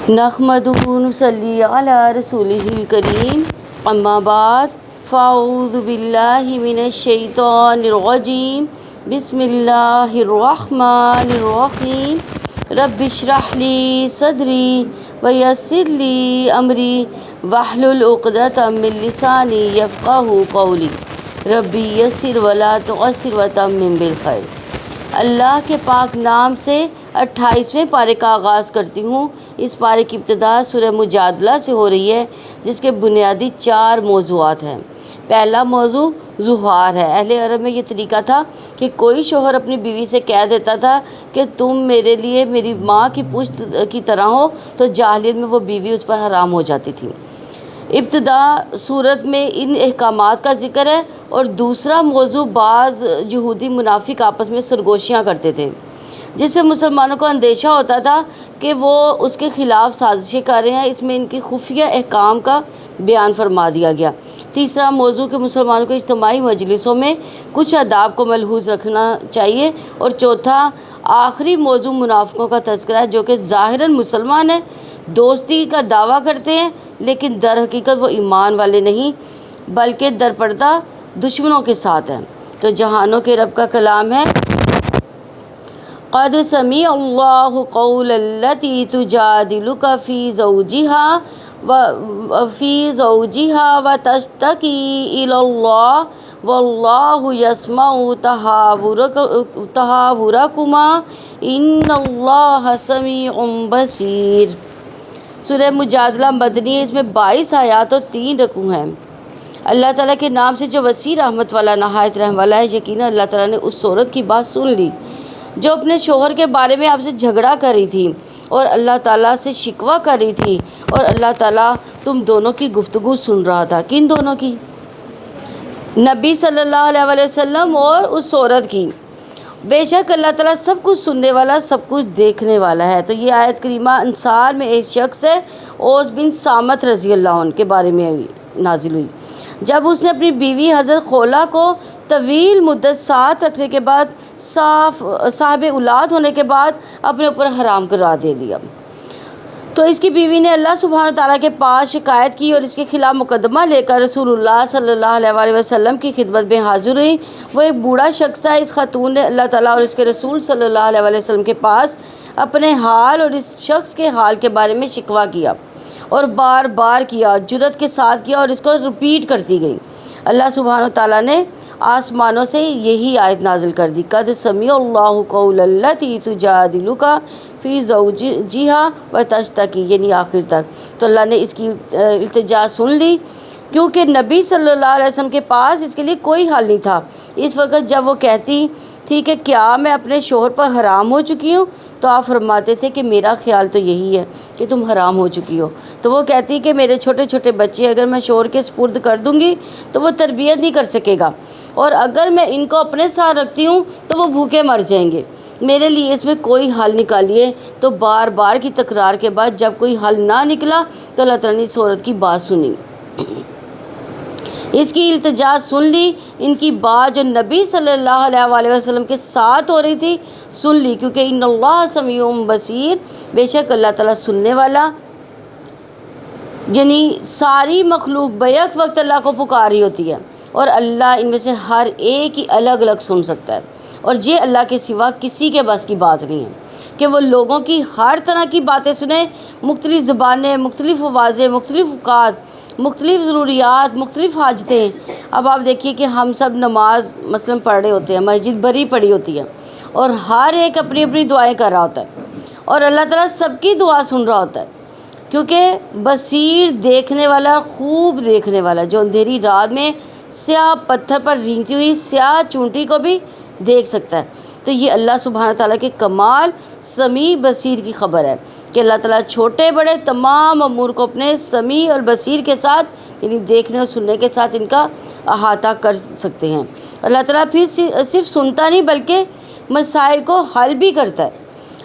نحمدہ نصلی علی رسولہ الکریم اما بعد فاعوذ باللہ من الشیطان الرجیم بسم اللہ الرحمن الرحیم رب اشرح لی صدری ویسر لی امری واحلل عقدۃ من لسانی یفقہوا قولی ربی یسر ولا تعسر وتمم بالخیر۔ اللہ کے پاک نام سے 28ویں پارے کا آغاز کرتی ہوں۔ اس پارے کی ابتدا سورہ مجادلہ سے ہو رہی ہے، جس کے بنیادی 4 موضوعات ہیں۔ پہلا موضوع ظہار ہے۔ اہل عرب میں یہ طریقہ تھا کہ کوئی شوہر اپنی بیوی سے کہہ دیتا تھا کہ تم میرے لیے میری ماں کی پشت کی طرح ہو، تو جاہلیت میں وہ بیوی اس پر حرام ہو جاتی تھی۔ ابتدا صورت میں ان احکامات کا ذکر ہے، اور دوسرا موضوع بعض یہودی منافق آپس میں سرگوشیاں کرتے تھے، جس سے مسلمانوں کو اندیشہ ہوتا تھا کہ وہ اس کے خلاف سازشیں کر رہے ہیں۔ اس میں ان کی خفیہ احکام کا بیان فرما دیا گیا۔ تیسرا موضوع کہ مسلمانوں کو اجتماعی مجلسوں میں کچھ آداب کو ملحوظ رکھنا چاہیے، اور چوتھا آخری موضوع منافقوں کا تذکرہ ہے، جو کہ ظاہراً مسلمان ہیں، دوستی کا دعویٰ کرتے ہیں، لیکن در حقیقت وہ ایمان والے نہیں بلکہ در پردہ دشمنوں کے ساتھ ہیں۔ تو جہانوں کے رب کا کلام ہے، قد سمع اللہ قول التی تجادلک فی زوجہا وتشتکی الی اللہ واللہ یسمع تحاورکما ان اللہ سمیع بصیر۔ سورہ مجادلہ مدنی ہے، اس میں 22 آیات اور 3 رکوع ہیں۔ اللہ تعالیٰ کے نام سے جو وسیع رحمت والا نہایت رحم والا ہے، یقیناً اللہ تعالیٰ نے اس عورت کی بات سن لی جو اپنے شوہر کے بارے میں آپ سے جھگڑا کر رہی تھی اور اللہ تعالیٰ سے شکوہ کر رہی تھی، اور اللہ تعالیٰ تم دونوں کی گفتگو سن رہا تھا۔ کن دونوں کی؟ نبی صلی اللہ علیہ وسلم اور اس عورت کی۔ بے شک اللہ تعالیٰ سب کچھ سننے والا، سب کچھ دیکھنے والا ہے۔ تو یہ آیت کریمہ انصار میں ایک شخص ہے، اوس بن صامت رضی اللہ عنہ کے بارے میں نازل ہوئی، جب اس نے اپنی بیوی حضرت خولہ کو طویل مدت ساتھ رکھنے کے بعد صاحب اولاد ہونے کے بعد اپنے اوپر حرام قرار دے دیا، تو اس کی بیوی نے اللہ سبحانہ تعالیٰ کے پاس شکایت کی اور اس کے خلاف مقدمہ لے کر رسول اللہ صلی اللہ علیہ وسلم کی خدمت میں حاضر ہوئی۔ وہ ایک بوڑھا شخص تھا۔ اس خاتون نے اللہ تعالیٰ اور اس کے رسول صلی اللہ علیہ وسلم کے پاس اپنے حال اور اس شخص کے حال کے بارے میں شکوہ کیا، اور بار بار کیا، جرأت کے ساتھ کیا، اور اس کو رپیٹ کرتی گئی۔ اللہ سبحانہ تعالیٰ نے آسمانوں سے یہی آیت نازل کر دی، قد سمع اللہ قول التی تجادلک فی زوجہا وتشتکی، یعنی آخر تک۔ تو اللہ نے اس کی التجا سن لی، کیونکہ نبی صلی اللہ علیہ وسلم کے پاس اس کے لیے کوئی حل نہیں تھا۔ اس وقت جب وہ کہتی تھی کہ کیا میں اپنے شوہر پر حرام ہو چکی ہوں، تو آپ فرماتے تھے کہ میرا خیال تو یہی ہے کہ تم حرام ہو چکی ہو۔ تو وہ کہتی کہ میرے چھوٹے چھوٹے بچے اگر میں شوہر کے سپرد کر دوں گی تو وہ تربیت نہیں کر سکے گا، اور اگر میں ان کو اپنے ساتھ رکھتی ہوں تو وہ بھوکے مر جائیں گے، میرے لیے اس میں کوئی حل نکالیے۔ تو بار بار کی تکرار کے بعد جب کوئی حل نہ نکلا تو اللہ تعالیٰ نے اس عورت کی بات سنی، اس کی التجا سن لی، ان کی بات جو نبی صلی اللہ علیہ وسلم کے ساتھ ہو رہی تھی سن لی، کیونکہ ان اللہ سمیع بصیر، بے شک اللہ تعالیٰ سننے والا، یعنی ساری مخلوق بیک وقت اللہ کو پکاری ہوتی ہے، اور اللہ ان میں سے ہر ایک ہی الگ الگ سن سکتا ہے، اور یہ اللہ کے سوا کسی کے بس کی بات نہیں ہے کہ وہ لوگوں کی ہر طرح کی باتیں سنیں، مختلف زبانیں، مختلف آوازیں، مختلف اوقات، مختلف ضروریات، مختلف حاجتیں۔ اب آپ دیکھیے کہ ہم سب نماز مثلا پڑھ رہے ہوتے ہیں، مسجد بھری پڑی ہوتی ہے، اور ہر ایک اپنی اپنی دعائیں کر رہا ہوتا ہے، اور اللہ تعالیٰ سب کی دعا سن رہا ہوتا ہے، کیونکہ بصیر، دیکھنے والا، خوب دیکھنے والا، جو اندھیری رات میں سیاہ پتھر پر رینگتی ہوئی سیاہ چونٹی کو بھی دیکھ سکتا ہے۔ تو یہ اللہ سبحانہ تعالیٰ کے کمال سمیع بصیر کی خبر ہے کہ اللہ تعالیٰ چھوٹے بڑے تمام امور کو اپنے سمیع اور بصیر کے ساتھ، یعنی دیکھنے اور سننے کے ساتھ ان کا احاطہ کر سکتے ہیں۔ اللہ تعالیٰ پھر صرف سنتا نہیں بلکہ مسائل کو حل بھی کرتا ہے۔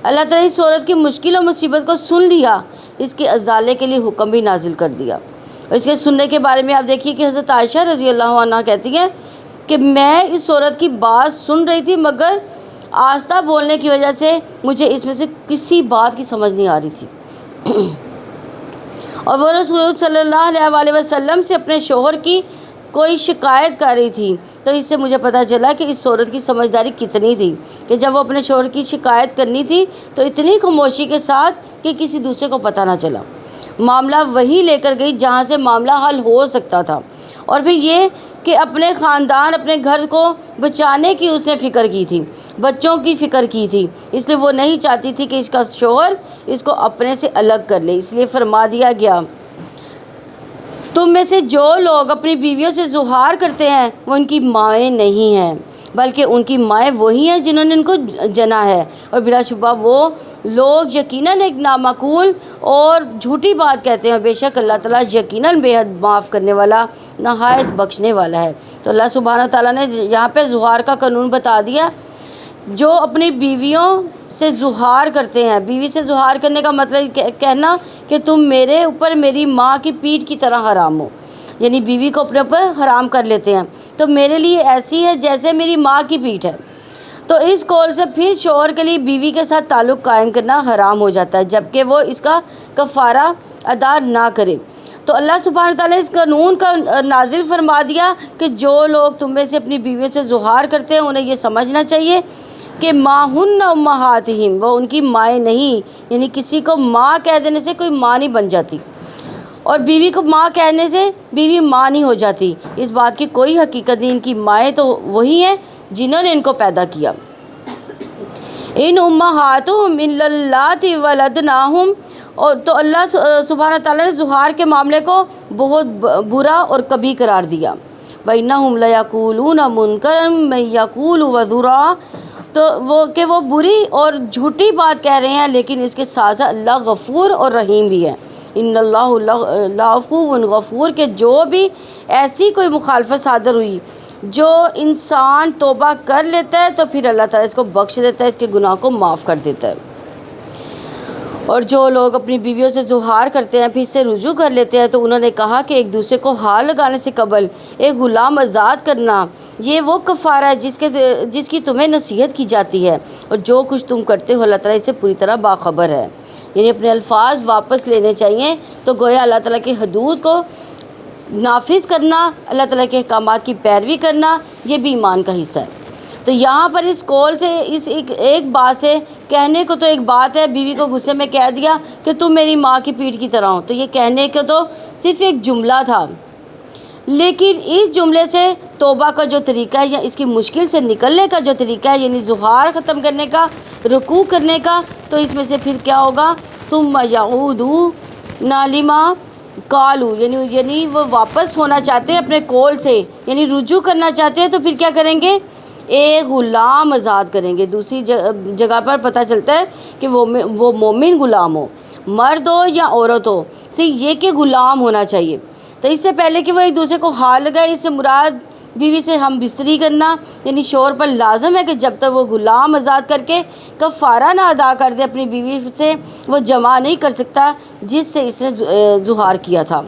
اللہ تعالیٰ اس عورت کی مشکل اور مصیبت کو سن لیا، اس کے ازالے کے لیے حکم بھی نازل کر دیا۔ اور اس کے سننے کے بارے میں آپ دیکھیے کہ حضرت عائشہ رضی اللہ عنہ کہتی ہیں کہ میں اس عورت کی بات سن رہی تھی، مگر آہستہ بولنے کی وجہ سے مجھے اس میں سے کسی بات کی سمجھ نہیں آ رہی تھی۔ اور وہ رسول صلی اللہ علیہ وسلم سے اپنے شوہر کی کوئی شکایت کر رہی تھی، تو اس سے مجھے پتہ چلا کہ اس عورت کی سمجھداری کتنی تھی کہ جب وہ اپنے شوہر کی شکایت کرنی تھی تو اتنی خاموشی کے ساتھ کہ کسی دوسرے کو پتہ نہ چلا، معاملہ وہی لے کر گئی جہاں سے معاملہ حل ہو سکتا تھا۔ اور پھر یہ کہ اپنے خاندان، اپنے گھر کو بچانے کی اس نے فکر کی تھی، بچوں کی فکر کی تھی، اس لیے وہ نہیں چاہتی تھی کہ اس کا شوہر اس کو اپنے سے الگ کر لے۔ اس لیے فرما دیا گیا، تم میں سے جو لوگ اپنی بیویوں سے زہار کرتے ہیں وہ ان کی مائیں نہیں ہیں، بلکہ ان کی مائیں وہی ہیں جنہوں نے ان کو جنا ہے، اور بلا شبہ وہ لوگ یقیناً ایک نامعقول اور جھوٹی بات کہتے ہیں، بے شک اللہ تعالیٰ یقیناً بے حد معاف کرنے والا، نہایت بخشنے والا ہے۔ تو اللہ سبحانہ تعالیٰ نے یہاں پہ زہار کا قانون بتا دیا۔ جو اپنی بیویوں سے زہار کرتے ہیں، بیوی سے زہار کرنے کا مطلب کہنا کہ تم میرے اوپر میری ماں کی پیٹھ کی طرح حرام ہو، یعنی بیوی کو اپنے اوپر حرام کر لیتے ہیں، تو میرے لیے ایسی ہے جیسے میری ماں کی پیٹھ ہے۔ تو اس قول سے پھر شوہر کے لیے بیوی کے ساتھ تعلق قائم کرنا حرام ہو جاتا ہے جبکہ وہ اس کا کفارہ ادا نہ کرے۔ تو اللہ سبحانہ تعالیٰ نے اس قانون کا نازل فرما دیا کہ جو لوگ تم میں سے اپنی بیویوں سے زہار کرتے ہیں انہیں یہ سمجھنا چاہیے کہ ماہن امہاتہم، وہ ان کی مائیں نہیں، یعنی کسی کو ماں کہہ دینے سے کوئی ماں نہیں بن جاتی، اور بیوی کو ماں کہنے سے بیوی ماں نہیں ہو جاتی، اس بات کی کوئی حقیقت نہیں۔ ان کی مائیں تو وہی ہیں جنہوں نے ان کو پیدا کیا۔ ان امہاتہم الا اللاتی ولدناہم، اور تو اللہ سبحانہ تعالیٰ نے زہار کے معاملے کو بہت برا اور کبھی قرار دیا۔ وَإِنَّهُمْ لَيَقُولُونَ مُنْكَرًا مَّن يَقُولُ وَزُورًا، تو وہ بری اور جھوٹی بات کہہ رہے ہیں، لیکن اس کے ساتھ اللہ غفور اور رحیم بھی ہے۔ ان اللہ لعفو غفور، کہ جو بھی ایسی کوئی مخالفت صادر ہوئی، جو انسان توبہ کر لیتا ہے تو پھر اللہ تعالیٰ اس کو بخش دیتا ہے، اس کے گناہ کو معاف کر دیتا ہے۔ اور جو لوگ اپنی بیویوں سے زہار کرتے ہیں پھر اس سے رجوع کر لیتے ہیں، تو انہوں نے کہا کہ ایک دوسرے کو ہار لگانے سے قبل ایک غلام آزاد کرنا یہ وہ کفارہ ہے جس کی تمہیں نصیحت کی جاتی ہے، اور جو کچھ تم کرتے ہو اللہ تعالیٰ اس سے پوری طرح باخبر ہے۔ یعنی اپنے الفاظ واپس لینے چاہیے، تو گویا اللہ تعالیٰ کی حدود کو نافذ کرنا، اللہ تعالیٰ کے احکامات کی پیروی کرنا، یہ بھی ایمان کا حصہ ہے۔ تو یہاں پر اس قول سے، اس ایک بات سے کہنے کو تو ایک بات ہے، بیوی کو غصے میں کہہ دیا کہ تم میری ماں کی پیٹھ کی طرح ہو، تو یہ کہنے کو تو صرف ایک جملہ تھا، لیکن اس جملے سے توبہ کا جو طریقہ ہے یا اس کی مشکل سے نکلنے کا جو طریقہ ہے، یعنی زہار ختم کرنے کا، رکوع کرنے کا، تو اس میں سے پھر کیا ہوگا، ثم یعودون لما قالوا، یعنی وہ واپس ہونا چاہتے ہیں اپنے قول سے، یعنی رجوع کرنا چاہتے ہیں، تو پھر کیا کریں گے، ایک غلام آزاد کریں گے۔ دوسری جگہ پر پتہ چلتا ہے کہ وہ مومن غلام ہو، مرد ہو یا عورت ہو، صرف یہ کہ غلام ہونا چاہیے۔ تو اس سے پہلے کہ وہ ایک دوسرے کو ہار لگائے، اس سے مراد بیوی سے ہم بستری کرنا، یعنی شوہر پر لازم ہے کہ جب تک وہ غلام آزاد کر کے کفارہ نہ ادا کر دے اپنی بیوی سے، وہ جمع نہیں کر سکتا جس سے اس نے زہار کیا تھا۔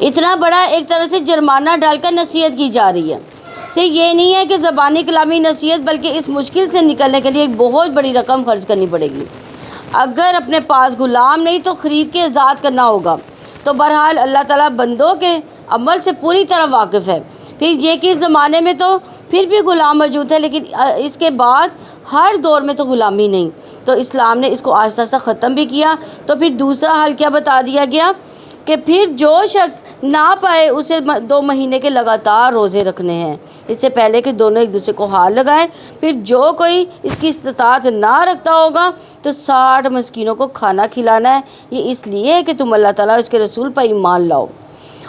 اتنا بڑا ایک طرح سے جرمانہ ڈال کر نصیحت کی جا رہی ہے۔ صرف یہ نہیں ہے کہ زبانی کلامی نصیحت، بلکہ اس مشکل سے نکلنے کے لیے ایک بہت بڑی رقم خرچ کرنی پڑے گی۔ اگر اپنے پاس غلام نہیں تو خرید کے آزاد کرنا ہوگا۔ تو بہرحال اللہ تعالیٰ بندوں کے عمل سے پوری طرح واقف ہے۔ پھر یہ کہ اس زمانے میں تو پھر بھی غلام موجود ہے، لیکن اس کے بعد ہر دور میں تو غلامی نہیں، تو اسلام نے اس کو آہستہ آہستہ ختم بھی کیا۔ تو پھر دوسرا حل کیا بتا دیا گیا کہ پھر جو شخص نہ پائے اسے 2 مہینے کے لگاتار روزے رکھنے ہیں، اس سے پہلے کہ دونوں ایک دوسرے کو ہار لگائیں۔ پھر جو کوئی اس کی استطاعت نہ رکھتا ہوگا تو 60 مسکینوں کو کھانا کھلانا ہے۔ یہ اس لیے کہ تم اللہ تعالیٰ اور اس کے رسول پر ایمان لاؤ،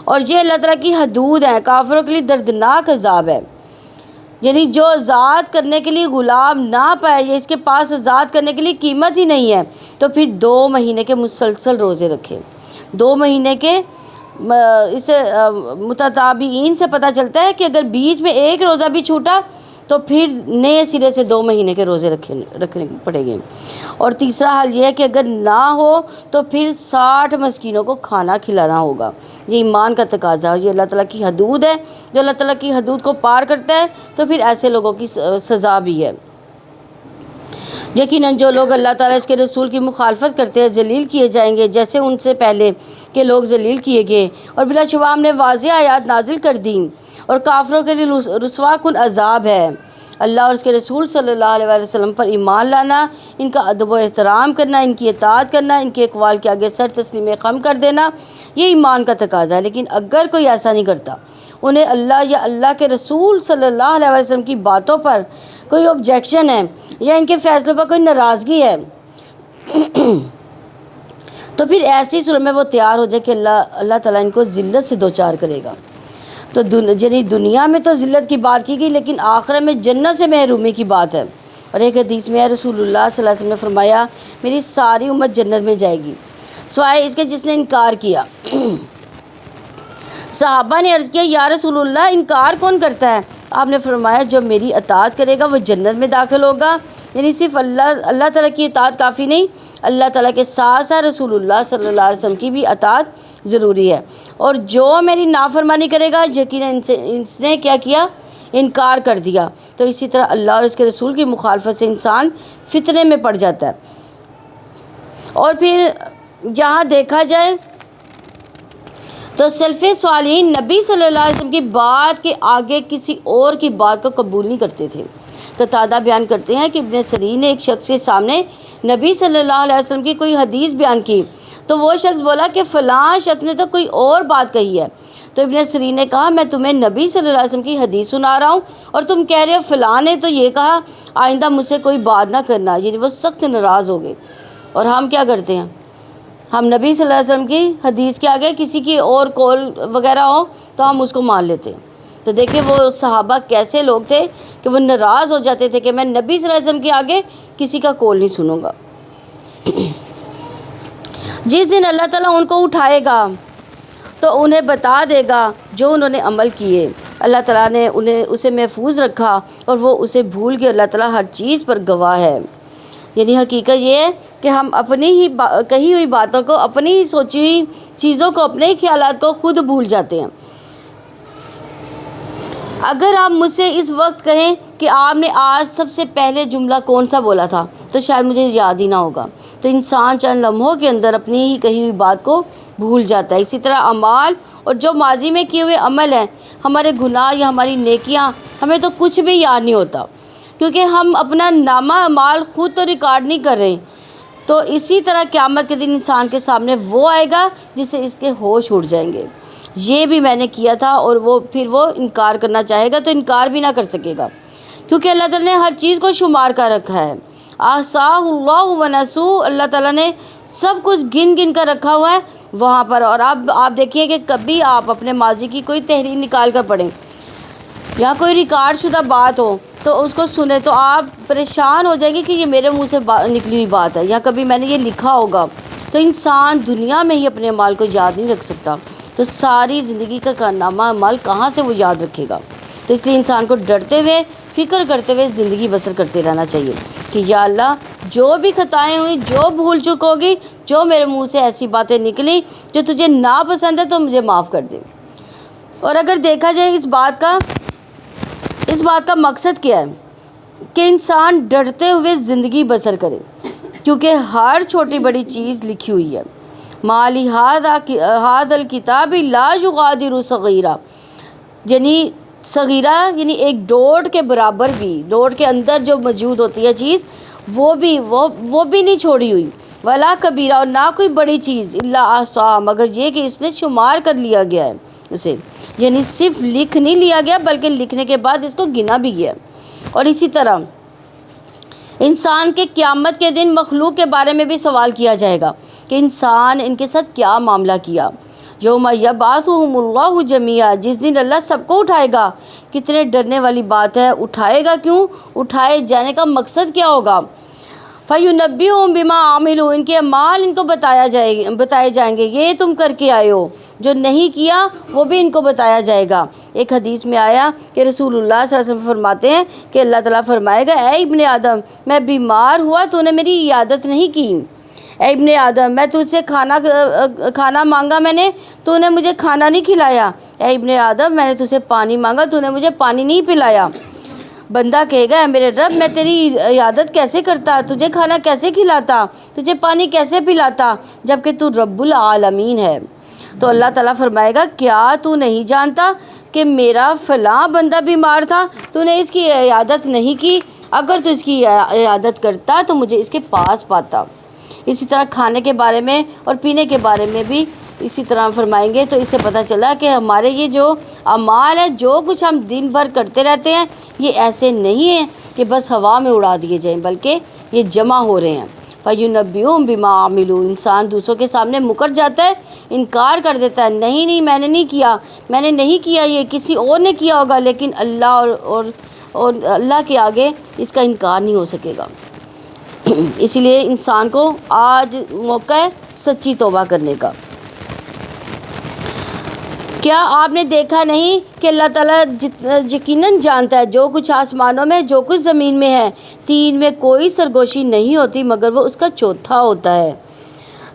اور یہ اللہ تعالیٰ کی حدود ہیں، کافروں کے لیے دردناک عذاب ہے۔ یعنی جو آزاد کرنے کے لیے غلام نہ پائے یا اس کے پاس آزاد کرنے کے لیے قیمت ہی نہیں ہے، تو پھر 2 مہینے کے مسلسل روزے رکھے۔ 2 مہینے کے اس متتابعین سے پتہ چلتا ہے کہ اگر بیچ میں ایک روزہ بھی چھوٹا تو پھر نئے سرے سے 2 مہینے کے روزے رکھنے پڑیں گے۔ اور تیسرا حل یہ ہے کہ اگر نہ ہو تو پھر 60 مسکینوں کو کھانا کھلانا ہوگا۔ یہ ایمان کا تقاضا ہے، یہ اللہ تعالیٰ کی حدود ہے۔ جو اللہ تعالیٰ کی حدود کو پار کرتا ہے تو پھر ایسے لوگوں کی سزا بھی ہے۔ یقیناً جو لوگ اللہ تعالیٰ اس کے رسول کی مخالفت کرتے ہیں ذلیل کیے جائیں گے جیسے ان سے پہلے کے لوگ ذلیل کیے گئے، اور بلا شبہ ہم نے واضح آیات نازل کر دیں، اور کافروں کے لیے رسوا کن عذاب ہے۔ اللہ اور اس کے رسول صلی اللہ علیہ وآلہ وسلم پر ایمان لانا، ان کا ادب و احترام کرنا، ان کی اطاعت کرنا، ان کے اقوال کے آگے سر تسلیم خم کر دینا، یہ ایمان کا تقاضا ہے۔ لیکن اگر کوئی ایسا نہیں کرتا، انہیں اللہ یا اللہ کے رسول صلی اللہ علیہ وسلم کی باتوں پر کوئی آبجیکشن ہے یا ان کے فیصلوں پر کوئی ناراضگی ہے، تو پھر ایسی صورت میں وہ تیار ہو جائے کہ اللہ تعالیٰ ان کو ذلت سے دوچار کرے گا۔ تو یعنی دنیا میں تو ذلت کی بات کی گئی، لیکن آخرت میں جنت سے محرومی کی بات ہے۔ اور ایک حدیث میں رسول اللہ صلی اللہ علیہ وسلم نے فرمایا، میری ساری امت جنت میں جائے گی سوائے اس کے جس نے انکار کیا۔ صحابہ نے عرض کیا، یا رسول اللہ انکار کون کرتا ہے؟ آپ نے فرمایا، جو میری اطاعت کرے گا وہ جنت میں داخل ہوگا۔ یعنی صرف اللہ تعالیٰ کی اطاعت کافی نہیں، اللہ تعالیٰ کے ساتھ ساتھ رسول اللہ صلی اللہ علیہ وسلم کی بھی اطاعت ضروری ہے۔ اور جو میری نافرمانی کرے گا یقیناً اس نے کیا کیا؟ انکار کر دیا۔ تو اسی طرح اللہ اور اس کے رسول کی مخالفت سے انسان فتنے میں پڑ جاتا ہے۔ اور پھر جہاں دیکھا جائے تو سلف صالحین نبی صلی اللہ علیہ وسلم کی بات کے آگے کسی اور کی بات کو قبول نہیں کرتے تھے۔ قتادہ بیان کرتے ہیں کہ ابن سیرین نے ایک شخص کے سامنے نبی صلی اللہ علیہ وسلم کی کوئی حدیث بیان کی، تو وہ شخص بولا کہ فلاں شخص نے تو کوئی اور بات کہی ہے۔ تو ابن سیرین نے کہا، میں تمہیں نبی صلی اللہ علیہ وسلم کی حدیث سنا رہا ہوں اور تم کہہ رہے ہو فلاں نے تو یہ کہا، آئندہ مجھ سے کوئی بات نہ کرنا۔ یعنی وہ سخت ناراض ہو گئے۔ اور ہم کیا کرتے ہیں؟ ہم نبی صلی اللہ علیہ وسلم کی حدیث کے آگے کسی کی اور قول وغیرہ ہو تو ہم اس کو مان لیتے ہیں۔ تو دیکھیں وہ صحابہ کیسے لوگ تھے کہ وہ ناراض ہو جاتے تھے کہ میں نبی صلی اللہ علیہ وسلم کے آگے کسی کا قول نہیں سنوں گا۔ جس دن اللہ تعالیٰ ان کو اٹھائے گا تو انہیں بتا دے گا جو انہوں نے عمل کیے۔ اللہ تعالیٰ نے اسے محفوظ رکھا اور وہ اسے بھول کے اللہ تعالیٰ ہر چیز پر گواہ ہے۔ یعنی حقیقت یہ ہے کہ ہم اپنی ہی کہی ہوئی باتوں کو، اپنی ہی سوچی ہوئی چیزوں کو، اپنے ہی خیالات کو خود بھول جاتے ہیں۔ اگر آپ مجھ سے اس وقت کہیں کہ آپ نے آج سب سے پہلے جملہ کون سا بولا تھا تو شاید مجھے یاد ہی نہ ہوگا۔ تو انسان چند لمحوں کے اندر اپنی ہی کہی ہوئی بات کو بھول جاتا ہے۔ اسی طرح اعمال اور جو ماضی میں کیے ہوئے عمل ہیں، ہمارے گناہ یا ہماری نیکیاں، ہمیں تو کچھ بھی یاد نہیں ہوتا، کیونکہ ہم اپنا نامہ اعمال خود تو ریکارڈ نہیں کر رہے۔ تو اسی طرح قیامت کے دن انسان کے سامنے وہ آئے گا جس سے اس کے ہوش اڑ جائیں گے، یہ بھی میں نے کیا تھا، اور پھر وہ انکار کرنا چاہے گا تو انکار بھی نہ کر سکے گا، کیونکہ اللہ تعالیٰ نے ہر چیز کو شمار کر رکھا ہے۔ احصاہ اللہ ونسوہ، اللہ تعالیٰ نے سب کچھ گن گن کر رکھا ہوا ہے وہاں پر۔ اور آپ دیکھیے کہ کبھی آپ اپنے ماضی کی کوئی تحریر نکال کر پڑھیں یا کوئی ریکارڈ شدہ بات ہو تو اس کو سنیں تو آپ پریشان ہو جائیں گے کہ یہ میرے منہ سے نکلی ہوئی بات ہے، یا کبھی میں نے یہ لکھا ہوگا۔ تو انسان دنیا میں ہی اپنے اعمال کو یاد نہیں رکھ سکتا، تو ساری زندگی کا کارنامہ اعمال کہاں سے وہ یاد رکھے گا؟ تو اس لیے انسان کو ڈرتے ہوئے، فکر کرتے ہوئے زندگی بسر کرتے رہنا چاہیے کہ یا اللہ، جو بھی خطائیں ہوئیں، جو بھول چک ہوگی، جو میرے منہ سے ایسی باتیں نکلی جو تجھے ناپسند ہے تو مجھے معاف کر دے۔ اور اگر دیکھا جائے اس بات کا مقصد کیا ہے کہ انسان ڈرتے ہوئے زندگی بسر کرے، کیونکہ ہر چھوٹی بڑی چیز لکھی ہوئی ہے۔ مالی ھذا الکتاب لا یغادر صغیرہ، یعنی صغیرہ یعنی ایک ڈوٹ کے برابر بھی، ڈوٹ کے اندر جو موجود ہوتی ہے چیز، وہ بھی نہیں چھوڑی ہوئی، ولا کبیرہ، اور نہ کوئی بڑی چیز، الا احصاہا، مگر یہ کہ اس نے شمار کر لیا گیا ہے اسے، یعنی صرف لکھ نہیں لیا گیا بلکہ لکھنے کے بعد اس کو گنا بھی گیا۔ اور اسی طرح انسان کے قیامت کے دن مخلوق کے بارے میں بھی سوال کیا جائے گا کہ انسان ان کے ساتھ کیا معاملہ کیا۔ یوم یبعثہم اللہ جمیعا، جس دن اللہ سب کو اٹھائے گا۔ کتنے ڈرنے والی بات ہے، اٹھائے گا کیوں؟ اٹھائے جانے کا مقصد کیا ہوگا؟ فَيُنَبِّئُهُم بِمَا عَمِلُوا، ان کے اعمال ان کو بتائے جائیں گے، یہ تم کر کے آئے ہو، جو نہیں کیا وہ بھی ان کو بتایا جائے گا۔ ایک حدیث میں آیا کہ رسول اللہ صلی اللہ علیہ وسلم فرماتے ہیں کہ اللہ تعالیٰ فرمائے گا، اے ابن آدم، میں بیمار ہوا تو نے میری عیادت نہیں کی۔ اے ابن آدم، میں تجھ سے کھانا مانگا میں نے تو نے مجھے کھانا نہیں کھلایا۔ اے ابن آدم، میں نے تجھ سے پانی مانگا تو نے مجھے پانی نہیں پلایا۔ بندہ کہے گا اے میرے رب میں تیری عیادت کیسے کرتا، تجھے کھانا کیسے کھلاتا، تجھے پانی کیسے پلاتا، جبکہ تو رب العالمین ہے۔ تو اللہ تعالیٰ فرمائے گا کیا تو نہیں جانتا کہ میرا فلاں بندہ بیمار تھا، تو نے اس کی عیادت نہیں کی، اگر تو اس کی عیادت کرتا تو مجھے اس کے پاس پاتا۔ اسی طرح کھانے کے بارے میں اور پینے کے بارے میں بھی اسی طرح فرمائیں گے۔ تو اس سے پتہ چلا کہ ہمارے یہ جو اعمال ہے، جو کچھ ہم دن بھر کرتے رہتے ہیں، یہ ایسے نہیں ہیں کہ بس ہوا میں اڑا دیے جائیں، بلکہ یہ جمع ہو رہے ہیں۔ فَيُنَبِّئُهُم بِمَا عَمِلُوا، انسان دوسروں کے سامنے مکر جاتا ہے، انکار کر دیتا ہے، نہیں میں نے نہیں کیا، میں نے نہیں کیا، یہ کسی اور نے کیا ہوگا، لیکن اللہ اور اللہ کے آگے اس کا انکار نہیں ہو سکے گا۔ اسی لیے انسان کو آج موقع ہے سچی توبہ کرنے کا۔ کیا آپ نے دیکھا نہیں کہ اللہ تعالیٰ یقیناً جانتا ہے جو کچھ آسمانوں میں، جو کچھ زمین میں ہے، تین میں کوئی سرگوشی نہیں ہوتی مگر وہ اس کا چوتھا ہوتا ہے۔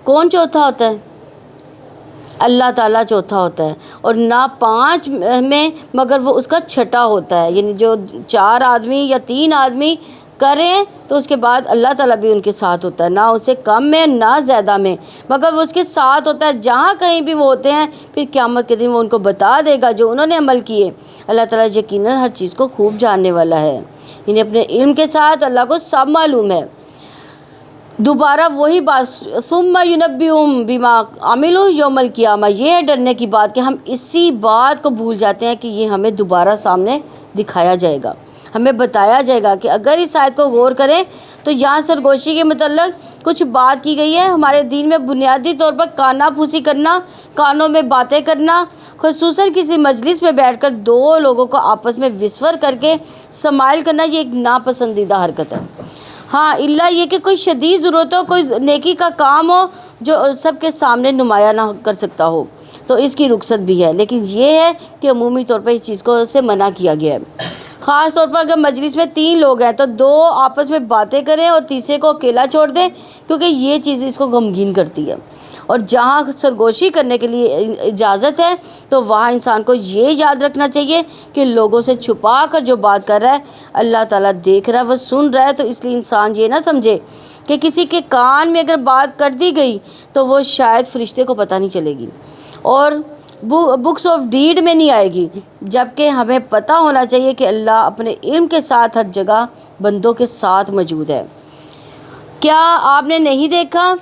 کون چوتھا ہوتا ہے؟ اللہ تعالیٰ چوتھا ہوتا ہے، اور نہ پانچ میں مگر وہ اس کا چھٹا ہوتا ہے۔ یعنی جو 4 آدمی یا 3 آدمی کریں تو اس کے بعد اللہ تعالیٰ بھی ان کے ساتھ ہوتا ہے، نہ اس سے کم میں نہ زیادہ میں، مگر وہ اس کے ساتھ ہوتا ہے جہاں کہیں بھی وہ ہوتے ہیں۔ پھر قیامت کے دن وہ ان کو بتا دے گا جو انہوں نے عمل کیے۔ اللہ تعالیٰ یقیناً ہر چیز کو خوب جاننے والا ہے، یعنی اپنے علم کے ساتھ اللہ کو سب معلوم ہے۔ دوبارہ وہی بات، ثم ينبئهم بما عملوا یوم القیامہ، یہ ہے ڈرنے کی بات کہ ہم اسی بات کو بھول جاتے ہیں کہ یہ ہمیں دوبارہ سامنے دکھایا جائے گا، ہمیں بتایا جائے گا۔ کہ اگر اس آیت کو غور کریں تو یہاں سرگوشی کے متعلق کچھ بات کی گئی ہے۔ ہمارے دین میں بنیادی طور پر کانا پھوسی کرنا، کانوں میں باتیں کرنا، خصوصاً کسی مجلس میں بیٹھ کر 2 لوگوں کو آپس میں وسور کر کے سمائل کرنا، یہ ایک ناپسندیدہ حرکت ہے۔ ہاں اللہ یہ کہ کوئی شدید ضرورت ہو، کوئی نیکی کا کام ہو جو سب کے سامنے نمایاں نہ کر سکتا ہو تو اس کی رخصت بھی ہے، لیکن یہ ہے کہ عمومی طور پر اس چیز کو سے منع کیا گیا ہے۔ خاص طور پر اگر مجلس میں 3 لوگ ہیں تو 2 آپس میں باتیں کریں اور تیسرے کو اکیلا چھوڑ دیں، کیونکہ یہ چیز اس کو غمگین کرتی ہے۔ اور جہاں سرگوشی کرنے کے لیے اجازت ہے تو وہاں انسان کو یہ یاد رکھنا چاہیے کہ لوگوں سے چھپا کر جو بات کر رہا ہے اللہ تعالیٰ دیکھ رہا ہے، وہ سن رہا ہے۔ تو اس لیے انسان یہ نہ سمجھے کہ کسی کے کان میں اگر بات کر دی گئی تو وہ شاید فرشتے کو پتہ نہیں چلے گی اور بکس آف ڈیڈ میں نہیں آئے گی، جبکہ ہمیں پتہ ہونا چاہیے کہ اللہ اپنے علم کے ساتھ ہر جگہ بندوں کے ساتھ موجود ہے۔ کیا آپ نے نہیں دیکھا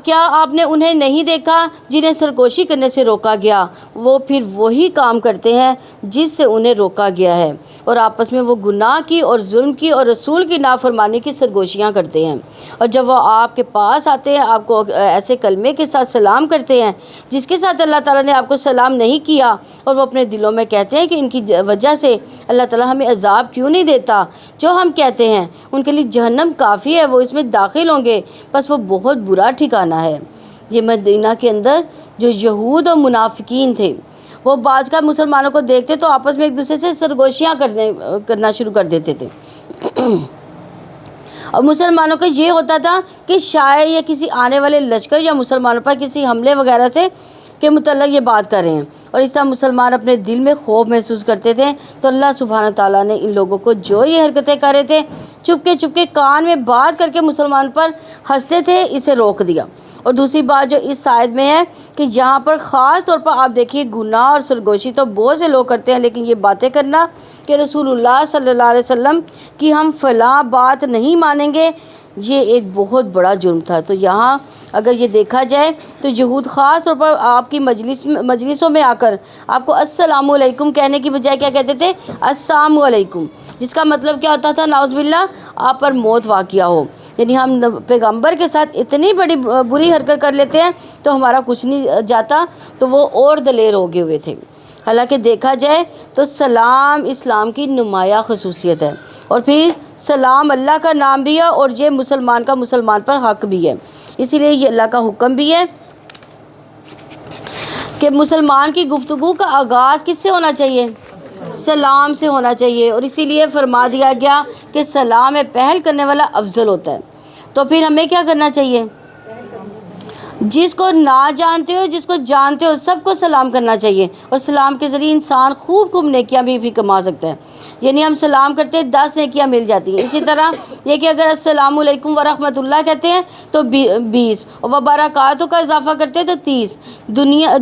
کیا آپ نے انہیں نہیں دیکھا جنہیں سرگوشی کرنے سے روکا گیا؟ وہ پھر وہی کام کرتے ہیں جس سے انہیں روکا گیا ہے، اور آپس میں وہ گناہ کی اور ظلم کی اور رسول کی نافرمانی کی سرگوشیاں کرتے ہیں۔ اور جب وہ آپ کے پاس آتے ہیں آپ کو ایسے کلمے کے ساتھ سلام کرتے ہیں جس کے ساتھ اللہ تعالیٰ نے آپ کو سلام نہیں کیا، اور وہ اپنے دلوں میں کہتے ہیں کہ ان کی وجہ سے اللہ تعالیٰ ہمیں عذاب کیوں نہیں دیتا، جو ہم کہتے ہیں ان کے لیے جہنم کافی ہے، وہ اس میں داخل ہوں گے، بس وہ بہت برا ٹھکانہ ہے۔ یہ مدینہ کے اندر جو یہود اور منافقین تھے وہ بعض کا مسلمانوں کو دیکھتے تو آپس میں ایک دوسرے سے سرگوشیاں کرنا شروع کر دیتے تھے، اور مسلمانوں کا یہ ہوتا تھا کہ شاید یہ کسی آنے والے لشکر یا مسلمانوں پر کسی حملے وغیرہ سے کے متعلق یہ بات کر رہے ہیں، اور اس طرح مسلمان اپنے دل میں خوف محسوس کرتے تھے۔ تو اللہ سبحانہ تعالیٰ نے ان لوگوں کو جو یہ حرکتیں کر رہے تھے چپ کے کان میں بات کر کے مسلمان پر ہنستے تھے، اسے روک دیا۔ اور دوسری بات جو اس آیت میں ہے کہ یہاں پر خاص طور پر آپ دیکھیے گناہ اور سرگوشی تو بہت سے لوگ کرتے ہیں، لیکن یہ باتیں کرنا کہ رسول اللہ صلی اللہ علیہ وسلم کی ہم فلاں بات نہیں مانیں گے، یہ ایک بہت بڑا جرم تھا۔ تو یہاں اگر یہ دیکھا جائے تو یہود خاص طور پر آپ کی مجلسوں میں آ کر آپ کو السلام علیکم کہنے کی بجائے کیا کہتے تھے؟ السلام علیکم، جس کا مطلب کیا ہوتا تھا؟ نعوذ باللہ آپ پر موت واقعہ ہو۔ یعنی ہم پیغمبر کے ساتھ اتنی بڑی بری حرکت کر لیتے ہیں تو ہمارا کچھ نہیں جاتا، تو وہ اور دلیر ہو گئے ہوئے تھے۔ حالانکہ دیکھا جائے تو سلام اسلام کی نمایاں خصوصیت ہے، اور پھر سلام اللہ کا نام بھی ہے، اور یہ مسلمان کا مسلمان پر حق بھی ہے۔ اسی لیے یہ اللہ کا حکم بھی ہے کہ مسلمان کی گفتگو کا آغاز کس سے ہونا چاہیے؟ سلام سے ہونا چاہیے، اور اسی لیے فرما دیا گیا کہ سلام میں پہل کرنے والا افضل ہوتا ہے۔ تو پھر ہمیں کیا کرنا چاہیے؟ جس کو نہ جانتے ہو جس کو جانتے ہو سب کو سلام کرنا چاہیے، اور سلام کے ذریعے انسان خوب نیکیاں بھی کما سکتا ہے۔ یعنی ہم سلام کرتے ہیں 10 نیکیاں مل جاتی ہیں۔ اسی طرح یہ کہ اگر السلام علیکم ورحمۃ اللہ کہتے ہیں تو 20، اور وبرکاتہ کا اضافہ کرتے ہیں تو 30،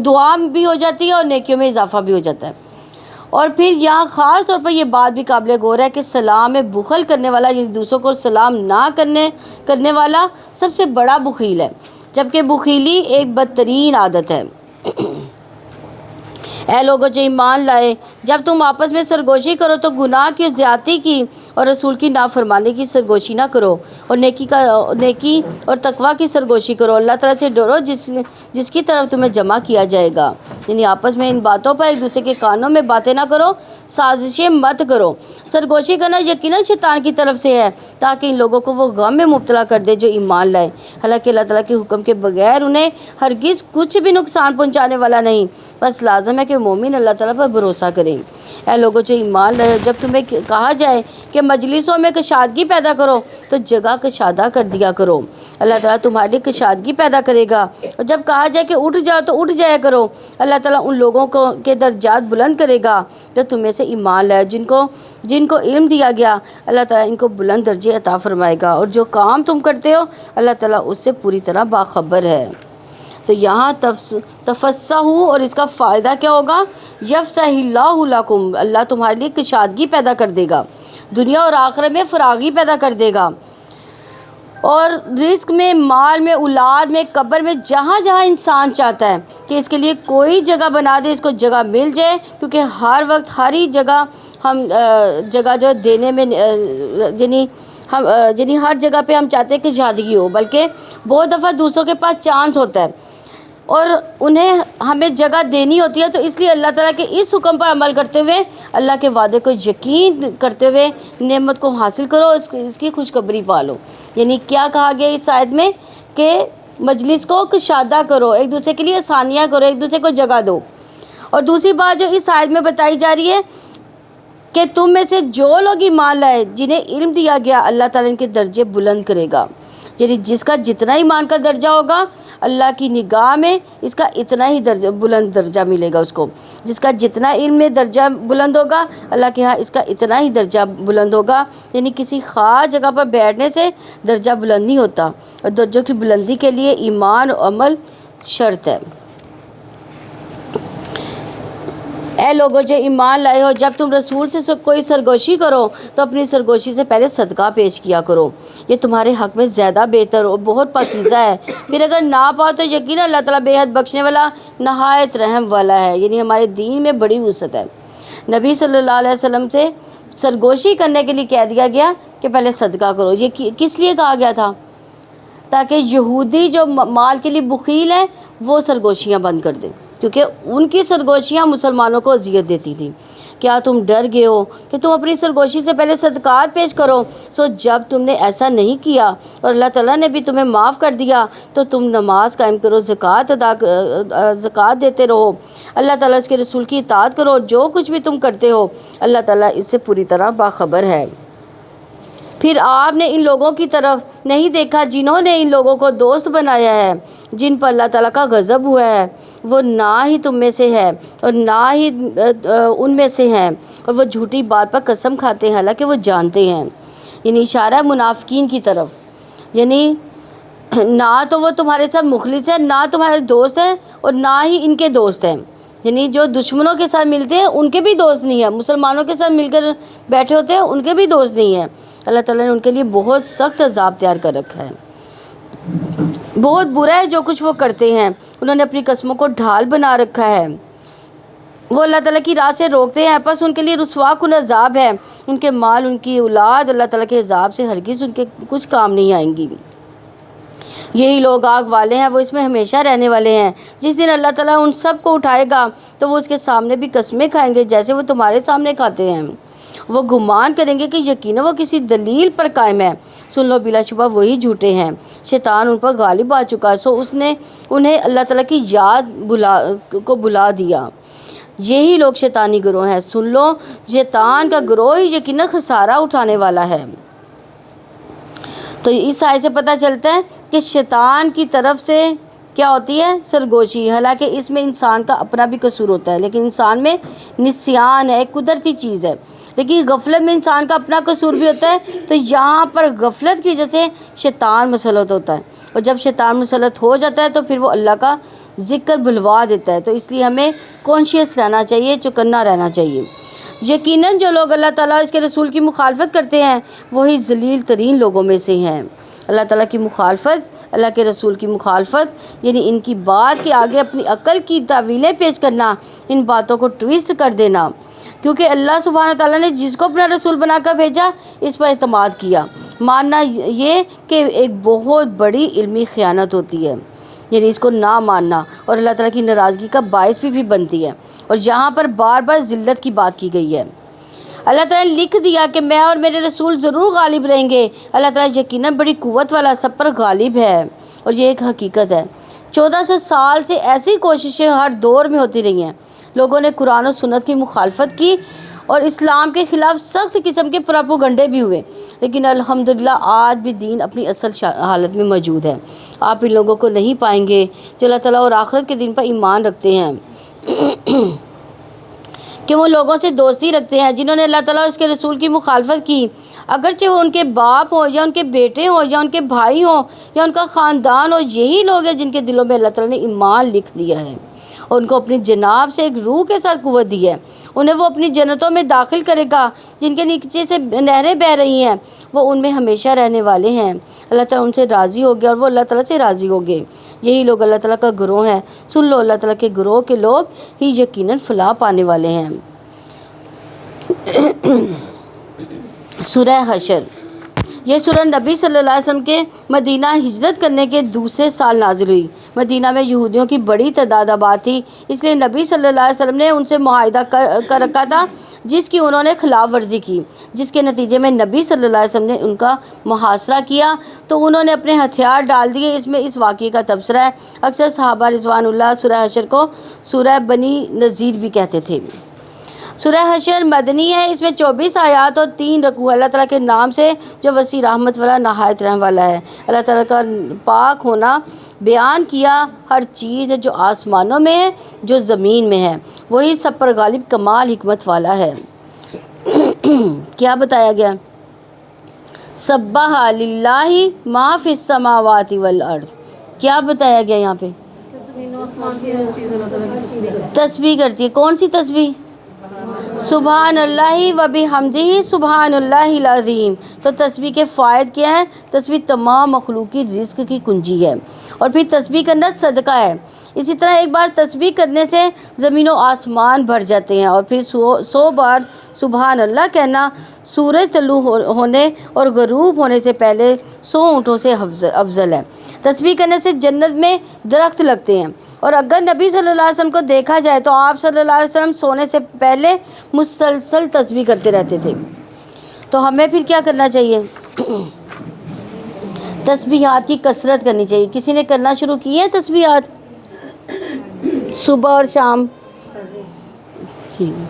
دعا بھی ہو جاتی ہے اور نیکیوں میں اضافہ بھی ہو جاتا ہے۔ اور پھر یہاں خاص طور پر یہ بات بھی قابل غور ہے کہ سلام میں بخل کرنے والا، یعنی دوسروں کو سلام نہ کرنے والا سب سے بڑا بخیل ہے، جبکہ بخیلی ایک بدترین عادت ہے۔ اے لوگوں جو ایمان لائے، جب تم آپس میں سرگوشی کرو تو گناہ کی زیادتی کی اور رسول کی نافرمانی کی سرگوشی نہ کرو، اور نیکی اور تقوی کی سرگوشی کرو۔ اللہ تعالیٰ سے ڈرو جس کی طرف تمہیں جمع کیا جائے گا۔ یعنی آپس میں ان باتوں پر ایک دوسرے کے کانوں میں باتیں نہ کرو، سازشیں مت کرو۔ سرگوشی کرنا یقیناً شیطان کی طرف سے ہے تاکہ ان لوگوں کو وہ غم میں مبتلا کر دے جو ایمان لائے، حالانکہ اللہ تعالیٰ کے حکم کے بغیر انہیں ہرگز کچھ بھی نقصان پہنچانے والا نہیں۔ بس لازم ہے کہ مومن اللہ تعالیٰ پر بھروسہ کریں۔ اے لوگوں جو ایمان لائے، جب تمہیں کہا جائے کہ مجلسوں میں کشادگی پیدا کرو تو جگہ کشادہ کر دیا کرو، اللہ تعالیٰ تمہارے لیے کشادگی پیدا کرے گا۔ اور جب کہا جائے کہ اٹھ جاؤ تو اٹھ جایا کرو، اللہ تعالیٰ ان لوگوں کے درجات بلند کرے گا جو تم میں سے ایمان لائے، جن کو علم دیا گیا، اللہ تعالیٰ ان کو بلند درجے عطا فرمائے گا، اور جو کام تم کرتے ہو اللہ تعالیٰ اس سے پوری طرح باخبر ہے۔ تو یہاں تفسحوا، اور اس کا فائدہ کیا ہوگا؟ یفسح اللہ لکم، اللہ تمہارے لیے کشادگی پیدا کر دے گا، دنیا اور آخرت میں فراغی پیدا کر دے گا، اور رزق میں، مال میں، اولاد میں، قبر میں، جہاں جہاں انسان چاہتا ہے کہ اس کے لیے کوئی جگہ بنا دے، اس کو جگہ مل جائے، کیونکہ ہر وقت ہر ہی جگہ ہم جگہ جو دینے میں یعنی ہر جگہ پہ ہم چاہتے ہیں کہ شادی ہو، بلکہ بہت دفعہ دوسروں کے پاس چانس ہوتا ہے اور انہیں ہمیں جگہ دینی ہوتی ہے۔ تو اس لیے اللہ تعالیٰ کے اس حکم پر عمل کرتے ہوئے، اللہ کے وعدے کو یقین کرتے ہوئے نعمت کو حاصل کرو، اس کی خوشخبری پالو۔ یعنی کیا کہا گیا اس آیت میں کہ مجلس کو کشادہ کرو، ایک دوسرے کے لیے آسانیاں کرو، ایک دوسرے کو جگہ دو۔ اور دوسری بات جو اس آیت میں بتائی جا رہی ہے کہ تم میں سے جو لوگ ایمان لائے، جنہیں علم دیا گیا، اللہ تعالیٰ ان کے درجے بلند کرے گا۔ یعنی جس کا جتنا ایمان کا درجہ ہوگا، اللہ کی نگاہ میں اس کا اتنا ہی بلند درجہ ملے گا اس کو۔ جس کا جتنا علم میں درجہ بلند ہوگا، اللہ کے ہاں اس کا اتنا ہی درجہ بلند ہوگا۔ یعنی کسی خاص جگہ پر بیٹھنے سے درجہ بلند نہیں ہوتا، اور درجوں کی بلندی کے لیے ایمان و عمل شرط ہے۔ اے لوگوں جو ایمان لائے ہو، جب تم رسول سے کوئی سرگوشی کرو تو اپنی سرگوشی سے پہلے صدقہ پیش کیا کرو، یہ تمہارے حق میں زیادہ بہتر اور بہت پاکیزہ ہے۔ پھر اگر نہ پاؤ تو یقینا اللہ تعالیٰ بے حد بخشنے والا، نہایت رحم والا ہے۔ یعنی ہمارے دین میں بڑی وسعت ہے۔ نبی صلی اللہ علیہ وسلم سے سرگوشی کرنے کے لیے کہہ دیا گیا کہ پہلے صدقہ کرو۔ یہ کس لیے کہا گیا تھا؟ تاکہ یہودی جو مال کے لیے بخیل ہیں وہ سرگوشیاں بند کر دیں، کیونکہ ان کی سرگوشیاں مسلمانوں کو اذیت دیتی تھیں۔ کیا تم ڈر گئے ہو کہ تم اپنی سرگوشی سے پہلے صدقات پیش کرو؟ جب تم نے ایسا نہیں کیا اور اللہ تعالیٰ نے بھی تمہیں معاف کر دیا تو تم نماز قائم کرو، زکوٰۃ دیتے رہو، اللہ تعالیٰ اس کے رسول کی اطاعت کرو، جو کچھ بھی تم کرتے ہو اللہ تعالیٰ اس سے پوری طرح باخبر ہے۔ پھر آپ نے ان لوگوں کی طرف نہیں دیکھا جنہوں نے ان لوگوں کو دوست بنایا ہے، جن پر اللہ تعالیٰ کا غضب ہوا ہے، وہ نہ ہی تم میں سے ہے اور نہ ہی ان میں سے ہیں، اور وہ جھوٹی بات پر قسم کھاتے ہیں حالانکہ وہ جانتے ہیں۔ یعنی اشارہ ہے منافقین کی طرف، یعنی نہ تو وہ تمہارے ساتھ مخلص ہے، نہ تمہارے دوست ہیں، اور نہ ہی ان کے دوست ہیں۔ یعنی جو دشمنوں کے ساتھ ملتے ہیں ان کے بھی دوست نہیں ہیں، مسلمانوں کے ساتھ مل کر بیٹھے ہوتے ہیں ان کے بھی دوست نہیں ہیں۔ اللہ تعالیٰ نے ان کے لیے بہت سخت عذاب تیار کر رکھا ہے۔ بہت برا ہے جو کچھ وہ کرتے ہیں، انہوں نے اپنی قسموں کو ڈھال بنا رکھا ہے، وہ اللہ تعالیٰ کی راہ سے روکتے ہیں، پس ان کے لیے رسوا کن عذاب ہے۔ ان کے مال، ان کی اولاد اللہ تعالیٰ کے عذاب سے ہرگز ان کے کچھ کام نہیں آئیں گی۔ یہی لوگ آگ والے ہیں، وہ اس میں ہمیشہ رہنے والے ہیں۔ جس دن اللہ تعالیٰ ان سب کو اٹھائے گا تو وہ اس کے سامنے بھی قسمیں کھائیں گے جیسے وہ تمہارے سامنے کھاتے ہیں۔ وہ گمان کریں گے کہ یقیناً وہ کسی دلیل پر قائم ہے، سن لو بلا شبہ وہی جھوٹے ہیں، شیطان ان پر غالب آ چکا، اس نے انہیں اللہ تعالیٰ کی یاد کو بلا دیا۔ یہی لوگ شیطانی گروہ ہیں، سن لو شیطان کا گروہ ہی یقیناً خسارہ اٹھانے والا ہے۔ تو اس آیت سے پتہ چلتا ہے کہ شیطان کی طرف سے کیا ہوتی ہے؟ سرگوشی۔ حالانکہ اس میں انسان کا اپنا بھی قصور ہوتا ہے، لیکن انسان میں نسیان ہے، ایک قدرتی چیز ہے، لیکن غفلت میں انسان کا اپنا قصور بھی ہوتا ہے۔ تو یہاں پر غفلت کی وجہ سے شیطان مسلط ہوتا ہے، اور جب شیطان مسلط ہو جاتا ہے تو پھر وہ اللہ کا ذکر بھلوا دیتا ہے۔ تو اس لیے ہمیں کانشیس رہنا چاہیے، چوکنا رہنا چاہیے۔ یقیناً جو لوگ اللہ تعالیٰ اور اس کے رسول کی مخالفت کرتے ہیں وہی ذلیل ترین لوگوں میں سے ہیں۔ اللہ تعالیٰ کی مخالفت، اللہ کے رسول کی مخالفت، یعنی ان کی بات کے آگے اپنی عقل کی تعویلیں پیش کرنا، ان باتوں کو ٹویسٹ کر دینا، کیونکہ اللہ سبحانہ تعالیٰ نے جس کو اپنا رسول بنا کر بھیجا اس پر اعتماد کیا، ماننا یہ کہ ایک بہت بڑی علمی خیانت ہوتی ہے، یعنی اس کو نہ ماننا، اور اللہ تعالیٰ کی ناراضگی کا باعث بھی بنتی ہے۔ اور یہاں پر بار بار ذلت کی بات کی گئی ہے۔ اللہ تعالیٰ نے لکھ دیا کہ میں اور میرے رسول ضرور غالب رہیں گے۔ اللہ تعالیٰ یقیناً بڑی قوت والا، سب پر غالب ہے، اور یہ ایک حقیقت ہے۔ 1400 سال سے ایسی کوششیں ہر دور میں ہوتی رہی ہیں۔ لوگوں نے قرآن و سنت کی مخالفت کی اور اسلام کے خلاف سخت قسم کے پروپیگنڈے بھی ہوئے، لیکن الحمدللہ آج بھی دین اپنی اصل حالت میں موجود ہے۔ آپ ان لوگوں کو نہیں پائیں گے جو اللہ تعالیٰ اور آخرت کے دن پر ایمان رکھتے ہیں، کہ وہ لوگوں سے دوستی رکھتے ہیں جنہوں نے اللہ تعالیٰ اور اس کے رسول کی مخالفت کی، اگرچہ وہ ان کے باپ ہوں یا ان کے بیٹے ہوں یا ان کے بھائی ہوں یا ان کا خاندان ہو۔ یہی لوگ ہیں جن کے دلوں میں اللہ تعالیٰ نے ایمان لکھ دیا ہے اور ان کو اپنی جناب سے ایک روح کے ساتھ قوت دی ہے۔ انہیں وہ اپنی جنتوں میں داخل کرے گا جن کے نیچے سے نہریں بہہ رہی ہیں، وہ ان میں ہمیشہ رہنے والے ہیں۔ اللہ تعالیٰ ان سے راضی ہو گیا اور وہ اللہ تعالیٰ سے راضی ہو گئے۔ یہی لوگ اللہ تعالیٰ کا گروہ ہیں۔ سن لو، اللہ تعالیٰ کے گروہ کے لوگ ہی یقیناً فلاح پانے والے ہیں۔ سورہ حشر، یہ سورہ نبی صلی اللہ علیہ وسلم کے مدینہ ہجرت کرنے کے دوسرے سال نازل ہوئی۔ مدینہ میں یہودیوں کی بڑی تعداد آباد تھی، اس لیے نبی صلی اللہ علیہ وسلم نے ان سے معاہدہ کر رکھا تھا جس کی انہوں نے خلاف ورزی کی، جس کے نتیجے میں نبی صلی اللہ علیہ وسلم نے ان کا محاصرہ کیا تو انہوں نے اپنے ہتھیار ڈال دیے۔ اس میں اس واقعے کا تبصرہ ہے۔ اکثر صحابہ رضوان اللہ سورہ حشر کو سورہ بنی نذیر بھی کہتے تھے۔ سورہ حشر مدنی ہے، اس میں 24 آیات اور 3 رکوع۔ اللہ تعالیٰ کے نام سے جو وسیع رحمت والا، نہایت رحم والا ہے۔ اللہ تعالیٰ کا پاک ہونا بیان کیا، ہر چیز جو آسمانوں میں ہے، جو زمین میں ہے، وہی سب پر غالب، کمال حکمت والا ہے۔ کیا بتایا گیا؟ سبح للہ ما فی السماوات والارض۔ کیا بتایا گیا یہاں پہ؟ زمین و آسمان کی ہر چیز اللہ تعالیٰ کی تسبیح کرتی ہے۔ تسبیح کرتی ہے۔ کون سی تسبیح؟ سبحان اللہ و بحمدہ سبحان اللہ العظیم۔ تو تسبیح کے فوائد کیا ہیں؟ تسبیح تمام مخلوق کی رزق کی کنجی ہے، اور پھر تسبیح کرنا صدقہ ہے۔ اسی طرح ایک بار تسبیح کرنے سے زمین و آسمان بھر جاتے ہیں، اور پھر 100 بار سبحان اللہ کہنا سورج طلوع ہونے اور غروب ہونے سے پہلے 100 اونٹوں سے افضل ہے۔ تسبیح کرنے سے جنت میں درخت لگتے ہیں، اور اگر نبی صلی اللہ علیہ وسلم کو دیکھا جائے تو آپ صلی اللہ علیہ وسلم سونے سے پہلے مسلسل تسبیح کرتے رہتے تھے۔ تو ہمیں پھر کیا کرنا چاہیے؟ تسبیحات کی کثرت کرنی چاہیے۔ کسی نے کرنا شروع کی ہے تسبیحات صبح اور شام؟ ٹھیک ہے۔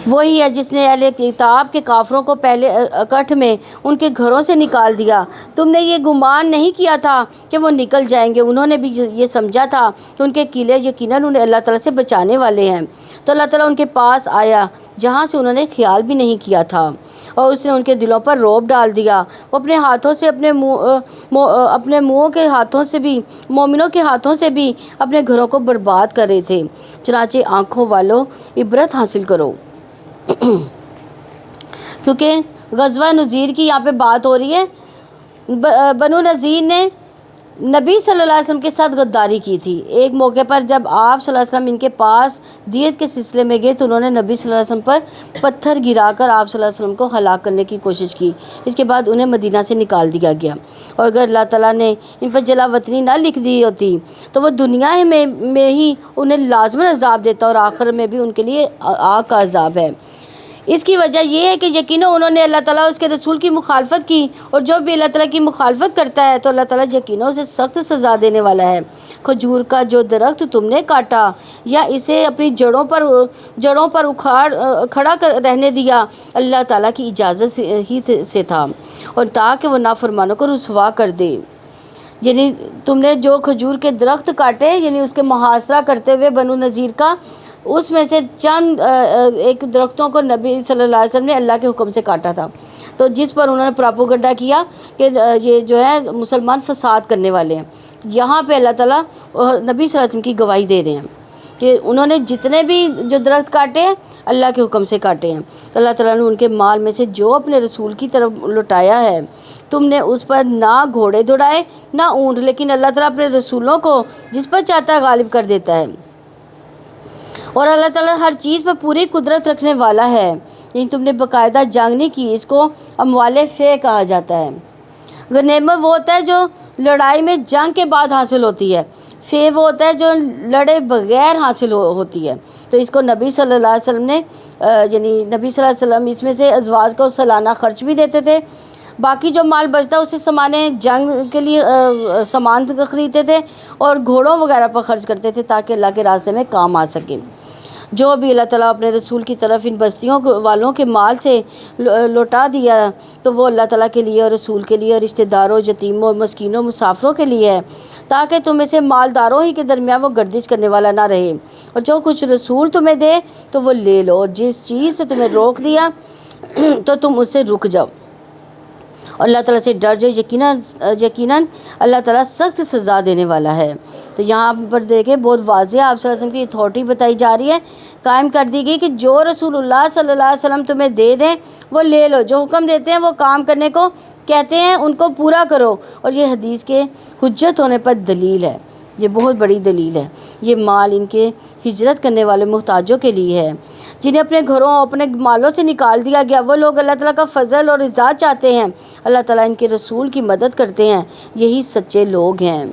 وہی ہے جس نے اہل کتاب کے کافروں کو پہلے اکٹھ میں ان کے گھروں سے نکال دیا۔ تم نے یہ گمان نہیں کیا تھا کہ وہ نکل جائیں گے، انہوں نے بھی یہ سمجھا تھا کہ ان کے قلعے یقیناً انہیں اللہ تعالیٰ سے بچانے والے ہیں۔ تو اللہ تعالیٰ ان کے پاس آیا جہاں سے انہوں نے خیال بھی نہیں کیا تھا، اور اس نے ان کے دلوں پر رعب ڈال دیا۔ وہ اپنے ہاتھوں سے اپنے منہوں کے ہاتھوں سے بھی، مومنوں کے ہاتھوں سے بھی اپنے گھروں کو برباد کر رہے تھے۔ چنانچہ آنکھوں والوں عبرت حاصل کرو، کیونکہ غزوہ نذیر کی یہاں پہ بات ہو رہی ہے۔ بنو نذیر نے نبی صلی اللہ علیہ وسلم کے ساتھ غداری کی تھی۔ ایک موقع پر جب آپ صلی اللہ علیہ وسلم ان کے پاس دیت کے سلسلے میں گئے تو انہوں نے نبی صلی اللہ علیہ وسلم پر پتھر گرا کر آپ صلی اللہ علیہ وسلم کو ہلاک کرنے کی کوشش کی۔ اس کے بعد انہیں مدینہ سے نکال دیا گیا، اور اگر اللہ تعالیٰ نے ان پر جلا وطنی نہ لکھ دی ہوتی تو وہ دنیا میں ہی انہیں لازماً عذاب دیتا، اور آخر میں بھی ان کے لیے آگ کا عذاب ہے۔ اس کی وجہ یہ ہے کہ یقیناً انہوں نے اللہ تعالیٰ اور اس کے رسول کی مخالفت کی، اور جو بھی اللہ تعالیٰ کی مخالفت کرتا ہے تو اللہ تعالیٰ یقیناً اسے سخت سزا دینے والا ہے۔ کھجور کا جو درخت تم نے کاٹا یا اسے اپنی جڑوں پر کھڑا رہنے دیا، اللہ تعالیٰ کی اجازت ہی سے تھا، اور تاکہ وہ نافرمانوں کو رسوا کر دے۔ یعنی تم نے جو کھجور کے درخت کاٹے، یعنی اس کے محاصرہ کرتے ہوئے بنو نذیر کا، اس میں سے چند ایک درختوں کو نبی صلی اللہ علیہ وسلم نے اللہ کے حکم سے کاٹا تھا، تو جس پر انہوں نے پراپوگنڈا کیا کہ یہ جو ہے مسلمان فساد کرنے والے ہیں۔ یہاں پہ اللہ تعالیٰ نبی صلی اللہ علیہ وسلم کی گواہی دے رہے ہیں کہ انہوں نے جتنے بھی جو درخت کاٹے ہیں اللہ کے حکم سے کاٹے ہیں۔ اللہ تعالیٰ نے ان کے مال میں سے جو اپنے رسول کی طرف لٹایا ہے، تم نے اس پر نہ گھوڑے دوڑائے نہ اونٹ، لیکن اللہ تعالیٰ اپنے رسولوں کو جس پر چاہتا ہے غالب کر دیتا ہے، اور اللہ تعالیٰ ہر چیز پر پوری قدرت رکھنے والا ہے۔ یعنی تم نے باقاعدہ جنگ نہیں کی، اس کو اموال فے کہا جاتا ہے۔ غنیمت وہ ہوتا ہے جو لڑائی میں جنگ کے بعد حاصل ہوتی ہے، فے وہ ہوتا ہے جو لڑے بغیر حاصل ہوتی ہے۔ تو اس کو نبی صلی اللہ علیہ وسلم نے یعنی نبی صلی اللہ علیہ وسلم اس میں سے ازواج کو سالانہ خرچ بھی دیتے تھے، باقی جو مال بچتا اسے سامان جنگ کے لیے سامان خریدتے تھے اور گھوڑوں وغیرہ پر خرچ کرتے تھے تاکہ اللہ کے راستے میں کام آ سکے۔ جو بھی اللہ تعالیٰ اپنے رسول کی طرف ان بستیوں والوں کے مال سے لوٹا دیا تو وہ اللہ تعالیٰ کے لیے اور رسول کے لیے اور رشتہ داروں، یتیموں، مسکینوں، مسافروں کے لیے ہے، تاکہ تم میں سے مالداروں ہی کے درمیان وہ گردش کرنے والا نہ رہے، اور جو کچھ رسول تمہیں دے تو وہ لے لو، اور جس چیز سے تمہیں روک دیا تو تم اس سے رک جاؤ، اور اللہ تعالیٰ سے ڈر جاؤ، یقیناً اللہ تعالیٰ سخت سزا دینے والا ہے۔ تو یہاں پر دیکھیں بہت واضح آپ صلی اللہ علیہ وسلم کی اتھارٹی بتائی جا رہی ہے، قائم کر دی گئی کہ جو رسول اللہ صلی اللہ علیہ وسلم تمہیں دے دیں وہ لے لو، جو حکم دیتے ہیں وہ کام کرنے کو کہتے ہیں ان کو پورا کرو، اور یہ حدیث کے حجت ہونے پر دلیل ہے، یہ بہت بڑی دلیل ہے۔ یہ مال ان کے ہجرت کرنے والے محتاجوں کے لیے ہے، جنہیں اپنے گھروں اپنے مالوں سے نکال دیا گیا۔ وہ لوگ اللہ تعالیٰ کا فضل اور عزا چاہتے ہیں، اللہ تعالیٰ ان کے رسول کی مدد کرتے ہیں، یہی سچے لوگ ہیں۔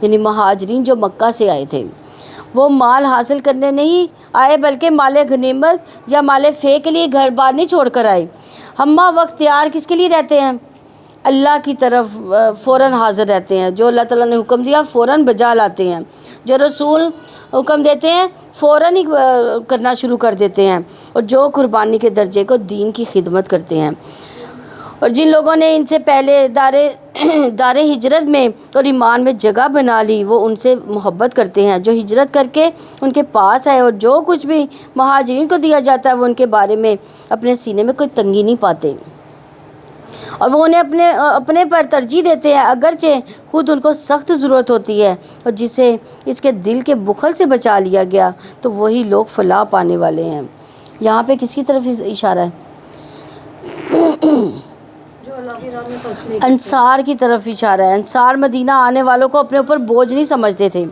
یعنی مہاجرین جو مکہ سے آئے تھے وہ مال حاصل کرنے نہیں آئے، بلکہ مال غنیمت یا مال فے کے لیے گھر بار نہیں چھوڑ کر آئے۔ ہمہ وقت تیار کس کے لیے رہتے ہیں؟ اللہ کی طرف فوراً حاضر رہتے ہیں، جو اللہ تعالیٰ نے حکم دیا فوراً بجا لاتے ہیں، جو رسول حکم دیتے ہیں فوراً ہی کرنا شروع کر دیتے ہیں، اور جو قربانی کے درجے کو دین کی خدمت کرتے ہیں۔ اور جن لوگوں نے ان سے پہلے دار ہجرت میں اور ایمان میں جگہ بنا لی وہ ان سے محبت کرتے ہیں جو ہجرت کر کے ان کے پاس آئے، اور جو کچھ بھی مہاجرین کو دیا جاتا ہے وہ ان کے بارے میں اپنے سینے میں کوئی تنگی نہیں پاتے، اور وہ انہیں اپنے پر ترجیح دیتے ہیں اگرچہ خود ان کو سخت ضرورت ہوتی ہے، اور جسے اس کے دل کے بخل سے بچا لیا گیا تو وہی لوگ فلاح پانے والے ہیں۔ یہاں پہ کس کی طرف اشارہ ہے؟ جو اللہ کی راہ میں خرچ نہیں انصار کی طرف اشارہ ہے۔ انصار مدینہ آنے والوں کو اپنے اوپر بوجھ نہیں سمجھتے تھے۔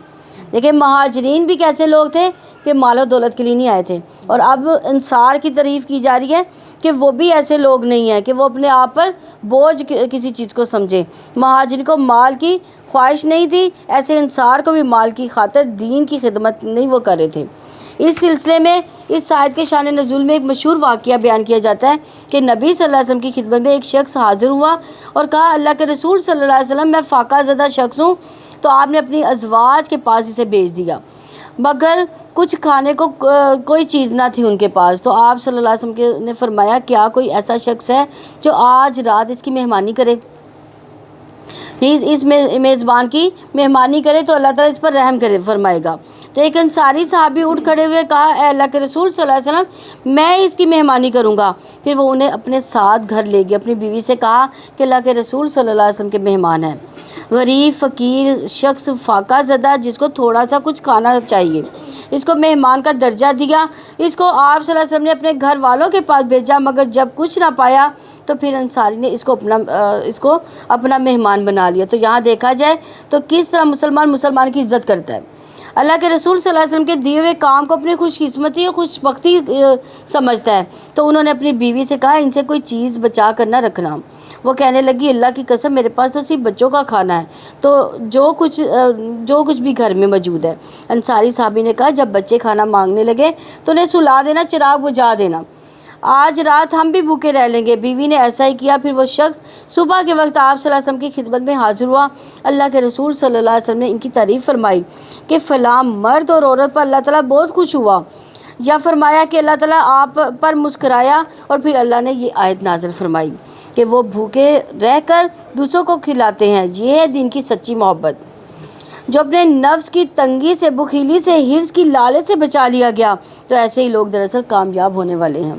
دیکھیں مہاجرین بھی کیسے لوگ تھے کہ مال و دولت کے لیے نہیں آئے تھے، اور اب انصار کی تعریف کی جا رہی ہے کہ وہ بھی ایسے لوگ نہیں ہیں کہ وہ اپنے آپ پر بوجھ کسی چیز کو سمجھے۔ مہاجرین کو مال کی خواہش نہیں تھی، ایسے انصار کو بھی مال کی خاطر دین کی خدمت نہیں وہ کر رہے تھے۔ اس سلسلے میں اس آیت کے شان نزول میں ایک مشہور واقعہ بیان کیا جاتا ہے کہ نبی صلی اللہ علیہ وسلم کی خدمت میں ایک شخص حاضر ہوا اور کہا اللہ کے رسول صلی اللہ علیہ وسلم میں فاقہ زدہ شخص ہوں، تو آپ نے اپنی ازواج کے پاس اسے بھیج دیا، مگر کچھ کھانے کو کوئی چیز نہ تھی ان کے پاس، تو آپ صلی اللہ علیہ وسلم نے فرمایا کیا کوئی ایسا شخص ہے جو آج رات اس کی مہمانی کرے، اس میزبان کی مہمانی کرے تو اللہ تعالیٰ اس پر رحم کرے فرمائے گا۔ تو ایک انصاری صحابی اٹھ کھڑے ہوئے کہا اے اللہ کے رسول صلی اللہ علیہ وسلم میں اس کی مہمانی کروں گا۔ پھر وہ انہیں اپنے ساتھ گھر لے گئے، اپنی بیوی سے کہا کہ اللہ کے رسول صلی اللہ علیہ وسلم کے مہمان ہیں، غریب فقیر شخص فاقہ زدہ جس کو تھوڑا سا کچھ کھانا چاہیے، اس کو مہمان کا درجہ دیا۔ اس کو آپ صلی اللہ علیہ وسلم نے اپنے گھر والوں کے پاس بھیجا، مگر جب کچھ نہ پایا تو پھر انصاری نے اس کو اپنا مہمان بنا لیا۔ تو یہاں دیکھا جائے تو کس طرح مسلمان کی عزت کرتا ہے، اللہ کے رسول صلی اللہ علیہ وسلم کے دیے ہوئے کام کو اپنی خوش قسمتی اور خوش بختی سمجھتا ہے۔ تو انہوں نے اپنی بیوی سے کہا ان سے کوئی چیز بچا کر نہ رکھنا۔ وہ کہنے لگی اللہ کی قسم میرے پاس تو صرف بچوں کا کھانا ہے، تو جو کچھ بھی گھر میں موجود ہے۔ انصاری صحابی نے کہا جب بچے کھانا مانگنے لگے تو انہیں سلا دینا، چراغ بجھا دینا، آج رات ہم بھی بھوکے رہ لیں گے۔ بیوی نے ایسا ہی کیا۔ پھر وہ شخص صبح کے وقت آپ صلی اللہ علیہ وسلم کی خدمت میں حاضر ہوا۔ اللہ کے رسول صلی اللہ علیہ وسلم نے ان کی تعریف فرمائی کہ فلاں مرد اور عورت پر اللہ تعالیٰ بہت خوش ہوا، یا فرمایا کہ اللہ تعالیٰ آپ پر مسکرایا، اور پھر اللہ نے یہ آیت نازل فرمائی کہ وہ بھوکے رہ کر دوسروں کو کھلاتے ہیں، یہ ہے دین کی سچی محبت۔ جو اپنے نفس کی تنگی سے، بخیلی سے، حرص کی لالچ سے بچا لیا گیا، تو ایسے ہی لوگ دراصل کامیاب ہونے والے ہیں۔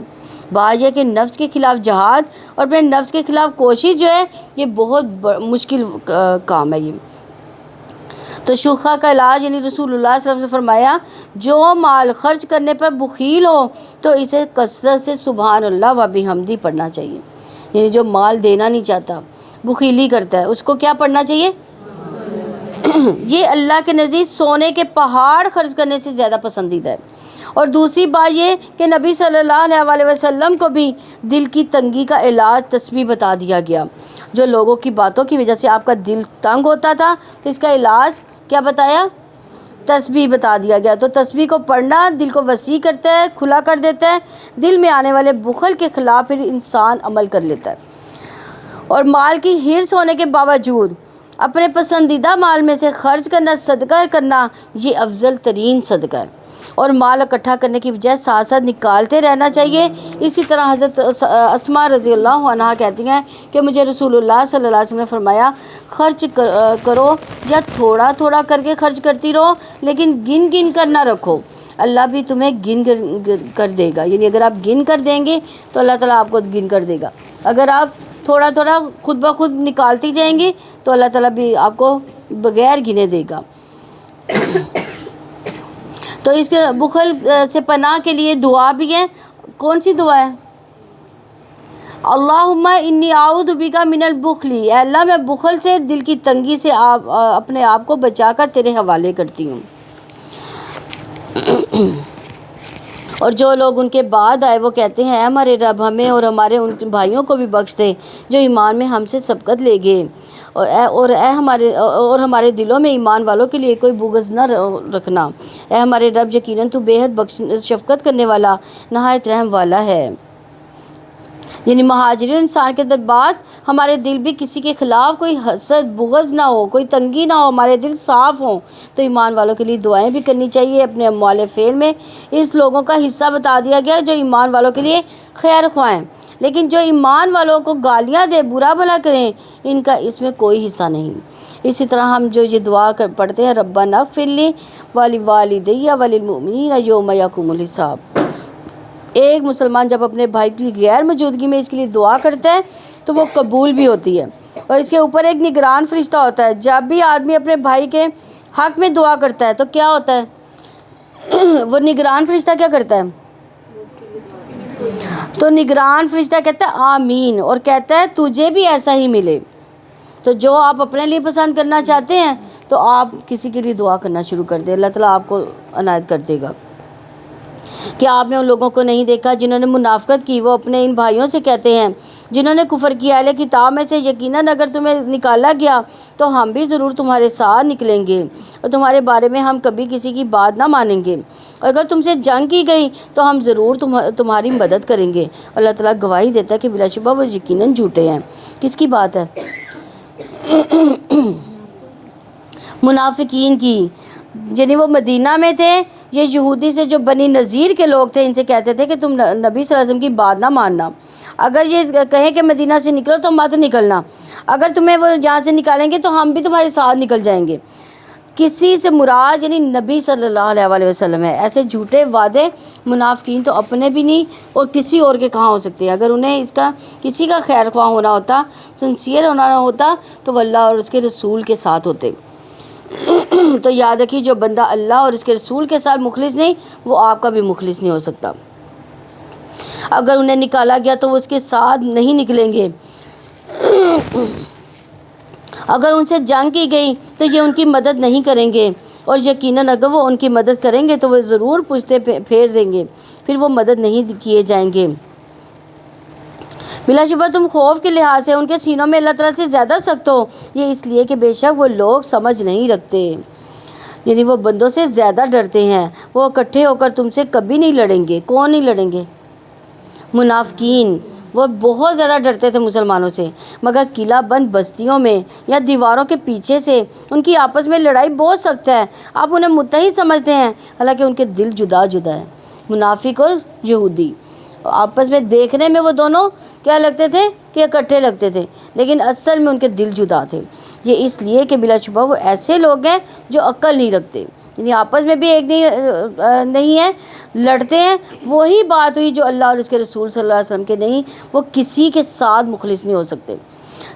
بات یہ کہ نفس کے خلاف جہاد اور اپنے نفس کے خلاف کوشش جو ہے یہ بہت مشکل کام ہے۔ یہ تو شوخہ کا علاج یعنی رسول اللہ صلی اللہ علیہ وسلم نے فرمایا جو مال خرچ کرنے پر بخیل ہو تو اسے کثرت سے سبحان اللہ و بحمدی پڑھنا چاہیے۔ یعنی جو مال دینا نہیں چاہتا، بخیلی کرتا ہے، اس کو کیا پڑھنا چاہیے؟ یہ اللہ کے نزدیک سونے کے پہاڑ خرچ کرنے سے زیادہ پسندیدہ ہے۔ اور دوسری بات یہ کہ نبی صلی اللہ علیہ وسلم کو بھی دل کی تنگی کا علاج تسبیح بتا دیا گیا۔ جو لوگوں کی باتوں کی وجہ سے آپ کا دل تنگ ہوتا تھا تو اس کا علاج کیا بتایا؟ تسبیح بتا دیا گیا۔ تو تسبیح کو پڑھنا دل کو وسیع کرتا ہے، کھلا کر دیتا ہے، دل میں آنے والے بخل کے خلاف پھر انسان عمل کر لیتا ہے۔ اور مال کی حرص ہونے کے باوجود اپنے پسندیدہ مال میں سے خرچ کرنا، صدقہ کرنا، یہ افضل ترین صدقہ ہے۔ اور مال اکٹھا کرنے کی بجائے ساتھ ساتھ نکالتے رہنا چاہیے۔ اسی طرح حضرت اسماء رضی اللہ عنہا کہتی ہیں کہ مجھے رسول اللہ صلی اللہ علیہ وسلم نے فرمایا خرچ کرو یا تھوڑا تھوڑا کر کے خرچ کرتی رہو، لیکن گن گن کر نہ رکھو، اللہ بھی تمہیں گن کر دے گا۔ یعنی اگر آپ گن کر دیں گے تو اللہ تعالیٰ آپ کو گن کر دے گا۔ اگر آپ تھوڑا تھوڑا خود بخود نکالتی جائیں گی تو اللہ تعالیٰ بھی آپ کو بغیر گنے دے گا۔ تو اس کے بخل سے پناہ کے لیے دعا بھی ہے۔ کون سی دعا ہے؟ اللہم انی اعوذ بک من البخل، اے اللہ میں بخل سے، دل کی تنگی سے اپنے آپ کو بچا کر تیرے حوالے کرتی ہوں۔ اور جو لوگ ان کے بعد آئے وہ کہتے ہیں اے ہمارے رب ہمیں اور ہمارے ان بھائیوں کو بھی بخش دے جو ایمان میں ہم سے سبقت لے گئے، اور ہمارے دلوں میں ایمان والوں کے لیے کوئی بغض نہ رکھنا۔ اے ہمارے رب یقیناً تو بے حد شفقت کرنے والا، نہایت رحم والا ہے۔ یعنی مہاجرین انسان کے بعد ہمارے دل بھی کسی کے خلاف کوئی حسد بغض نہ ہو، کوئی تنگی نہ ہو، ہمارے دل صاف ہوں، تو ایمان والوں کے لیے دعائیں بھی کرنی چاہیے۔ اپنے اموال فعل میں اس لوگوں کا حصہ بتا دیا گیا جو ایمان والوں کے لیے خیر خواہ ہیں، لیکن جو ایمان والوں کو گالیاں دے، برا بھلا کریں، ان کا اس میں کوئی حصہ نہیں۔ اسی طرح ہم جو یہ دعا پڑھتے ہیں ربنا اغفر لی ولوالدی وللمؤمنین یوم یقوم الحساب، ایک مسلمان جب اپنے بھائی کی غیر موجودگی میں اس کے لیے دعا کرتا ہے تو وہ قبول بھی ہوتی ہے۔ اور اس کے اوپر ایک نگران فرشتہ ہوتا ہے۔ جب بھی آدمی اپنے بھائی کے حق میں دعا کرتا ہے تو کیا ہوتا ہے؟ وہ نگران فرشتہ کیا کرتا ہے؟ تو نگران فرشتہ کہتا ہے آمین، اور کہتا ہے تجھے بھی ایسا ہی ملے۔ تو جو آپ اپنے لیے پسند کرنا چاہتے ہیں تو آپ کسی کے لیے دعا کرنا شروع کر دیں، اللہ تعالیٰ آپ کو عنایت کر دے گا۔ کیا آپ نے ان لوگوں کو نہیں دیکھا جنہوں نے منافقت کی؟ وہ اپنے ان بھائیوں سے کہتے ہیں جنہوں نے کفر کیا، اہل کتاب میں سے یقیناً اگر تمہیں نکالا گیا تو ہم بھی ضرور تمہارے ساتھ نکلیں گے، اور تمہارے بارے میں ہم کبھی کسی کی بات نہ مانیں گے، اور اگر تم سے جنگ کی گئی تو ہم ضرور تمہاری مدد کریں گے۔ اللہ تعالیٰ گواہی دیتا ہے کہ بلا شبہ وہ یقیناً جھوٹے ہیں۔ کس کی بات ہے؟ منافقین کی۔ یعنی وہ مدینہ میں تھے، یہ یہودی سے جو بنی نذیر کے لوگ تھے ان سے کہتے تھے کہ تم نبی صلی اللہ علیہ وسلم کی بات نہ ماننا، اگر یہ کہیں کہ مدینہ سے نکلو تو مت نکلنا، اگر تمہیں وہ جہاں سے نکالیں گے تو ہم بھی تمہارے ساتھ نکل جائیں گے۔ کسی سے مراد یعنی نبی صلی اللہ علیہ وسلم ہے۔ ایسے جھوٹے وعدے منافقین تو اپنے بھی نہیں اور کسی اور کے کہاں ہو سکتے ہیں۔ اگر انہیں کسی کا خیر خواہ ہونا ہوتا، سنسیئر ہونا ہوتا تو وہ اللہ اور اس کے رسول کے ساتھ ہوتے۔ تو یاد رکھیے جو بندہ اللہ اور اس کے رسول کے ساتھ مخلص نہیں، وہ آپ کا بھی مخلص نہیں ہو سکتا۔ اگر انہیں نکالا گیا تو وہ اس کے ساتھ نہیں نکلیں گے، اگر ان سے جنگ کی گئی تو یہ ان کی مدد نہیں کریں گے، اور یقیناً اگر وہ ان کی مدد کریں گے تو وہ ضرور پوچھتے پھیر دیں گے، پھر وہ مدد نہیں کیے جائیں گے۔ بلا شبہ تم خوف کے لحاظ سے ان کے سینوں میں اللہ تعالیٰ سے زیادہ سخت ہو، یہ اس لیے کہ بے شک وہ لوگ سمجھ نہیں رکھتے، یعنی وہ بندوں سے زیادہ ڈرتے ہیں۔ وہ اکٹھے ہو کر تم سے کبھی نہیں لڑیں گے۔ کون نہیں لڑیں گے؟ منافقین۔ وہ بہت زیادہ ڈرتے تھے مسلمانوں سے، مگر قلعہ بند بستیوں میں یا دیواروں کے پیچھے سے ان کی آپس میں لڑائی بہت سخت ہے۔ آپ انہیں متحد سمجھتے ہیں، حالانکہ ان کے دل جدا جدا ہے۔ منافق اور یہودی آپس میں دیکھنے میں وہ دونوں کیا لگتے تھے کہ اکٹھے لگتے تھے، لیکن اصل میں ان کے دل جدا تھے۔ یہ اس لیے کہ بلا شبہ وہ ایسے لوگ ہیں جو عقل نہیں رکھتے، یعنی آپس میں بھی ایک نہیں ہے، لڑتے ہیں۔ وہی بات ہوئی جو اللہ اور اس کے رسول صلی اللہ علیہ وسلم کے نہیں، وہ کسی کے ساتھ مخلص نہیں ہو سکتے۔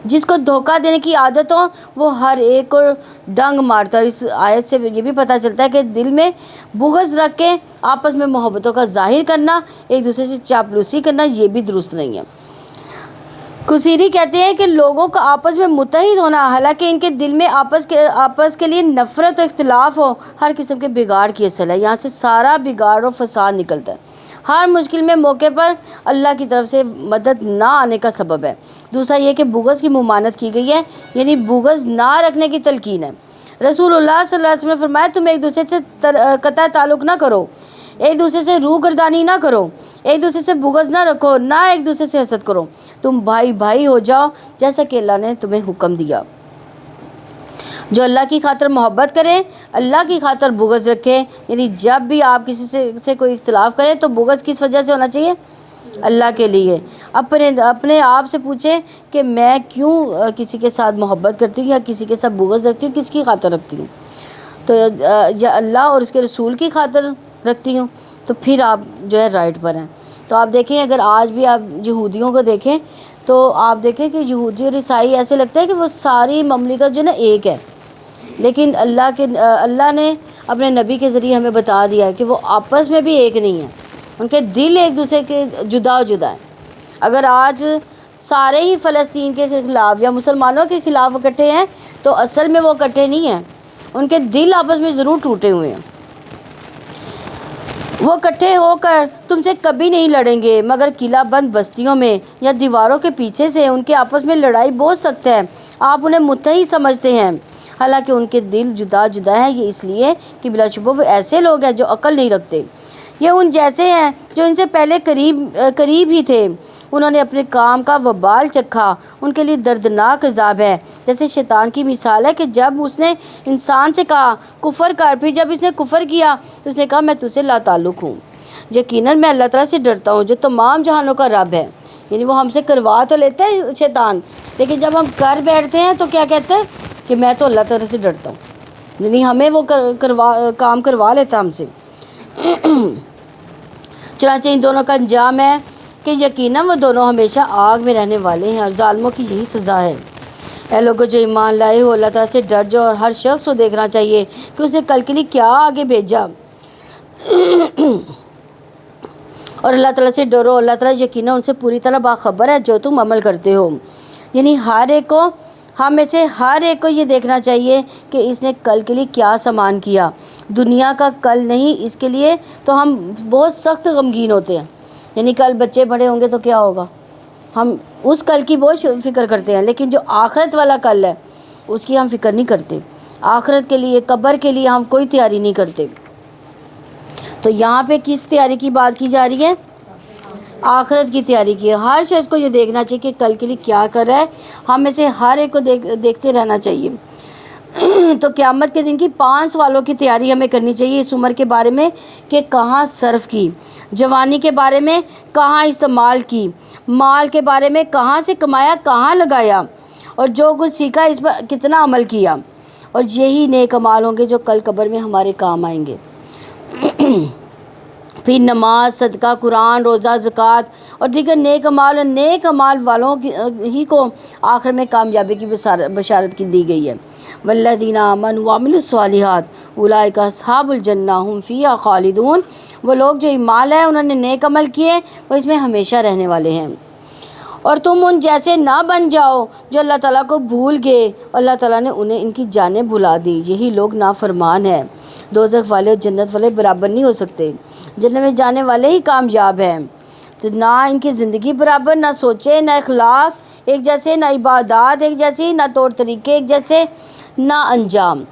جس کو دھوکہ دینے کی عادت ہو وہ ہر ایک کو ڈنگ مارتا ہے۔ اور اس آیت سے یہ بھی پتہ چلتا ہے کہ دل میں بغض رکھ کے آپس میں محبتوں کا ظاہر کرنا، ایک دوسرے سے چاپلوسی کرنا، یہ بھی درست نہیں ہے۔ کثیری کہتے ہیں کہ لوگوں کا آپس میں متحد ہونا، حالانکہ ان کے دل میں آپس کے لیے نفرت و اختلاف ہو، ہر قسم کے بگاڑ کی اصل ہے۔ یہاں سے سارا بگاڑ و فساد نکلتا ہے، ہر مشکل میں موقع پر اللہ کی طرف سے مدد نہ آنے کا سبب ہے۔ دوسرا یہ کہ بغض کی ممانعت کی گئی ہے، یعنی بغض نہ رکھنے کی تلقین ہے۔ رسول اللہ صلی اللہ علیہ وسلم نے فرمایا تم ایک دوسرے سے قطع تعلق نہ کرو، ایک دوسرے سے روح گردانی نہ کرو، ایک دوسرے سے بغض نہ رکھو، نہ ایک دوسرے سے حسد کرو، تم بھائی بھائی ہو جاؤ جیسا کہ اللہ نے تمہیں حکم دیا۔ جو اللہ کی خاطر محبت کرے، اللہ کی خاطر بغض رکھے، یعنی جب بھی آپ کسی سے کوئی اختلاف کریں تو بغض کس وجہ سے ہونا چاہیے؟ اللہ کے لیے۔ اپنے آپ سے پوچھیں کہ میں کیوں کسی کے ساتھ محبت کرتی ہوں یا کسی کے ساتھ بغض رکھتی ہوں، کس کی خاطر رکھتی ہوں؟ تو یا اللہ اور اس کے رسول کی خاطر رکھتی ہوں، تو پھر آپ جو ہے رائٹ پر ہیں۔ تو آپ دیکھیں اگر آج بھی آپ یہودیوں کو دیکھیں تو آپ دیکھیں کہ یہودی اور عیسائی ایسے لگتا ہے کہ وہ ساری مملکت جو ہے نا ایک ہے، لیکن اللہ نے اپنے نبی کے ذریعے ہمیں بتا دیا ہے کہ وہ آپس میں بھی ایک نہیں ہیں، ان کے دل ایک دوسرے کے جدا جدا ہیں۔ اگر آج سارے ہی فلسطین کے خلاف یا مسلمانوں کے خلاف اکٹھے ہیں تو اصل میں وہ اکٹھے نہیں ہیں، ان کے دل آپس میں ضرور ٹوٹے ہوئے ہیں۔ وہ اکٹھے ہو کر تم سے کبھی نہیں لڑیں گے مگر قلعہ بند بستیوں میں یا دیواروں کے پیچھے سے ان کے آپس میں لڑائی بہت سخت ہے، آپ انہیں متحد سمجھتے ہیں حالانکہ ان کے دل جدا جدا ہیں۔ یہ اس لیے کہ بلا شبہ وہ ایسے لوگ ہیں جو عقل نہیں رکھتے۔ یہ ان جیسے ہیں جو ان سے پہلے قریب ہی تھے، انہوں نے اپنے کام کا وبال چکھا، ان کے لیے دردناک عذاب ہے۔ جیسے شیطان کی مثال ہے کہ جب اس نے انسان سے کہا کفر کر، پھر جب اس نے کفر کیا تو اس نے کہا میں تجھ سے لا تعلق ہوں، یقیناً میں اللہ تعالیٰ سے ڈرتا ہوں جو تمام جہانوں کا رب ہے۔ یعنی وہ ہم سے کروا تو لیتا ہے شیطان، لیکن جب ہم کر بیٹھتے ہیں تو کیا کہتے ہیں کہ میں تو اللہ تعالیٰ سے ڈرتا ہوں، یعنی ہمیں وہ کام کروا لیتا ہم سے۔ چنانچہ ان دونوں کا انجام ہے کہ یقیناً وہ دونوں ہمیشہ آگ میں رہنے والے ہیں اور ظالموں کی یہی سزا ہے۔ اے لوگوں جو ایمان لائے ہو، اللہ تعالیٰ سے ڈر جاؤ اور ہر شخص کو دیکھنا چاہیے کہ اس نے کل کے لیے کیا آگے بھیجا، اور اللہ تعالیٰ سے ڈرو، اللہ تعالیٰ یقیناً ان سے پوری طرح باخبر ہے جو تم عمل کرتے ہو۔ یعنی ہم میں سے ہر ایک کو یہ دیکھنا چاہیے کہ اس نے کل کے لیے کیا سامان کیا، دنیا کا کل نہیں، اس کے لیے تو ہم بہت سخت غمگین ہوتے ہیں۔ یعنی کل بچے بڑے ہوں گے تو کیا ہوگا، ہم اس کل کی بہت فکر کرتے ہیں، لیکن جو آخرت والا کل ہے اس کی ہم فکر نہیں کرتے۔ آخرت کے لیے، قبر کے لیے ہم کوئی تیاری نہیں کرتے۔ تو یہاں پہ کس تیاری کی بات کی جا رہی ہے؟ آخرت کی تیاری کی ہے۔ ہر شخص کو یہ دیکھنا چاہیے کہ کل کے لیے کیا کر رہا ہے، ہم میں سے ہر ایک کو دیکھتے رہنا چاہیے۔ تو قیامت کے دن کی 5 سوالوں کی تیاری ہمیں کرنی چاہیے اس عمر کے بارے میں کہ کہاں صرف کی، جوانی کے بارے میں کہاں استعمال کی، مال کے بارے میں کہاں سے کمایا کہاں لگایا، اور جو کچھ سیکھا اس پر کتنا عمل کیا۔ اور یہی نیک اعمال ہوں گے جو کل قبر میں ہمارے کام آئیں گے۔ پھر نماز، صدقہ، قرآن، روزہ، زکوٰۃ اور دیگر نیک اعمال والوں ہی کو آخر میں کامیابی کی بشارت کی دی گئی ہے۔ والذین آمنوا وعملوا الصالحات اولئک اصحاب الجنہ ھم فیہا خالدون۔ وہ لوگ جو ایمان لائے، انہوں نے نیک عمل کیے، وہ اس میں ہمیشہ رہنے والے ہیں۔ اور تم ان جیسے نہ بن جاؤ جو اللہ تعالیٰ کو بھول گئے، اللہ تعالیٰ نے انہیں ان کی جانیں بھلا دی، یہی لوگ نافرمان ہیں۔ دوزخ والے اور جنت والے برابر نہیں ہو سکتے، جنت میں جانے والے ہی کامیاب ہیں۔ تو نہ ان کی زندگی برابر، نہ سوچے، نہ اخلاق ایک جیسے، نہ عبادات ایک جیسی، نہ طور طریقے ایک جیسے، نہ انجام۔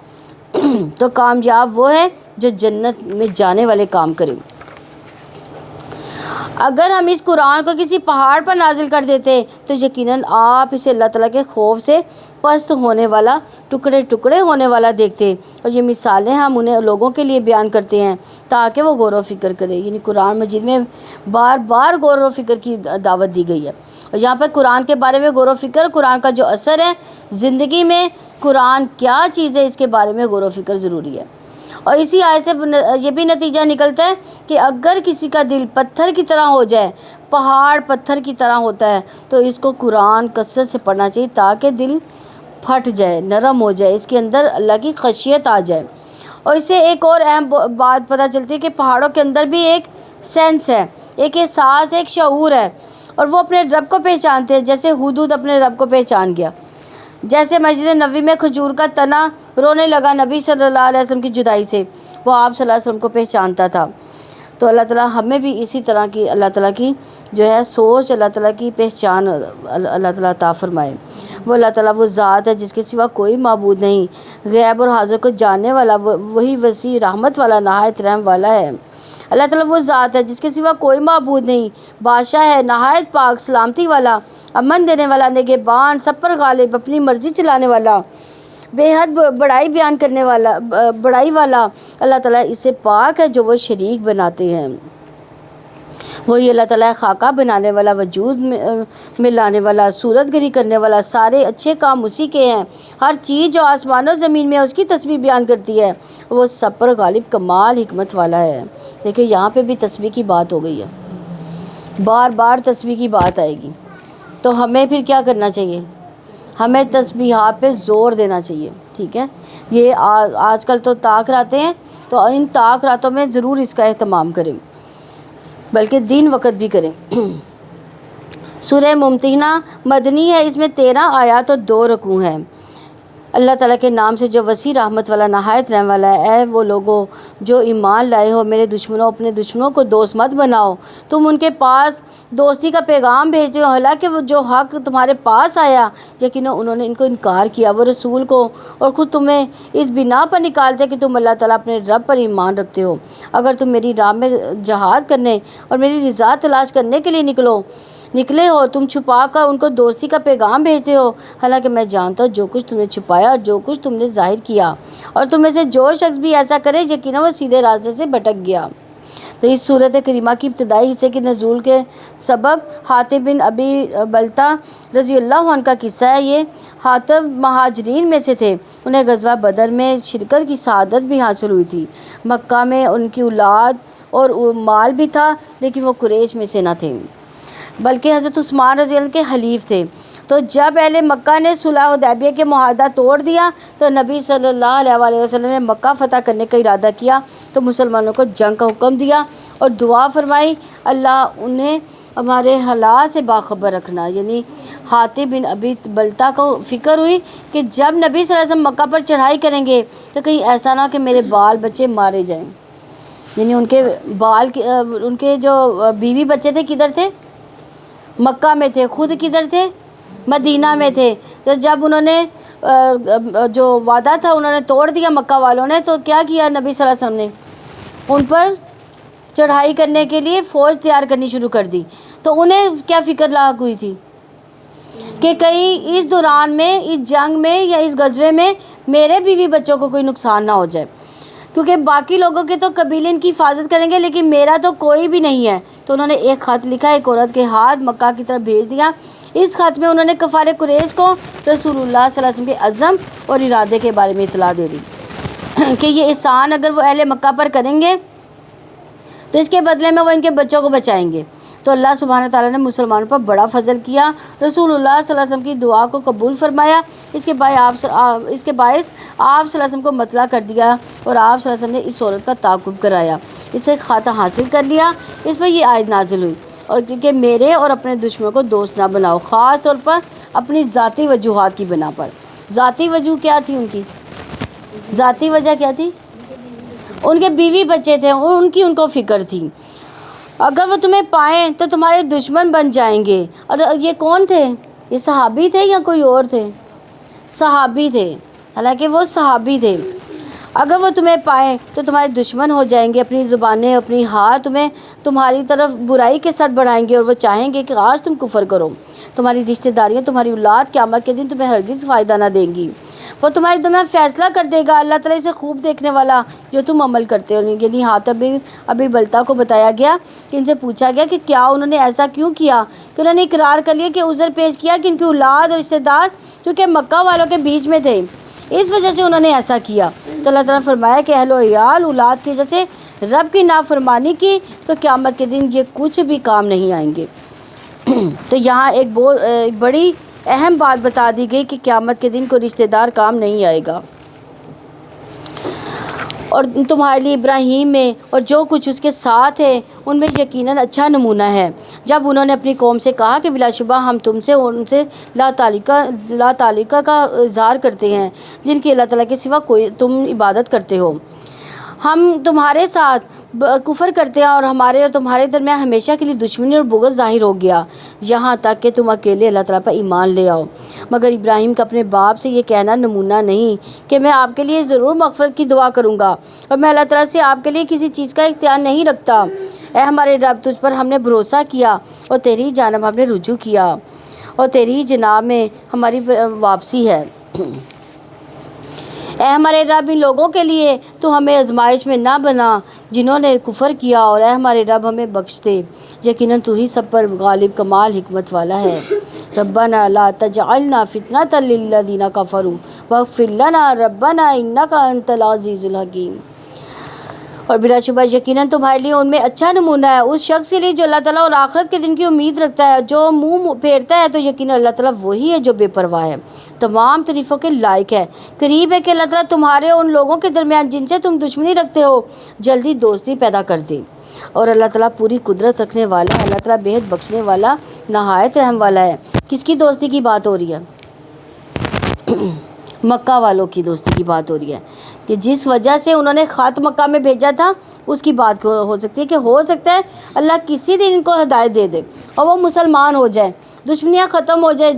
تو کامیاب وہ ہے جو جنت میں جانے والے کام کریں۔ اگر ہم اس قرآن کو کسی پہاڑ پر نازل کر دیتے تو یقیناً آپ اسے اللہ تعالیٰ کے خوف سے پست ہونے والا، ٹکڑے ٹکڑے ہونے والا دیکھتے، اور یہ مثالیں ہم انہیں لوگوں کے لیے بیان کرتے ہیں تاکہ وہ غور و فکر کرے۔ یعنی قرآن مجید میں بار بار غور و فکر کی دعوت دی گئی ہے، اور یہاں پر قرآن کے بارے میں غور و فکر، قرآن کا جو اثر ہے زندگی میں، قرآن کیا چیز ہے اس کے بارے میں غور و فکر ضروری ہے۔ اور اسی آیت سے یہ بھی نتیجہ نکلتا ہے کہ اگر کسی کا دل پتھر کی طرح ہو جائے، پہاڑ پتھر کی طرح ہوتا ہے، تو اس کو قرآن کثرت سے پڑھنا چاہیے تاکہ دل پھٹ جائے، نرم ہو جائے، اس کے اندر اللہ کی خشیت آ جائے۔ اور اس سے ایک اور اہم بات پتہ چلتی ہے کہ پہاڑوں کے اندر بھی ایک سینس ہے، ایک احساس، ایک شعور ہے، اور وہ اپنے رب کو پہچانتے ہیں، جیسے ہدہد اپنے رب کو پہچان گیا۔ جیسے مسجد نبوی میں کھجور کا تنا رونے لگا نبی صلی اللہ علیہ وسلم کی جدائی سے، وہ آپ صلی اللہ علیہ وسلم کو پہچانتا تھا۔ تو اللہ تعالیٰ ہمیں بھی اسی طرح کی اللہ تعالیٰ کی جو ہے سوچ، اللہ تعالیٰ کی پہچان اللہ تعالیٰ عطا فرمائے۔ وہ اللہ تعالیٰ وہ ذات ہے جس کے سوا کوئی معبود نہیں، غیب اور حاضر کو جاننے والا، وہی وسیع رحمت والا، نہایت رحم والا ہے۔ اللہ تعالیٰ وہ ذات ہے جس کے سوا کوئی معبود نہیں، بادشاہ ہے، نہایت پاک، سلامتی والا، امن دینے والا، نگہبان، سب پر غالب، اپنی مرضی چلانے والا، بے حد بڑائی بیان کرنے والا، بڑائی والا۔ اللہ تعالیٰ اس سے پاک ہے جو وہ شریک بناتے ہیں۔ وہی اللہ تعالیٰ خاکہ بنانے والا، وجود میں لانے والا، صورت گری کرنے والا، سارے اچھے کام اسی کے ہیں۔ ہر چیز جو آسمان و زمین میں ہے اس کی تسبیح بیان کرتی ہے، وہ سب پر غالب، کمال حکمت والا ہے۔ دیکھیں یہاں پہ بھی تسبیح کی بات ہو گئی ہے، بار بار تسبیح کی بات آئے گی، تو ہمیں پھر کیا کرنا چاہیے؟ ہمیں تسبیحات پہ زور دینا چاہیے، ٹھیک ہے؟ یہ آج کل تو طاق راتیں ہیں، تو ان طاق راتوں میں ضرور اس کا اہتمام کریں، بلکہ دن وقت بھی کریں۔ سورہ ممتحنہ مدنی ہے، اس میں 13 آیات اور 2 رکوع ہیں۔ اللہ تعالیٰ کے نام سے جو وسیع رحمت والا، نہایت رحم والا ہے۔ اے وہ لوگوں جو ایمان لائے ہو، میرے دشمنوں، اپنے دشمنوں کو دوست مت بناؤ، تم ان کے پاس دوستی کا پیغام بھیجتے ہو، حالانکہ وہ جو حق تمہارے پاس آیا یقیناً انہوں نے ان کو انکار کیا، وہ رسول کو اور خود تمہیں اس بنا پر نکالتے کہ تم اللہ تعالیٰ اپنے رب پر ایمان رکھتے ہو۔ اگر تم میری راہ میں جہاد کرنے اور میری رضا تلاش کرنے کے لیے نکلے ہو، تم چھپا کر ان کو دوستی کا پیغام بھیجتے ہو، حالانکہ میں جانتا ہوں جو کچھ تم نے چھپایا اور جو کچھ تم نے ظاہر کیا، اور تم میں سے جو شخص بھی ایسا کرے یقیناً وہ سیدھے راستے سے بھٹک گیا۔ تو اس صورت کریمہ کی ابتدائی حصے کے نزول کے سبب حاطب بن ابی بلتہ رضی اللہ عنہ کا قصہ ہے۔ یہ حاطب مہاجرین میں سے تھے، انہیں غزوہ بدر میں شرکت کی سعادت بھی حاصل ہوئی تھی۔ مکہ میں ان کی اولاد اور مال بھی تھا، لیکن وہ قریش میں سے نہ تھے، بلکہ حضرت عثمان رضی اللہ عنہ کے حلیف تھے۔ تو جب اہل مکہ نے صلح حدیبیہ کے معاہدہ توڑ دیا تو نبی صلی اللہ علیہ وآلہ وسلم نے مکہ فتح کرنے کا ارادہ کیا، تو مسلمانوں کو جنگ کا حکم دیا اور دعا فرمائی، اللہ انہیں ہمارے حالات سے باخبر رکھنا۔ یعنی حاطب بن ابی بلتہ کو فکر ہوئی کہ جب نبی صلی اللہ علیہ وسلم مکہ پر چڑھائی کریں گے تو کہیں ایسا نہ کہ میرے بال بچے مارے جائیں۔ یعنی ان کے جو بیوی بچے تھے کدھر تھے؟ مکہ میں تھے، خود کدھر تھے؟ مدینہ میں تھے۔ تو جب انہوں نے جو وعدہ تھا انہوں نے توڑ دیا مکہ والوں نے، تو کیا کیا نبی صلی اللہ علیہ وسلم نے؟ ان پر چڑھائی کرنے کے لیے فوج تیار کرنی شروع کر دی۔ تو انہیں کیا فکر لاحق ہوئی تھی کہ کہیں اس دوران میں، اس جنگ میں یا اس غزوے میں میرے بیوی بچوں کو کوئی نقصان نہ ہو جائے، کیونکہ باقی لوگوں کے تو قبیلے ان کی حفاظت کریں گے لیکن میرا تو کوئی بھی نہیں ہے۔ تو انہوں نے ایک خط لکھا، ایک عورت کے ہاتھ مکہ کی طرف بھیج دیا۔ اس خط میں انہوں نے کفار قریش کو رسول اللہ صلی اللہ علیہ وسلم کے عزم اور ارادے کے بارے میں اطلاع دے دی کہ یہ احسان اگر وہ اہل مکہ پر کریں گے تو اس کے بدلے میں وہ ان کے بچوں کو بچائیں گے۔ تو اللہ سبحانہ تعالیٰ نے مسلمانوں پر بڑا فضل کیا، رسول اللہ صلی اللہ علیہ وسلم کی دعا کو قبول فرمایا۔ اس کے باعث آپ صلی اللہ علیہ وسلم کو مطلع کر دیا اور آپ صلی اللہ علیہ وسلم نے اس عورت کا تعاقب کرایا، اسے خاتہ حاصل کر لیا۔ اس پر یہ آیت نازل ہوئی، اور کہ میرے اور اپنے دشمنوں کو دوست نہ بناؤ، خاص طور پر اپنی ذاتی وجوہات کی بنا پر۔ ذاتی وجہ کیا تھی ان کی؟ ذاتی وجہ کیا تھی؟ ان کے بیوی بچے تھے، ان کو فکر تھی، اگر وہ تمہیں پائیں تو تمہارے دشمن بن جائیں گے۔ اور یہ کون تھے؟ یہ صحابی تھے یا کوئی اور تھے؟ صحابی تھے، حالانکہ وہ صحابی تھے۔ اگر وہ تمہیں پائیں تو تمہارے دشمن ہو جائیں گے، اپنی زبانیں، اپنی ہاتھ تمہاری طرف برائی کے ساتھ بڑھائیں گے، اور وہ چاہیں گے کہ آج تم کفر کرو۔ تمہاری رشتہ داریاں، تمہاری اولاد قیامت کے دن تمہیں ہرگز فائدہ نہ دیں گی۔ وہ تمہارے درمیان فیصلہ کر دے گا، اللہ تعالیٰ اسے خوب دیکھنے والا جو تم عمل کرتے ہو. یعنی حاتب بن ابی بلتہ کو بتایا گیا کہ ان سے پوچھا گیا کہ کیا انہوں نے ایسا کیوں کیا، کہ انہوں نے اقرار کر لیا کہ عذر پیش کیا کہ ان کی اولاد اور رشتہ دار جو کہ مکہ والوں کے بیچ میں تھے، اس وجہ سے انہوں نے ایسا کیا. تو اللہ تعالیٰ نے فرمایا کہ اہل و عیال اولاد کی وجہ سے رب کی نافرمانی کی تو قیامت کے دن یہ کچھ بھی کام نہیں آئیں گے. تو یہاں ایک بڑی اہم بات بتا دی گئی کہ قیامت کے دن کوئی رشتہ دار کام نہیں آئے گا. اور تمہارے لیے ابراہیم میں اور جو کچھ اس کے ساتھ ہے ان میں یقیناً اچھا نمونہ ہے. جب انہوں نے اپنی قوم سے کہا کہ بلا شبہ ہم تم سے ان سے لا تعلقہ کا اظہار کرتے ہیں جن کی اللہ تعالیٰ کے سوا کوئی تم عبادت کرتے ہو. ہم تمہارے ساتھ کفر کرتے ہیں اور ہمارے اور تمہارے درمیان ہمیشہ کے لیے دشمنی اور بغض ظاہر ہو گیا یہاں تک کہ تم اکیلے اللہ تعالیٰ پر ایمان لے آؤ. مگر ابراہیم کا اپنے باپ سے یہ کہنا نمونہ نہیں کہ میں آپ کے لیے ضرور مغفرت کی دعا کروں گا اور میں اللہ تعالیٰ سے آپ کے لیے کسی چیز کا اختیار نہیں رکھتا. اے ہمارے رب، تجھ پر ہم نے بھروسہ کیا اور تیری جانب ہم نے رجوع کیا اور تیری جناب میں ہماری واپسی ہے. اے ہمارے رب، ان لوگوں کے لیے تو ہمیں آزمائش میں نہ بنا جنہوں نے کفر کیا، اور اے ہمارے رب ہمیں بخش دے، یقیناً تو ہی سب پر غالب کمال حکمت والا ہے. ربنا لا تجعلنا فتنة للذین کفروا واغفر لنا ربنا انک انت العزیز الحکیم. اور بلا شبہ یقیناً تمہارے لیے ان میں اچھا نمونہ ہے اس شخص کے لیے جو اللہ تعالیٰ اور آخرت کے دن کی امید رکھتا ہے. جو منہ پھیرتا ہے تو یقیناً اللہ تعالیٰ وہی ہے جو بے پرواہ ہے، تمام تعریفوں کے لائق ہے. قریب ہے کہ اللہ تعالیٰ تمہارے اور ان لوگوں کے درمیان جن سے تم دشمنی رکھتے ہو جلدی دوستی پیدا کر دے. اور اللہ تعالیٰ پوری قدرت رکھنے والا ہے، اللہ تعالیٰ بےحد بخشنے والا نہایت رحم والا ہے. کس کی دوستی کی بات ہو رہی ہے؟ مکہ والوں کی دوستی کی بات ہو رہی ہے کہ جس وجہ سے انہوں نے خط مکہ میں بھیجا تھا اس کی بات ہو سکتی ہے کہ ہو سکتا ہے اللہ کسی دن ان کو ہدایت دے دے اور وہ مسلمان ہو جائے، دشمنیاں ختم ہو جائے،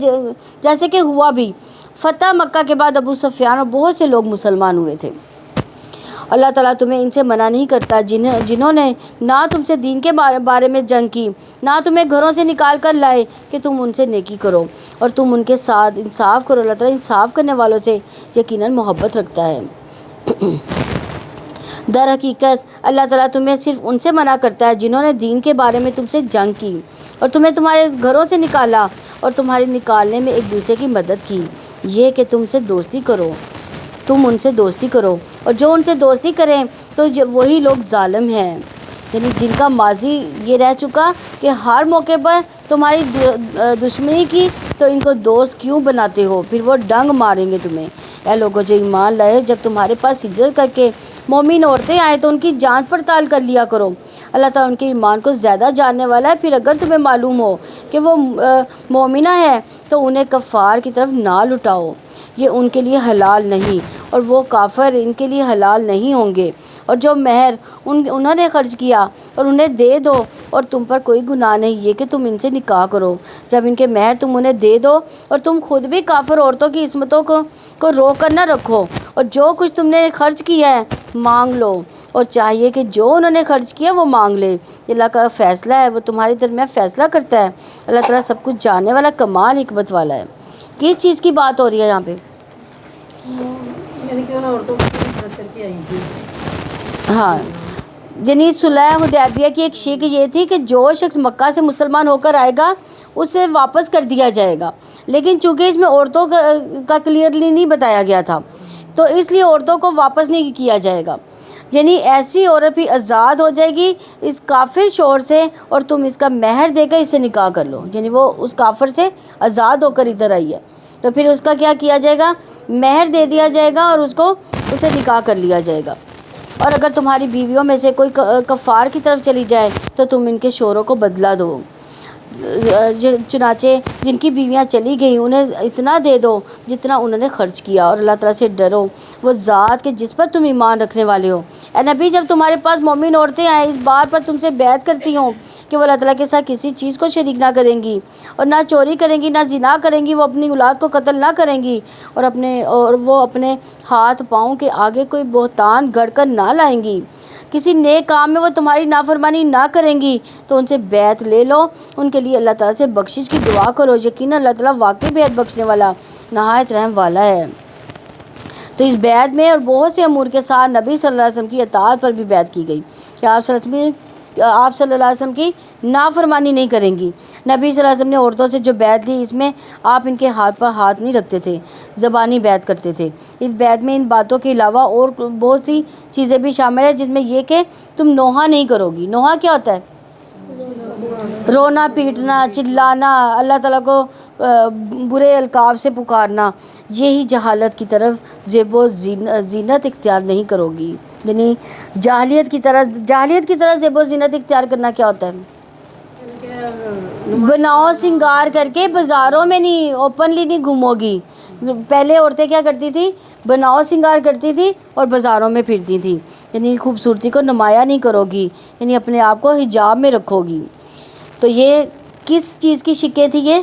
جیسے کہ ہوا بھی. فتح مکہ کے بعد ابو سفیان اور بہت سے لوگ مسلمان ہوئے تھے. اللہ تعالیٰ تمہیں ان سے منع نہیں کرتا جنہوں نے نہ تم سے دین کے بارے میں جنگ کی، نہ تمہیں گھروں سے نکال کر لائے کہ تم ان سے نیکی کرو اور تم ان کے ساتھ انصاف کرو. اللہ تعالیٰ انصاف کرنے والوں سے یقیناً محبت رکھتا ہے. در حقیقت اللہ تعالیٰ تمہیں صرف ان سے منع کرتا ہے جنہوں نے دین کے بارے میں تم سے جنگ کی اور تمہیں تمہارے گھروں سے نکالا اور تمہارے نکالنے میں ایک دوسرے کی مدد کی، یہ کہ تم ان سے دوستی کرو اور جو ان سے دوستی کریں تو وہی لوگ ظالم ہیں. یعنی جن کا ماضی یہ رہ چکا کہ ہر موقع پر تمہاری دشمنی کی تو ان کو دوست کیوں بناتے ہو، پھر وہ ڈنگ ماریں گے تمہیں. اے لوگوں جو ایمان لائے، جب تمہارے پاس ہجرت کر کے مومن عورتیں آئیں تو ان کی جانچ پڑتال کر لیا کرو، اللہ تعالیٰ ان کے ایمان کو زیادہ جاننے والا ہے. پھر اگر تمہیں معلوم ہو کہ وہ مومنہ ہے تو انہیں کفار کی طرف نہ لٹاؤ، یہ ان کے لیے حلال نہیں اور وہ کافر ان کے لیے حلال نہیں ہوں گے. اور جو مہر انہوں نے خرچ کیا اور انہیں دے دو اور تم پر کوئی گناہ نہیں یہ کہ تم ان سے نکاح کرو. جب ان کے مہر تم انہیں دے دو اور تم خود بھی کافر عورتوں کی عصمتوں کو روک کر نہ رکھو، اور جو کچھ تم نے خرچ کیا ہے مانگ لو، اور چاہیے کہ جو انہوں نے خرچ کیا وہ مانگ لے. اللہ کا فیصلہ ہے، وہ تمہارے درمیان فیصلہ کرتا ہے. اللہ تعالیٰ سب کچھ جاننے والا کمال حکمت والا ہے. کس چیز کی بات ہو رہی ہے یہاں پہ؟ یعنی کہ عورتوں کو ہجرت کر کے آئی تھی. ہاں، یعنی صلح حدیبیہ کی ایک شک یہ تھی کہ جو شخص مکہ سے مسلمان ہو کر آئے گا اسے واپس کر دیا جائے گا، لیکن چونکہ اس میں عورتوں کا کلیئرلی نہیں بتایا گیا تھا تو اس لیے عورتوں کو واپس نہیں کیا جائے گا. یعنی ایسی عورت بھی آزاد ہو جائے گی اس کافر شوہر سے اور تم اس کا مہر دے کر اس سے نکاح کر لو. یعنی وہ اس کافر سے آزاد ہو کر ادھر آئی ہے تو پھر اس کا کیا کیا جائے گا؟ مہر دے دیا جائے گا اور اسے نکاح کر لیا جائے گا. اور اگر تمہاری بیویوں میں سے کوئی کفار کی طرف چلی جائے تو تم ان کے شوہروں کو بدلہ دو. چنانچہ جن کی بیویاں چلی گئیں انہیں اتنا دے دو جتنا انہوں نے خرچ کیا، اور اللہ تعالیٰ سے ڈرو وہ ذات کے جس پر تم ایمان رکھنے والے ہو. اے نبی، جب تمہارے پاس مومن عورتیں آئیں اس بات پر تم سے بیعت کرتی ہوں کہ وہ اللہ تعالیٰ کے ساتھ کسی چیز کو شریک نہ کریں گی اور نہ چوری کریں گی، نہ زنا کریں گی، وہ اپنی اولاد کو قتل نہ کریں گی اور وہ اپنے ہاتھ پاؤں کے آگے کوئی بہتان گھڑ کر نہ لائیں گی، کسی نیک کام میں وہ تمہاری نافرمانی نہ کریں گی تو ان سے بیعت لے لو، ان کے لیے اللہ تعالیٰ سے بخشش کی دعا کرو. یقیناً اللہ تعالیٰ واقعی بیعت بخشنے والا نہایت رحم والا ہے. تو اس بیعت میں اور بہت سے امور کے ساتھ نبی صلی اللہ علیہ وسلم کی اطاعت پر بھی بیعت کی گئی کہ آپ صلی اللہ علیہ وسلم کی نافرمانی نہیں کریں گی۔ نبی صلی اللہ علیہ وسلم نے عورتوں سے جو بیعت لی اس میں آپ ان کے ہاتھ پر ہاتھ نہیں رکھتے تھے، زبانی بیعت کرتے تھے۔ اس بیعت میں ان باتوں کے علاوہ اور بہت سی چیزیں بھی شامل ہیں، جس میں یہ کہ تم نوحہ نہیں کرو گی۔ نوحہ کیا ہوتا ہے؟ رونا پیٹنا، چلانا، اللہ تعالیٰ کو برے القاب سے پکارنا، یہی جہالت کی طرف زیب و زینت اختیار نہیں کرو گی۔ یعنی جاہلیت کی طرح زیب و زینت اختیار کرنا کیا ہوتا ہے؟ بناؤ سنگار کر کے بازاروں میں نہیں، اوپنلی نہیں گھومو گی۔ پہلے عورتیں کیا کرتی تھی؟ بناؤ سنگار کرتی تھی اور بازاروں میں پھرتی تھی، یعنی خوبصورتی کو نمایاں نہیں کرو گی، یعنی اپنے آپ کو حجاب میں رکھو گی۔ تو یہ کس چیز کی شکیں تھی؟ یہ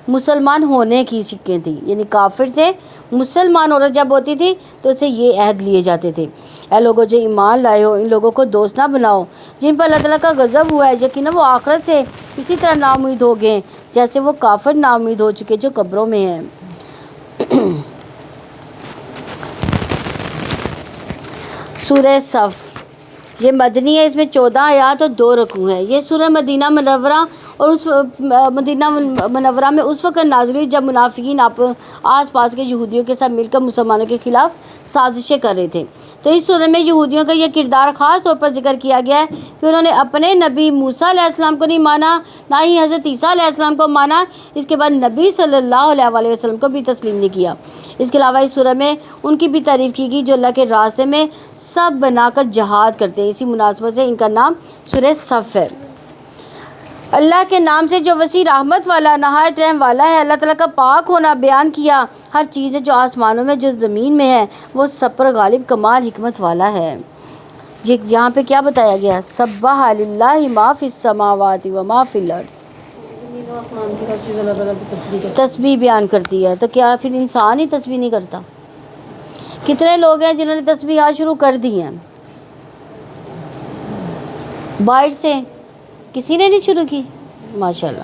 مسلمان ہونے کی شکیں تھیں، یعنی کافر سے مسلمان عورت جب ہوتی تھی تو اس سے یہ عہد لیے جاتے تھے، اے لوگوں جو ایمان لائے ہو ان لوگوں کو دوست نہ بناؤ جن پر اللہ تعالیٰ کا غضب ہوا ہے، یقیناً وہ آخرت سے اسی طرح ناامید ہو گئے جیسے وہ کافر ناامید ہو چکے جو قبروں میں ہیں۔ سورہ صف یہ مدنی ہے، اس میں 14 آیات اور 2 رکوع ہیں۔ یہ سورہ مدینہ منورہ اور مدینہ منورہ میں اس وقت نازل ہوئی جب منافقین آس پاس کے یہودیوں کے ساتھ مل کر مسلمانوں کے خلاف سازشیں کر رہے تھے۔ تو اس سورہ میں یہودیوں کا یہ کردار خاص طور پر ذکر کیا گیا ہے کہ انہوں نے اپنے نبی موسیٰ علیہ السلام کو نہیں مانا، نہ ہی حضرت عیسیٰ علیہ السلام کو مانا، اس کے بعد نبی صلی اللہ علیہ وسلم کو بھی تسلیم نہیں کیا۔ اس کے علاوہ اس سورہ میں ان کی بھی تعریف کی گئی جو اللہ کے راستے میں سب بنا کر جہاد کرتے ہیں۔ اسی مناسبت سے ان کا نام سورہ صف ہے۔ اللہ کے نام سے جو وسیع رحمت والا نہایت رحم والا ہے۔ اللہ تعالیٰ کا پاک ہونا بیان کیا، ہر چیز جو آسمانوں میں جو زمین میں ہے وہ سب پر غالب کمال حکمت والا ہے۔ یہاں پہ کیا بتایا گیا؟ سبح للہ ما فی السماوات و ما فی الارض، زمین و آسمان کی ہر چیز اللہ تعالیٰ کی تسبیح کرتی تسبیح بیان کرتی ہے۔ تو کیا پھر انسان ہی تسبیح نہیں کرتا؟ کتنے لوگ ہیں جنہوں نے تسبیحات شروع کر دی ہیں باہر سے؟ کسی نے نہیں شروع کی؟ ماشاءاللہ۔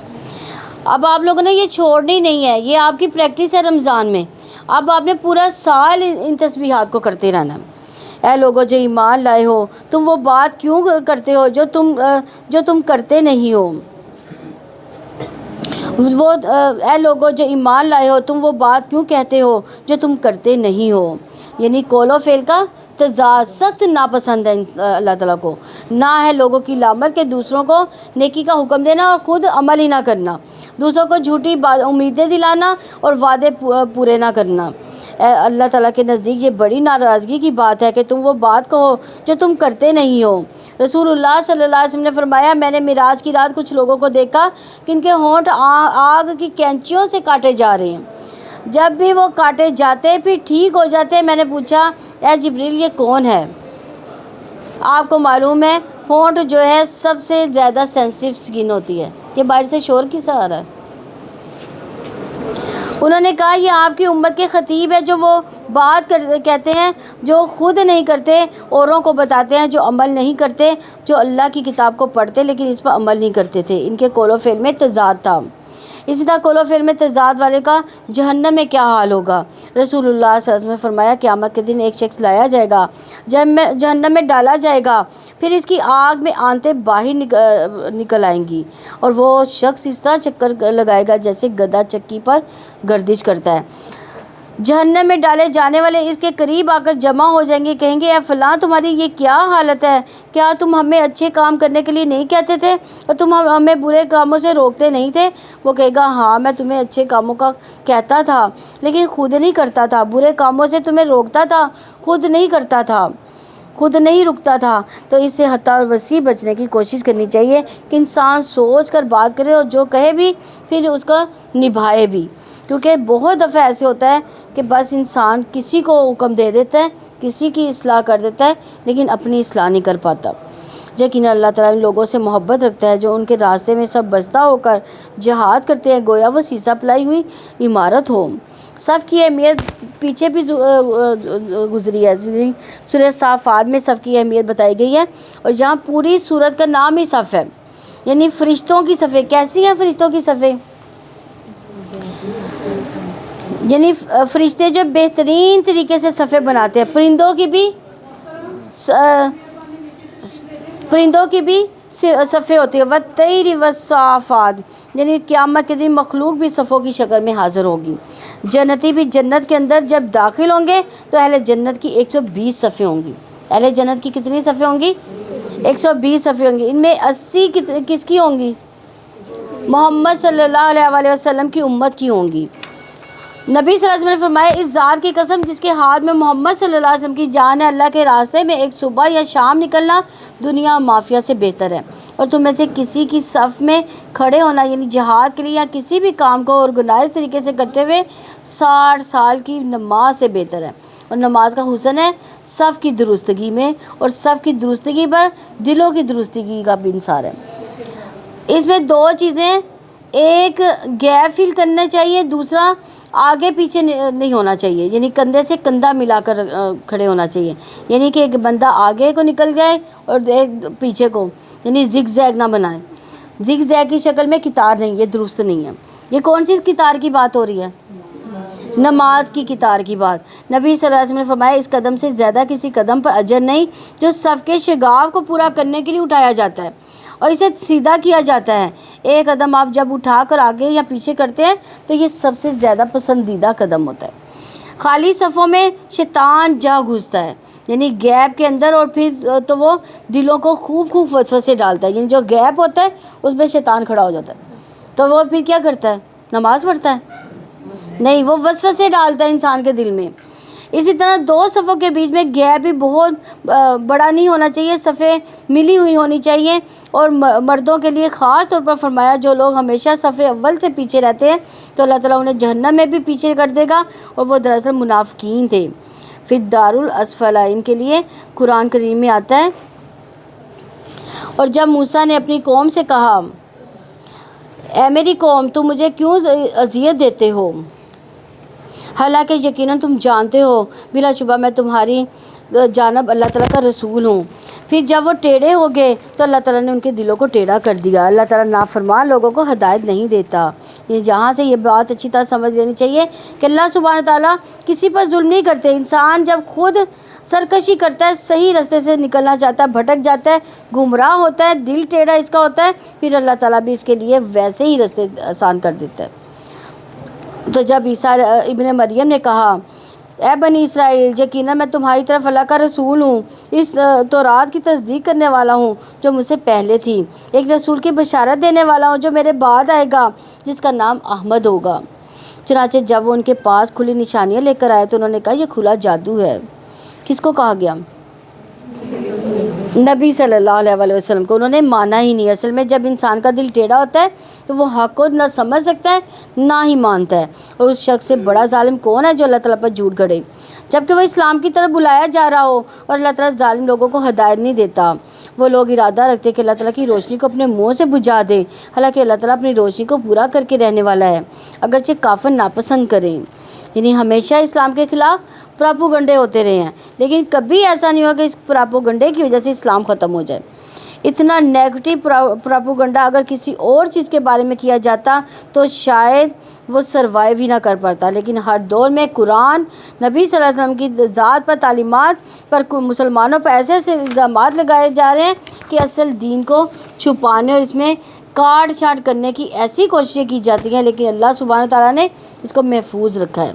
اب آپ لوگوں نے یہ چھوڑنی نہیں ہے، یہ آپ کی پریکٹس ہے رمضان میں۔ اب آپ نے پورا سال ان تسبیحات کو کرتے رہنا ہے۔ اے لوگوں جو ایمان لائے ہو تم وہ بات کیوں کرتے ہو جو تم کرتے نہیں ہو؟ اے لوگوں جو ایمان لائے ہو تم وہ بات کیوں کہتے ہو جو تم کرتے نہیں ہو؟ یعنی قول و فعل کا تضاد سخت ناپسند ہے اللہ تعالیٰ کو۔ نہ ہے لوگوں کی لامت کہ دوسروں کو نیکی کا حکم دینا اور خود عمل ہی نہ کرنا، دوسروں کو جھوٹی امیدیں دلانا اور وعدے پورے نہ کرنا۔ اللہ تعالیٰ کے نزدیک یہ بڑی ناراضگی کی بات ہے کہ تم وہ بات کہو جو تم کرتے نہیں ہو۔ رسول اللہ صلی اللہ علیہ وسلم نے فرمایا، میں نے معراج کی رات کچھ لوگوں کو دیکھا کہ ان کے ہونٹ آگ کی کینچیوں سے کاٹے جا رہے ہیں، جب بھی وہ کاٹے جاتے پھر ٹھیک ہو جاتے۔ میں نے پوچھا، اے جبریل یہ کون ہے؟ آپ کو معلوم ہے ہونٹ جو ہے سب سے زیادہ سینسٹیو سکن ہوتی ہے۔ یہ باہر سے شور کس آ رہا ہے؟ انہوں نے کہا یہ آپ کی امت کے خطیب ہے جو وہ بات کہتے ہیں جو خود نہیں کرتے، اوروں کو بتاتے ہیں جو عمل نہیں کرتے، جو اللہ کی کتاب کو پڑھتے لیکن اس پر عمل نہیں کرتے تھے۔ ان کے قول و فعل میں تضاد تھا۔ اسی طرح قول و فعل میں تضاد والے کا جہنم میں کیا حال ہوگا؟ رسول اللہ صلی اللہ علیہ وسلم نے فرمایا، قیامت کے دن ایک شخص لایا جائے گا، جہنم میں ڈالا جائے گا، پھر اس کی آگ میں آنتیں باہر نکل آئیں گی اور وہ شخص اس طرح چکر لگائے گا جیسے گدھا چکی پر گردش کرتا ہے۔ جہنم میں ڈالے جانے والے اس کے قریب آ کر جمع ہو جائیں گے، کہیں گے اے فلاں تمہاری یہ کیا حالت ہے؟ کیا تم ہمیں اچھے کام کرنے کے لیے نہیں کہتے تھے اور تم ہمیں برے کاموں سے روکتے نہیں تھے؟ وہ کہے گا ہاں میں تمہیں اچھے کاموں کا کہتا تھا لیکن خود نہیں کرتا تھا، برے کاموں سے تمہیں روکتا تھا، خود نہیں کرتا تھا، خود نہیں رکتا تھا۔ تو اس سے حتی اور وسیع بچنے کی کوشش کرنی چاہیے کہ انسان سوچ کر بات کرے اور جو کہے بھی پھر اس کو نبھائے بھی، کیونکہ بہت دفعہ ایسے ہوتا ہے کہ بس انسان کسی کو حکم دے دیتا ہے، کسی کی اصلاح کر دیتا ہے لیکن اپنی اصلاح نہیں کر پاتا۔ یقیناً اللہ تعالیٰ ان لوگوں سے محبت رکھتا ہے جو ان کے راستے میں سب بستہ ہو کر جہاد کرتے ہیں، گویا وہ سیسہ پلائی ہوئی عمارت ہو۔ صف کی اہمیت پیچھے بھی گزری ہے، سورہ صافات میں صف کی اہمیت بتائی گئی ہے اور جہاں پوری سورت کا نام ہی صف ہے، یعنی فرشتوں کی صفیں۔ کیسی ہیں فرشتوں کی صفیں؟ یعنی فرشتے جو بہترین طریقے سے صفے بناتے ہیں، پرندوں کی بھی صفے ہوتی ہے، والطیر والصافات، یعنی قیامت کے دن مخلوق بھی صفوں کی شکل میں حاضر ہوگی۔ جنتی بھی جنت کے اندر جب داخل ہوں گے تو اہل جنت کی 120 صفیں ہوں گی۔ اہل جنت کی کتنی صفیں ہوں گی؟ 120 صفیں ہوں گی۔ ان میں 80 کس کی ہوں گی؟ محمد صلی اللہ علیہ وسلم کی امت کی ہوں گی۔ نبی صلی اللہ علیہ وسلم نے فرمایا، اس ذات کی قسم جس کے ہاتھ میں محمد صلی اللہ علیہ وسلم کی جان ہے، اللہ کے راستے میں ایک صبح یا شام نکلنا دنیا مافیا سے بہتر ہے، اور تم میں سے کسی کی صف میں کھڑے ہونا یعنی جہاد کے لیے یا کسی بھی کام کو آرگنائز طریقے سے کرتے ہوئے 60 سال کی نماز سے بہتر ہے۔ اور نماز کا حسن ہے صف کی درستگی میں، اور صف کی درستگی پر دلوں کی درستگی کا بھی انحصار ہے۔ اس میں 2 چیزیں، ایک گیپ فل کرنا چاہیے، دوسرا آگے پیچھے نہیں ہونا چاہیے، یعنی کندھے سے کندھا ملا کر کھڑے ہونا چاہیے، یعنی کہ ایک بندہ آگے کو نکل جائے اور ایک پیچھے کو، یعنی زگ زیگ نہ بنائے۔ زگ زیگ کی شکل میں قطار نہیں، یہ درست نہیں ہے۔ یہ کون سی قطار کی بات ہو رہی ہے؟ نماز کی قطار کی بات۔ نبی صلی اللہ علیہ وسلم نے فرمایا، اس قدم سے زیادہ کسی قدم پر اجر نہیں جو صف کے شگاف کو پورا کرنے کے لیے اٹھایا جاتا ہے اور اسے سیدھا کیا جاتا ہے۔ ایک قدم آپ جب اٹھا کر آگے یا پیچھے کرتے ہیں تو یہ سب سے زیادہ پسندیدہ قدم ہوتا ہے۔ خالی صفوں میں شیطان جا گھستا ہے، یعنی گیپ کے اندر، اور پھر تو وہ دلوں کو خوب وسوسے ڈالتا ہے، یعنی جو گیپ ہوتا ہے اس میں شیطان کھڑا ہو جاتا ہے، تو وہ پھر کیا کرتا ہے؟ نماز پڑھتا ہے؟ نہیں، وہ وسوسے ڈالتا ہے انسان کے دل میں۔ اسی طرح 2 صفوں کے بیچ میں گیپ بھی بہت بڑا نہیں ہونا چاہیے، صفیں ملی ہوئی ہونی چاہیے۔ اور مردوں کے لیے خاص طور پر فرمایا، جو لوگ ہمیشہ صف اول سے پیچھے رہتے ہیں تو اللہ تعالیٰ انہیں جہنم میں بھی پیچھے کر دے گا، اور وہ دراصل منافقین تھے۔ پھر دار الاسفل ان کے لیے قرآن کریم میں آتا ہے، اور جب موسیٰ نے اپنی قوم سے کہا، اے میری قوم، تم مجھے کیوں اذیت دیتے ہو، حالانکہ یقیناً تم جانتے ہو بلا شبہ میں تمہاری جانب اللہ تعالیٰ کا رسول ہوں۔ پھر جب وہ ٹیڑھے ہو گئے تو اللہ تعالیٰ نے ان کے دلوں کو ٹیڑھا کر دیا۔ اللہ تعالیٰ نافرمان لوگوں کو ہدایت نہیں دیتا۔ جہاں سے یہ بات اچھی طرح سمجھ لینی چاہیے کہ اللہ سبحانہ تعالیٰ کسی پر ظلم نہیں کرتے۔ انسان جب خود سرکشی کرتا ہے، صحیح راستے سے نکلنا چاہتا ہے، بھٹک جاتا ہے، گمراہ ہوتا ہے، دل ٹیڑھا اس کا ہوتا ہے، پھر اللہ تعالیٰ بھی اس کے لیے ویسے ہی راستے آسان کر دیتا ہے۔ تو جب عیسیٰ ابن مریم نے کہا، اے بنی اسرائیل، یقیناً میں تمہاری طرف اللہ کا رسول ہوں، اس تورات کی تصدیق کرنے والا ہوں جو مجھ سے پہلے تھی، ایک رسول کی بشارت دینے والا ہوں جو میرے بعد آئے گا، جس کا نام احمد ہوگا۔ چنانچہ جب وہ ان کے پاس کھلی نشانیاں لے کر آئے تو انہوں نے کہا، یہ کھلا جادو ہے۔ کس کو کہا گیا؟ نبی صلی اللہ علیہ وسلم کو۔ انہوں نے مانا ہی نہیں۔ اصل میں جب انسان کا دل ٹیڑھا ہوتا ہے تو وہ حق کو نہ سمجھ سکتا ہے نہ ہی مانتا ہے، اور اس شخص سے بڑا ظالم کون ہے جو اللہ تعالیٰ پر جھوٹ گھڑے، جبکہ وہ اسلام کی طرف بلایا جا رہا ہو، اور اللہ تعالیٰ ظالم لوگوں کو ہدایت نہیں دیتا۔ وہ لوگ ارادہ رکھتے کہ اللہ تعالیٰ کی روشنی کو اپنے منہ سے بجھا دے، حالانکہ اللہ تعالیٰ اپنی روشنی کو پورا کر کے رہنے والا ہے، اگرچہ کافر ناپسند کریں۔ یعنی ہمیشہ اسلام کے خلاف پراپوگنڈے ہوتے رہے ہیں، لیکن کبھی ایسا نہیں ہوا کہ اس پراپوگنڈے کی وجہ سے اسلام ختم ہو جائے۔ اتنا نیگیٹو پراپوگنڈا اگر کسی اور چیز کے بارے میں کیا جاتا تو شاید وہ سروائیو ہی نہ کر پاتا، لیکن ہر دور میں قرآن، نبی صلی اللہ علیہ وسلم کی ذات پر، تعلیمات پر مسلمانوں پر ایسے ایسے الزامات لگائے جا رہے ہیں کہ اصل دین کو چھپانے اور اس میں کاٹ چھانٹ کرنے کی ایسی کوششیں کی جاتی ہیں، لیکن اللہ سبحانہ تعالیٰ نے اس کو محفوظ رکھا ہے۔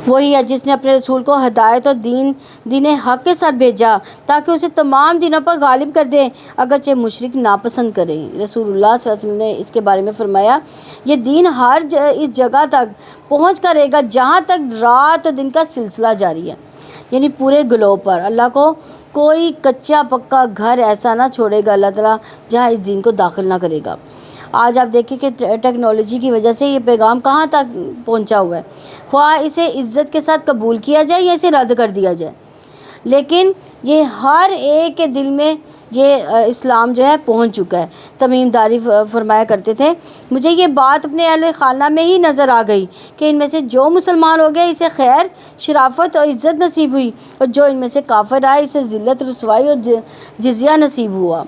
وہی ہے جس نے اپنے رسول کو ہدایت اور دین حق کے ساتھ بھیجا تاکہ اسے تمام دینوں پر غالب کر دے، اگرچہ مشرک ناپسند کریں۔ رسول اللہ صلی اللہ علیہ وسلم نے اس کے بارے میں فرمایا، یہ دین اس جگہ تک پہنچ کر رہے گا جہاں تک رات اور دن کا سلسلہ جاری ہے، یعنی پورے گلوب پر۔ اللہ کو کوئی کچا پکا گھر ایسا نہ چھوڑے گا اللہ تعالیٰ جہاں اس دین کو داخل نہ کرے گا۔ آج آپ دیکھیں کہ ٹیکنالوجی کی وجہ سے یہ پیغام کہاں تک پہنچا ہوا ہے، خواہ اسے عزت کے ساتھ قبول کیا جائے یا اسے رد کر دیا جائے، لیکن یہ ہر ایک کے دل میں یہ اسلام جو ہے پہنچ چکا ہے۔ تمیم داری فرمایا کرتے تھے، مجھے یہ بات اپنے اہل خانہ میں ہی نظر آ گئی کہ ان میں سے جو مسلمان ہو گئے اسے خیر، شرافت اور عزت نصیب ہوئی، اور جو ان میں سے کافر آئے اسے ذلت، رسوائی اور جزیہ نصیب ہوا۔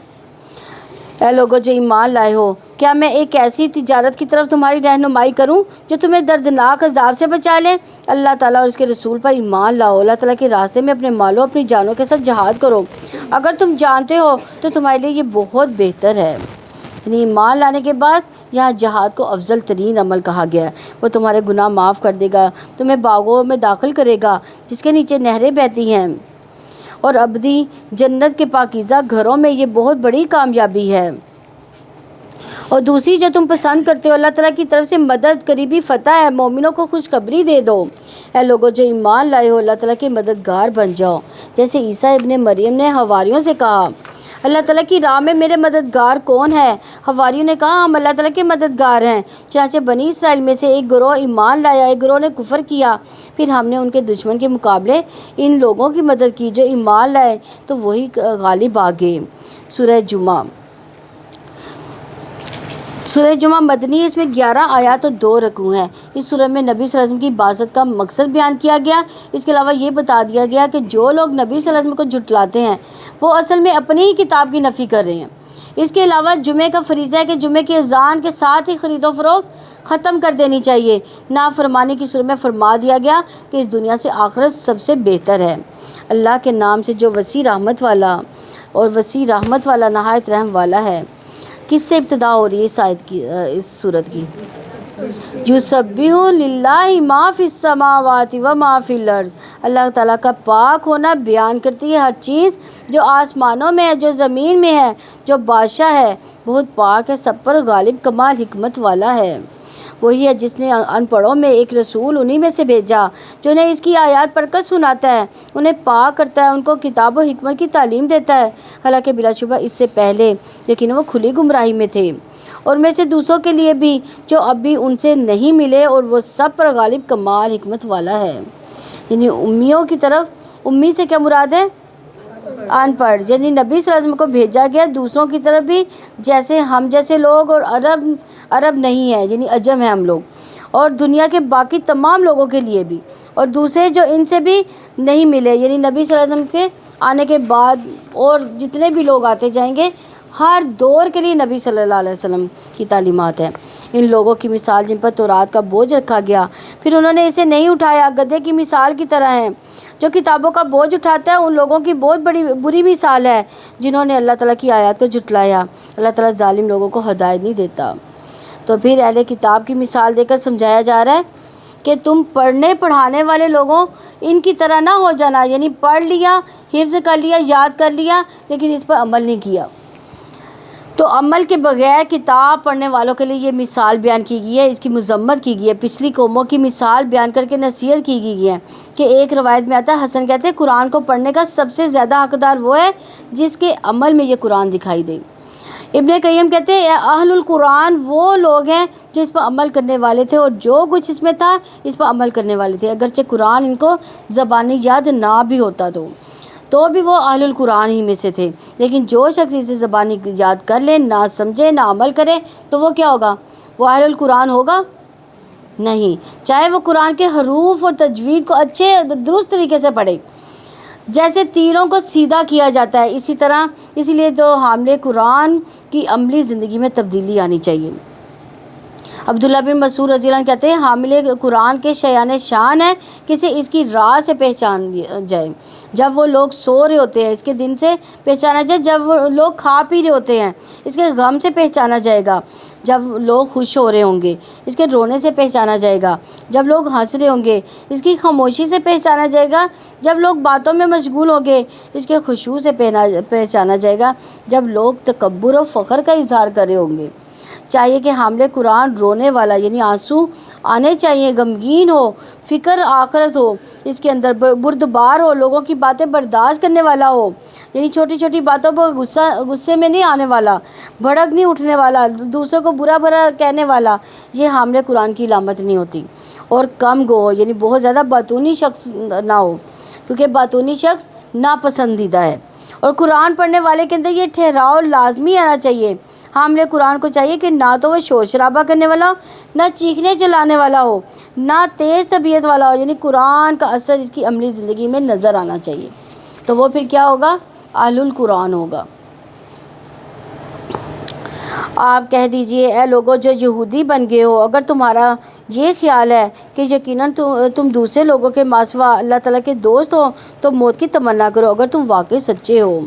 اے لوگوں جو ایمان لائے ہو، کیا میں ایک ایسی تجارت کی طرف تمہاری رہنمائی کروں جو تمہیں دردناک عذاب سے بچا لے؟ اللہ تعالیٰ اور اس کے رسول پر ایمان لاؤ، اللہ تعالیٰ کے راستے میں اپنے مالوں اپنی جانوں کے ساتھ جہاد کرو، اگر تم جانتے ہو تو تمہارے لیے یہ بہت بہتر ہے۔ یعنی ایمان لانے کے بعد یہاں جہاد کو افضل ترین عمل کہا گیا ہے۔ وہ تمہارے گناہ معاف کر دے گا، تمہیں باغوں میں داخل کرے گا جس کے نیچے نہریں بہتی ہیں، اور ابدی جنت کے پاکیزہ گھروں میں یہ بہت بڑی کامیابی ہے۔ اور دوسری جو تم پسند کرتے ہو، اللہ تعالیٰ کی طرف سے مدد، قریبی فتح ہے، مومنوں کو خوشخبری دے دو۔ اے لوگوں جو ایمان لائے ہو، اللہ تعالیٰ کے مددگار بن جاؤ، جیسے عیسیٰ ابن مریم نے حواریوں سے کہا، اللہ تعالیٰ کی راہ میں میرے مددگار کون ہے؟ حواریوں نے کہا، ہم اللہ تعالیٰ کے مددگار ہیں۔ چنانچہ بنی اسرائیل میں سے ایک گروہ ایمان لایا، ایک گروہ نے کفر کیا، پھر ہم نے ان کے دشمن کے مقابلے ان لوگوں کی مدد کی جو ایمان لائے تو وہی غالب آ گئے۔ سورہ جمعہ مدنی، اس میں 11 آیات اور 2 رکوع ہیں۔ اس سورہ میں نبی صلی اللہ علیہ وسلم کی بعثت کا مقصد بیان کیا گیا۔ اس کے علاوہ یہ بتا دیا گیا کہ جو لوگ نبی صلی اللہ علیہ وسلم کو جھٹلاتے ہیں وہ اصل میں اپنی ہی کتاب کی نفی کر رہے ہیں۔ اس کے علاوہ جمعے کا فریضہ ہے کہ جمعے کی اذان کے ساتھ ہی خرید و فروخت ختم کر دینی چاہیے۔ نافرمانی کی صورت میں فرما دیا گیا کہ اس دنیا سے آخرت سب سے بہتر ہے۔ اللہ کے نام سے جو وسیع رحمت والا نہایت رحم والا ہے۔ کس سے ابتدا ہو رہی ہے اس سورت کی؟ یسبح للہ ما فی السماوات و ما فی الارض، اللہ تعالیٰ کا پاک ہونا بیان کرتی ہے ہر چیز جو آسمانوں میں ہے، جو زمین میں ہے، جو بادشاہ ہے، بہت پاک ہے، سب پر غالب، کمال حکمت والا ہے۔ وہی ہے جس نے ان پڑھوں میں ایک رسول انہی میں سے بھیجا جو انہیں اس کی آیات پڑھ کر سناتا ہے، انہیں پاک کرتا ہے، ان کو کتاب و حکمت کی تعلیم دیتا ہے، حالانکہ بلا شبہ اس سے پہلے لیکن وہ کھلی گمراہی میں تھے، اور میں سے دوسروں کے لیے بھی جو اب بھی ان سے نہیں ملے، اور وہ سب پر غالب، کمال حکمت والا ہے۔ یعنی امیوں کی طرف، امی سے کیا مراد ہے؟ ان پڑھ، یعنی نبی صلی اللہ علیہ وسلم کو بھیجا گیا دوسروں کی طرف بھی، جیسے ہم جیسے لوگ، اور عرب نہیں ہے یعنی عجم ہے ہم لوگ، اور دنیا کے باقی تمام لوگوں کے لیے بھی، اور دوسرے جو ان سے بھی نہیں ملے، یعنی نبی صلی اللہ علیہ وسلم کے آنے کے بعد اور جتنے بھی لوگ آتے جائیں گے، ہر دور کے لیے نبی صلی اللہ علیہ وسلم کی تعلیمات ہیں۔ ان لوگوں کی مثال جن پر تورات کا بوجھ رکھا گیا، پھر انہوں نے اسے نہیں اٹھایا، گدھے کی مثال کی طرح ہیں۔ جو کتابوں کا بوجھ اٹھاتا ہے ان لوگوں کی بہت بری مثال ہے جنہوں نے اللہ تعالیٰ کی آیات کو جھٹلایا۔ اللہ تعالیٰ ظالم لوگوں کو ہدایت نہیں دیتا۔ تو پھر اہل کتاب کی مثال دے کر سمجھایا جا رہا ہے کہ تم پڑھنے پڑھانے والے لوگوں ان کی طرح نہ ہو جانا، یعنی پڑھ لیا، حفظ کر لیا، یاد کر لیا، لیکن اس پر عمل نہیں کیا۔ تو عمل کے بغیر کتاب پڑھنے والوں کے لیے یہ مثال بیان کی گئی ہے، اس کی مذمت کی گئی ہے، پچھلی قوموں کی مثال بیان کر کے نصیحت کی گئی ہے کہ ایک روایت میں آتا ہے، حسن کہتے ہیں قرآن کو پڑھنے کا سب سے زیادہ حقدار وہ ہے جس کے عمل میں یہ قرآن دکھائی دے۔ ابن قیم کہتے ہیں اہل القرآن وہ لوگ ہیں جو اس پر عمل کرنے والے تھے، اور جو کچھ اس میں تھا اس پر عمل کرنے والے تھے، اگرچہ قرآن ان کو زبانی یاد نہ بھی ہوتا تو بھی وہ اہل القرآن ہی میں سے تھے۔ لیکن جو شخص اسے زبانی یاد کر لے، نہ سمجھے، نہ عمل کرے، تو وہ کیا ہوگا؟ وہ اہل القرآن ہوگا نہیں، چاہے وہ قرآن کے حروف اور تجوید کو اچھے درست طریقے سے پڑھے، جیسے تیروں کو سیدھا کیا جاتا ہے اسی طرح۔ اسی لیے تو حامل قرآن کی عملی زندگی میں تبدیلی آنی چاہیے۔ عبداللہ بن مسعود رضی اللہ عنہ کہتے ہیں حامل قرآن کے شایان شان ہے کسی اس کی راہ سے پہچان جائے جب وہ لوگ سو رہے ہوتے ہیں، اس کے دن سے پہچانا جائے جب وہ لوگ کھا پی رہے ہوتے ہیں، اس کے غم سے پہچانا جائے گا جب لوگ خوش ہو رہے ہوں گے، اس کے رونے سے پہچانا جائے گا جب لوگ ہنس رہے ہوں گے، اس کی خاموشی سے پہچانا جائے گا جب لوگ باتوں میں مشغول ہوں گے، اس کے خشوع سے پہچانا جائے گا جب لوگ تکبر و فخر کا اظہار کر رہے ہوں گے۔ چاہیے کہ حامل قرآن رونے والا، یعنی آنسو آنے چاہیے، غمگین ہو، فکر آخرت ہو، اس کے اندر بردبار ہو، لوگوں کی باتیں برداشت کرنے والا ہو، یعنی چھوٹی چھوٹی باتوں پر غصے میں نہیں آنے والا، بھڑک نہیں اٹھنے والا، دوسروں کو برا کہنے والا، یہ حامل قرآن کی علامت نہیں ہوتی۔ اور کم گو ہو، یعنی بہت زیادہ باتونی شخص نہ ہو، کیونکہ باتونی شخص ناپسندیدہ ہے۔ اور قرآن پڑھنے والے کے اندر یہ ٹھہراؤ لازمی آنا چاہیے۔ حامل قرآن کو چاہیے کہ نہ تو وہ شور شرابہ کرنے والا ہو، نہ چیخنے چلانے والا ہو، نہ تیز طبیعت والا ہو، یعنی قرآن کا اثر اس کی عملی زندگی میں نظر آنا چاہیے، تو وہ پھر کیا ہوگا؟ اہل القرآن ہوگا۔ آپ کہہ دیجئے اے لوگوں جو یہودی بن گئے ہو، اگر تمہارا یہ خیال ہے کہ یقیناً تم دوسرے لوگوں کے ماسوا اللہ تعالیٰ کے دوست ہو تو موت کی تمنا کرو اگر تم واقعی سچے ہو،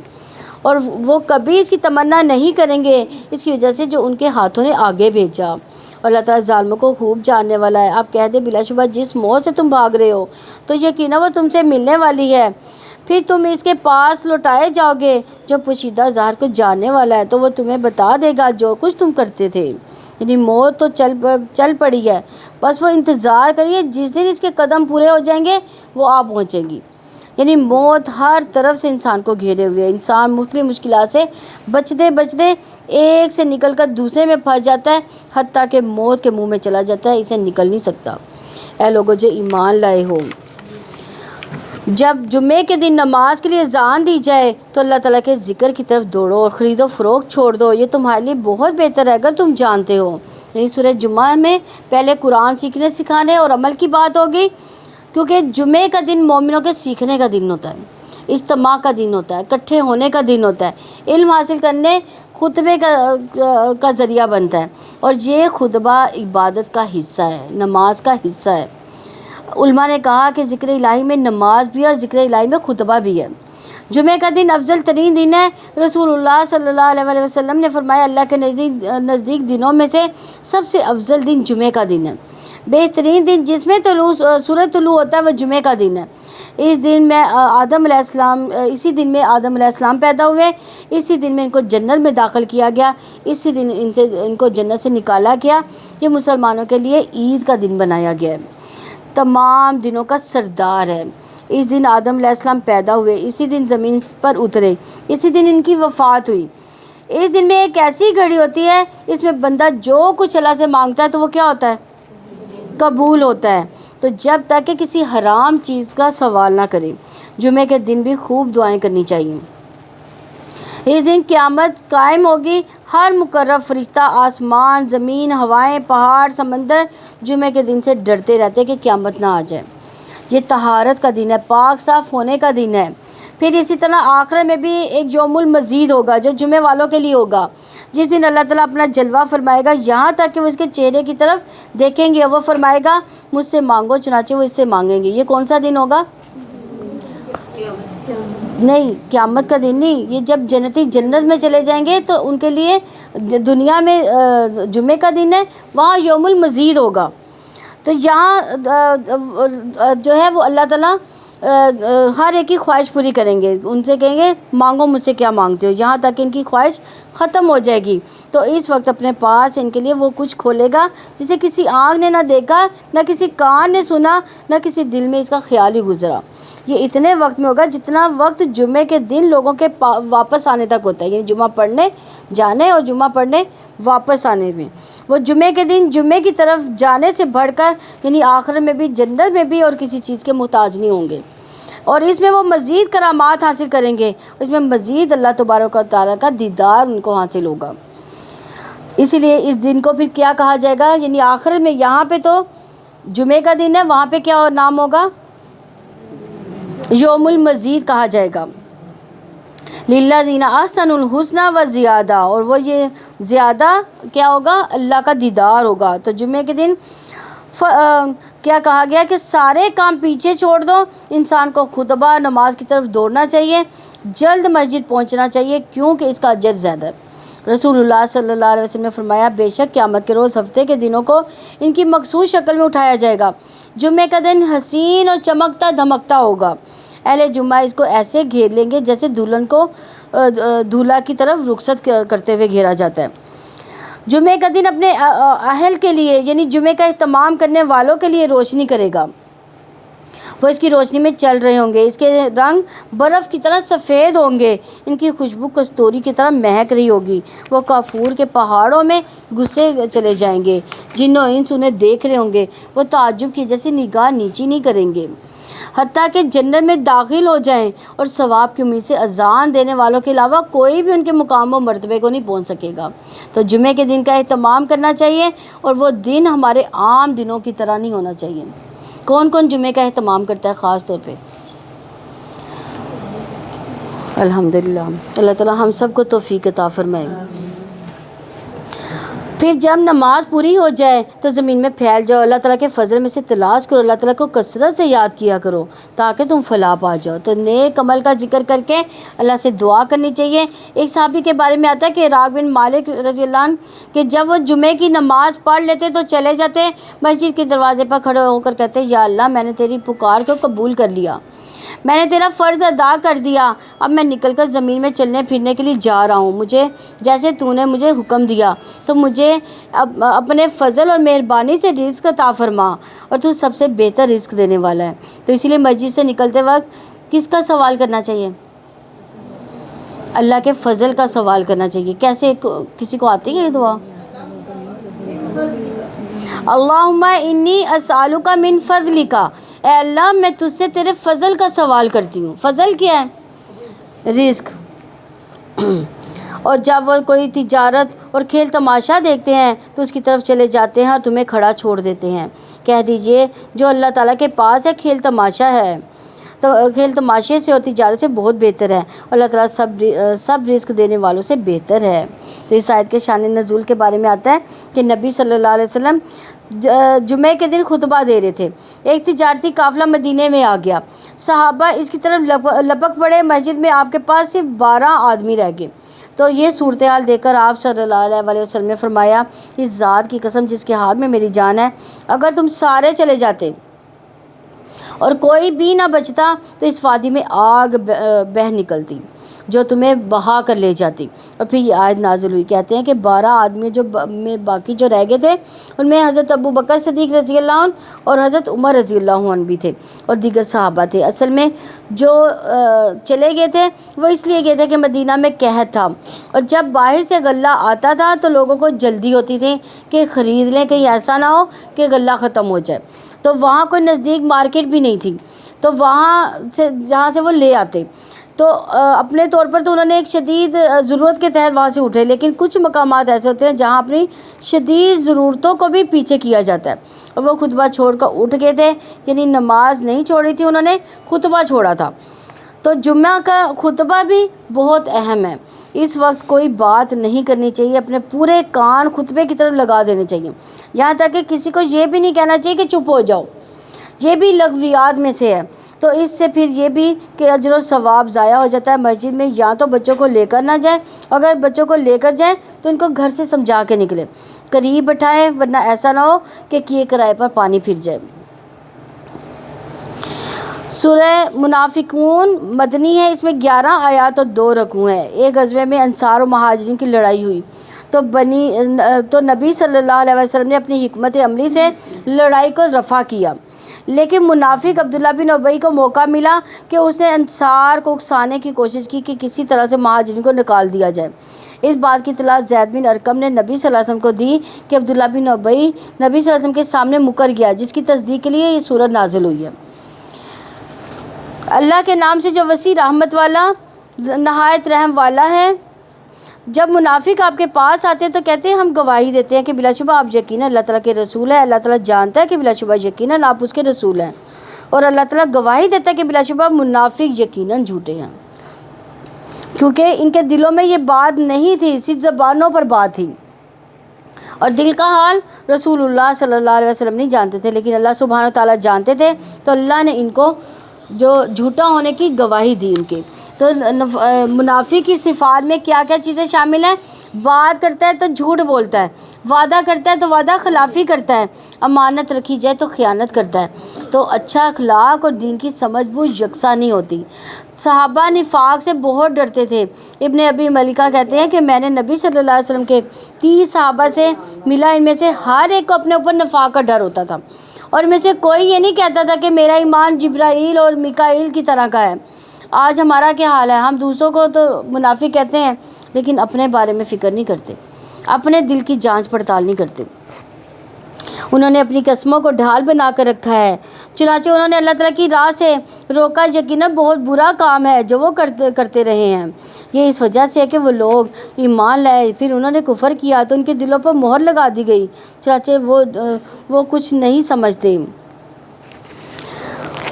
اور وہ کبھی اس کی تمنا نہیں کریں گے اس کی وجہ سے جو ان کے ہاتھوں نے آگے بھیجا، اور اللہ تعالیٰ ظالموں کو خوب جاننے والا ہے۔ آپ کہہ دیں بلا شبہ جس موت سے تم بھاگ رہے ہو تو یقیناً وہ تم سے ملنے والی ہے، پھر تم اس کے پاس لوٹائے جاؤ گے جو پوشیدہ ظاہر کو جاننے والا ہے، تو وہ تمہیں بتا دے گا جو کچھ تم کرتے تھے۔ یعنی موت تو چل پڑی ہے، بس وہ انتظار کریے، جس دن اس کے قدم پورے ہو جائیں گے وہ آپ پہنچیں گی۔ یعنی موت ہر طرف سے انسان کو گھیرے ہوئے ہے، انسان مختلف مشکلات سے بچتے ایک سے نکل کر دوسرے میں پھنس جاتا ہے، حتیٰ کہ موت کے منہ میں چلا جاتا ہے، اسے نکل نہیں سکتا۔ اے لوگوں جو ایمان لائے ہو، جب جمعے کے دن نماز کے لیے اذان دی جائے تو اللہ تعالیٰ کے ذکر کی طرف دوڑو اور خرید و فروخت چھوڑ دو، یہ تمہارے لیے بہت بہتر ہے اگر تم جانتے ہو۔ یعنی سورہ جمعہ میں پہلے قرآن سیکھنے سکھانے اور عمل کی بات ہوگی، کیونکہ جمعے کا دن مومنوں کے سیکھنے کا دن ہوتا ہے، اجتماع کا دن ہوتا ہے، اکٹھے ہونے کا دن ہوتا ہے، علم حاصل کرنے خطبے کا ذریعہ بنتا ہے، اور یہ خطبہ عبادت کا حصہ ہے، نماز کا حصہ ہے۔ علماء نے کہا کہ ذکر الہی میں نماز بھی اور ذکر الہی میں خطبہ بھی ہے۔ جمعہ کا دن افضل ترین دن ہے۔ رسول اللہ صلی اللہ علیہ وسلم نے فرمایا اللہ کے نزدیک دنوں میں سے سب سے افضل دن جمعہ کا دن ہے۔ بہترین دن جس میں سورج طلوع ہوتا ہے وہ جمعہ کا دن ہے۔ اسی دن میں آدم علیہ السلام پیدا ہوئے، اسی دن میں ان کو جنت میں داخل کیا گیا، اسی دن ان کو جنت سے نکالا گیا۔ یہ مسلمانوں کے لیے عید کا دن بنایا گیا ہے، تمام دنوں کا سردار ہے۔ اس دن آدم علیہ السلام پیدا ہوئے، اسی دن زمین پر اترے، اسی دن ان کی وفات ہوئی۔ اس دن میں ایک ایسی گھڑی ہوتی ہے، اس میں بندہ جو کچھ اللہ سے مانگتا ہے تو وہ کیا ہوتا ہے؟ قبول ہوتا ہے۔ تو جب تک کہ کسی حرام چیز کا سوال نہ کرے، جمعے کے دن بھی خوب دعائیں کرنی چاہیے۔ اس دن قیامت قائم ہوگی، ہر مقرب فرشتہ، آسمان، زمین، ہوائیں، پہاڑ، سمندر جمعے کے دن سے ڈرتے رہتے کہ قیامت نہ آ جائے۔ یہ طہارت کا دن ہے، پاک صاف ہونے کا دن ہے۔ پھر اسی طرح آخرت میں بھی ایک یوم المزید ہوگا جو جمعے والوں کے لیے ہوگا، جس دن اللہ تعالیٰ اپنا جلوہ فرمائے گا یہاں تک کہ وہ اس کے چہرے کی طرف دیکھیں گے، وہ فرمائے گا مجھ سے مانگو، چنانچہ وہ اس سے مانگیں گے۔ یہ کون سا دن ہوگا؟ نہیں، قیامت کا دن نہیں، یہ جب جنتی جنت میں چلے جائیں گے تو ان کے لیے دنیا میں جمعے کا دن ہے، وہاں یوم المزید ہوگا۔ تو یہاں جو ہے وہ اللہ تعالیٰ ہر ایک کی خواہش پوری کریں گے، ان سے کہیں گے مانگو مجھ سے کیا مانگتے ہو، یہاں تک ان کی خواہش ختم ہو جائے گی۔ تو اس وقت اپنے پاس ان کے لیے وہ کچھ کھولے گا جسے کسی آنکھ نے نہ دیکھا، نہ کسی کان نے سنا، نہ کسی دل میں اس کا خیال ہی گزرا۔ یہ اتنے وقت میں ہوگا جتنا وقت جمعے کے دن لوگوں کے واپس آنے تک ہوتا ہے، یعنی جمعہ پڑھنے جانے اور جمعہ پڑھنے واپس آنے میں۔ وہ جمعے کے دن جمعے کی طرف جانے سے بڑھ کر یعنی آخرت میں بھی، جنت میں بھی اور کسی چیز کے محتاج نہیں ہوں گے، اور اس میں وہ مزید کرامات حاصل کریں گے، اس میں مزید اللہ تبارک و تعالیٰ کا دیدار ان کو حاصل ہوگا۔ اسی لیے اس دن کو پھر کیا کہا جائے گا؟ یعنی آخرت میں یہاں پہ تو جمعے کا دن ہے، وہاں پہ کیا نام ہوگا؟ یوم المزید کہا جائے گا۔ للذین احسنوا الحسنی و زیادہ، اور وہ یہ زیادہ کیا ہوگا؟ اللہ کا دیدار ہوگا۔ تو جمعے کے دن کیا کہا گیا کہ سارے کام پیچھے چھوڑ دو، انسان کو خطبہ نماز کی طرف دوڑنا چاہیے، جلد مسجد پہنچنا چاہیے کیونکہ اس کا اجر زیادہ ہے۔ رسول اللہ صلی اللہ علیہ وسلم نے فرمایا بے شک قیامت کے روز ہفتے کے دنوں کو ان کی مخصوص شکل میں اٹھایا جائے گا۔ جمعے کا دن حسین اور چمکتا دھمکتا ہوگا، اہل جمعہ اس کو ایسے گھیر لیں گے جیسے دلہن کو دولہا کی طرف رخصت کرتے ہوئے گھیرا جاتا ہے۔ جمعے کا دن اپنے اہل کے لیے یعنی جمعے کا اہتمام کرنے والوں کے لیے روشنی کرے گا، وہ اس کی روشنی میں چل رہے ہوں گے، اس کے رنگ برف کی طرح سفید ہوں گے، ان کی خوشبو کستوری کی طرح مہک رہی ہوگی، وہ کافور کے پہاڑوں میں گھسے چلے جائیں گے، جن و انس انہیں دیکھ رہے ہوں گے، وہ تعجب کی جیسی نگاہ نیچی نہیں کریں گے حتیٰ کہ جنت میں داخل ہو جائیں، اور ثواب کی امید سے اذان دینے والوں کے علاوہ کوئی بھی ان کے مقام و مرتبے کو نہیں پہنچ سکے گا۔ تو جمعے کے دن کا اہتمام کرنا چاہیے، اور وہ دن ہمارے عام دنوں کی طرح نہیں ہونا چاہیے۔ کون کون جمعے کا اہتمام کرتا ہے خاص طور پہ؟ الحمدللہ، اللہ تعالی ہم سب کو توفیق عطا فرمائے۔ پھر جب نماز پوری ہو جائے تو زمین میں پھیل جاؤ، اللہ تعالیٰ کے فضل میں سے تلاش کرو، اللہ تعالیٰ کو کثرت سے یاد کیا کرو تاکہ تم فلاح پا جاؤ۔ تو نیک عمل کا ذکر کر کے اللہ سے دعا کرنی چاہیے۔ ایک صحابی کے بارے میں آتا ہے کہ عراق بن مالک رضی اللہ عنہ کہ جب وہ جمعے کی نماز پڑھ لیتے تو چلے جاتے، مسجد کے دروازے پر کھڑے ہو کر کہتے یا اللہ میں نے تیری پکار کو قبول کر لیا، میں نے تیرا فرض ادا کر دیا، اب میں نکل کر زمین میں چلنے پھرنے کے لیے جا رہا ہوں، مجھے جیسے تو نے مجھے حکم دیا تو مجھے اپنے فضل اور مہربانی سے رزق عطا فرما، اور تو سب سے بہتر رزق دینے والا ہے۔ تو اسی لیے مسجد سے نکلتے وقت کس کا سوال کرنا چاہیے؟ اللہ کے فضل کا سوال کرنا چاہیے۔ کیسے؟ کسی کو آتی ہے یہ دعا؟ اللہم انی اسألک من فضلک، اے اللہ میں تجھ سے تیرے فضل کا سوال کرتی ہوں۔ فضل کیا ہے؟ رزق۔ اور جب وہ کوئی تجارت اور کھیل تماشا دیکھتے ہیں تو اس کی طرف چلے جاتے ہیں اور تمہیں کھڑا چھوڑ دیتے ہیں، کہہ دیجئے جو اللہ تعالیٰ کے پاس ہے کھیل تماشا ہے، تو کھیل تماشے سے اور تجارت سے بہت بہتر ہے، اللہ تعالیٰ سب رزق دینے والوں سے بہتر ہے۔ تو اس آیت کے شان نزول کے بارے میں آتا ہے کہ نبی صلی اللہ علیہ وسلم جمعے کے دن خطبہ دے رہے تھے، ایک تجارتی قافلہ مدینے میں آ گیا، صحابہ اس کی طرف لپک پڑے، مسجد میں آپ کے پاس صرف 12 آدمی رہ گئے۔ تو یہ صورتحال دیکھ کر آپ صلی اللہ علیہ وسلم نے فرمایا اس ذات کی قسم جس کے ہاتھ میں میری جان ہے، اگر تم سارے چلے جاتے اور کوئی بھی نہ بچتا تو اس وادی میں آگ بہہ نکلتی جو تمہیں بہا کر لے جاتی۔ اور پھر یہ آیت نازل ہوئی، کہتے ہیں کہ 12 آدمی میں باقی جو رہ گئے تھے ان میں حضرت ابو بکر صدیق رضی اللہ عنہ اور حضرت عمر رضی اللہ عنہ بھی تھے اور دیگر صحابہ تھے۔ اصل میں جو چلے گئے تھے وہ اس لیے گئے تھے کہ مدینہ میں قحط تھا، اور جب باہر سے غلہ آتا تھا تو لوگوں کو جلدی ہوتی تھی کہ خرید لیں، کہیں ایسا نہ ہو کہ غلہ ختم ہو جائے۔ تو وہاں کوئی نزدیک مارکیٹ بھی نہیں تھی، تو وہاں سے جہاں سے وہ لے آتے، تو اپنے طور پر تو انہوں نے ایک شدید ضرورت کے تحت وہاں سے اٹھے، لیکن کچھ مقامات ایسے ہوتے ہیں جہاں اپنی شدید ضرورتوں کو بھی پیچھے کیا جاتا ہے، اور وہ خطبہ چھوڑ کر اٹھ گئے تھے، یعنی نماز نہیں چھوڑی تھی انہوں نے، خطبہ چھوڑا تھا۔ تو جمعہ کا خطبہ بھی بہت اہم ہے، اس وقت کوئی بات نہیں کرنی چاہیے، اپنے پورے کان خطبے کی طرف لگا دینے چاہیے، یہاں تک کہ کسی کو یہ بھی نہیں کہنا چاہیے کہ چپ ہو جاؤ، یہ بھی لغویات میں سے ہے۔ تو اس سے پھر یہ بھی کہ اجر و ثواب ضائع ہو جاتا ہے۔ مسجد میں یا تو بچوں کو لے کر نہ جائیں، اگر بچوں کو لے کر جائیں تو ان کو گھر سے سمجھا کے نکلیں، قریب بٹھائیں، ورنہ ایسا نہ ہو کہ کیے کرائے پر پانی پھر جائے۔ سورہ منافقون مدنی ہے، اس میں 11 آیات اور 2 رکوع ہیں۔ ایک غزوے میں انصار و مہاجرین کی لڑائی ہوئی تو نبی صلی اللہ علیہ وسلم نے اپنی حکمت عملی سے لڑائی کو رفع کیا، لیکن منافق عبداللہ بن ابی کو موقع ملا کہ اس نے انصار کو اکسانے کی کوشش کی کہ کسی طرح سے مہاجرین کو نکال دیا جائے۔ اس بات کی اطلاع زید بن ارقم نے نبی صلی اللہ علیہ وسلم کو دی کہ عبداللہ بن ابی نبی صلی اللہ علیہ وسلم کے سامنے مکر گیا، جس کی تصدیق کے لیے یہ سورت نازل ہوئی ہے۔ اللہ کے نام سے جو وسیع رحمت والا نہایت رحم والا ہے۔ جب منافق آپ کے پاس آتے ہیں تو کہتے ہیں ہم گواہی دیتے ہیں کہ بلا شبہ آپ یقیناً اللہ تعالیٰ کے رسول ہیں، اللہ تعالیٰ جانتا ہے کہ بلا شبہ یقیناً آپ اس کے رسول ہیں، اور اللہ تعالیٰ گواہی دیتا ہے کہ بلا شبہ منافق یقیناً جھوٹے ہیں، کیونکہ ان کے دلوں میں یہ بات نہیں تھی، صرف زبانوں پر بات تھی، اور دل کا حال رسول اللہ صلی اللہ علیہ وسلم نہیں جانتے تھے، لیکن اللہ سبحانہ تعالیٰ جانتے تھے، تو اللہ نے ان کو جو جھوٹا ہونے کی گواہی دی ان کے۔ تو منافق کی صفات میں کیا کیا چیزیں شامل ہیں؟ بات کرتا ہے تو جھوٹ بولتا ہے، وعدہ کرتا ہے تو وعدہ خلافی کرتا ہے، امانت رکھی جائے تو خیانت کرتا ہے، تو اچھا اخلاق اور دین کی سمجھ بوجھ یکساں نہیں ہوتی۔ صحابہ نفاق سے بہت ڈرتے تھے۔ ابن ابی ملیکہ کہتے ہیں کہ میں نے نبی صلی اللہ علیہ وسلم کے 30 صحابہ سے ملا، ان میں سے ہر ایک کو اپنے اوپر نفاق کا ڈر ہوتا تھا، اور ان میں سے کوئی یہ نہیں کہتا تھا کہ میرا ایمان جبرائیل اور میکائیل کی طرح کا ہے۔ آج ہمارا کیا حال ہے؟ ہم دوسروں کو تو منافق کہتے ہیں لیکن اپنے بارے میں فکر نہیں کرتے، اپنے دل کی جانچ پڑتال نہیں کرتے۔ انہوں نے اپنی قسموں کو ڈھال بنا کر رکھا ہے، چنانچہ انہوں نے اللہ تعالیٰ کی راہ سے روکا، یقیناً بہت برا کام ہے جو وہ کرتے رہے ہیں۔ یہ اس وجہ سے ہے کہ وہ لوگ ایمان لائے پھر انہوں نے کفر کیا تو ان کے دلوں پر مہر لگا دی گئی، چنانچہ وہ کچھ نہیں سمجھتے۔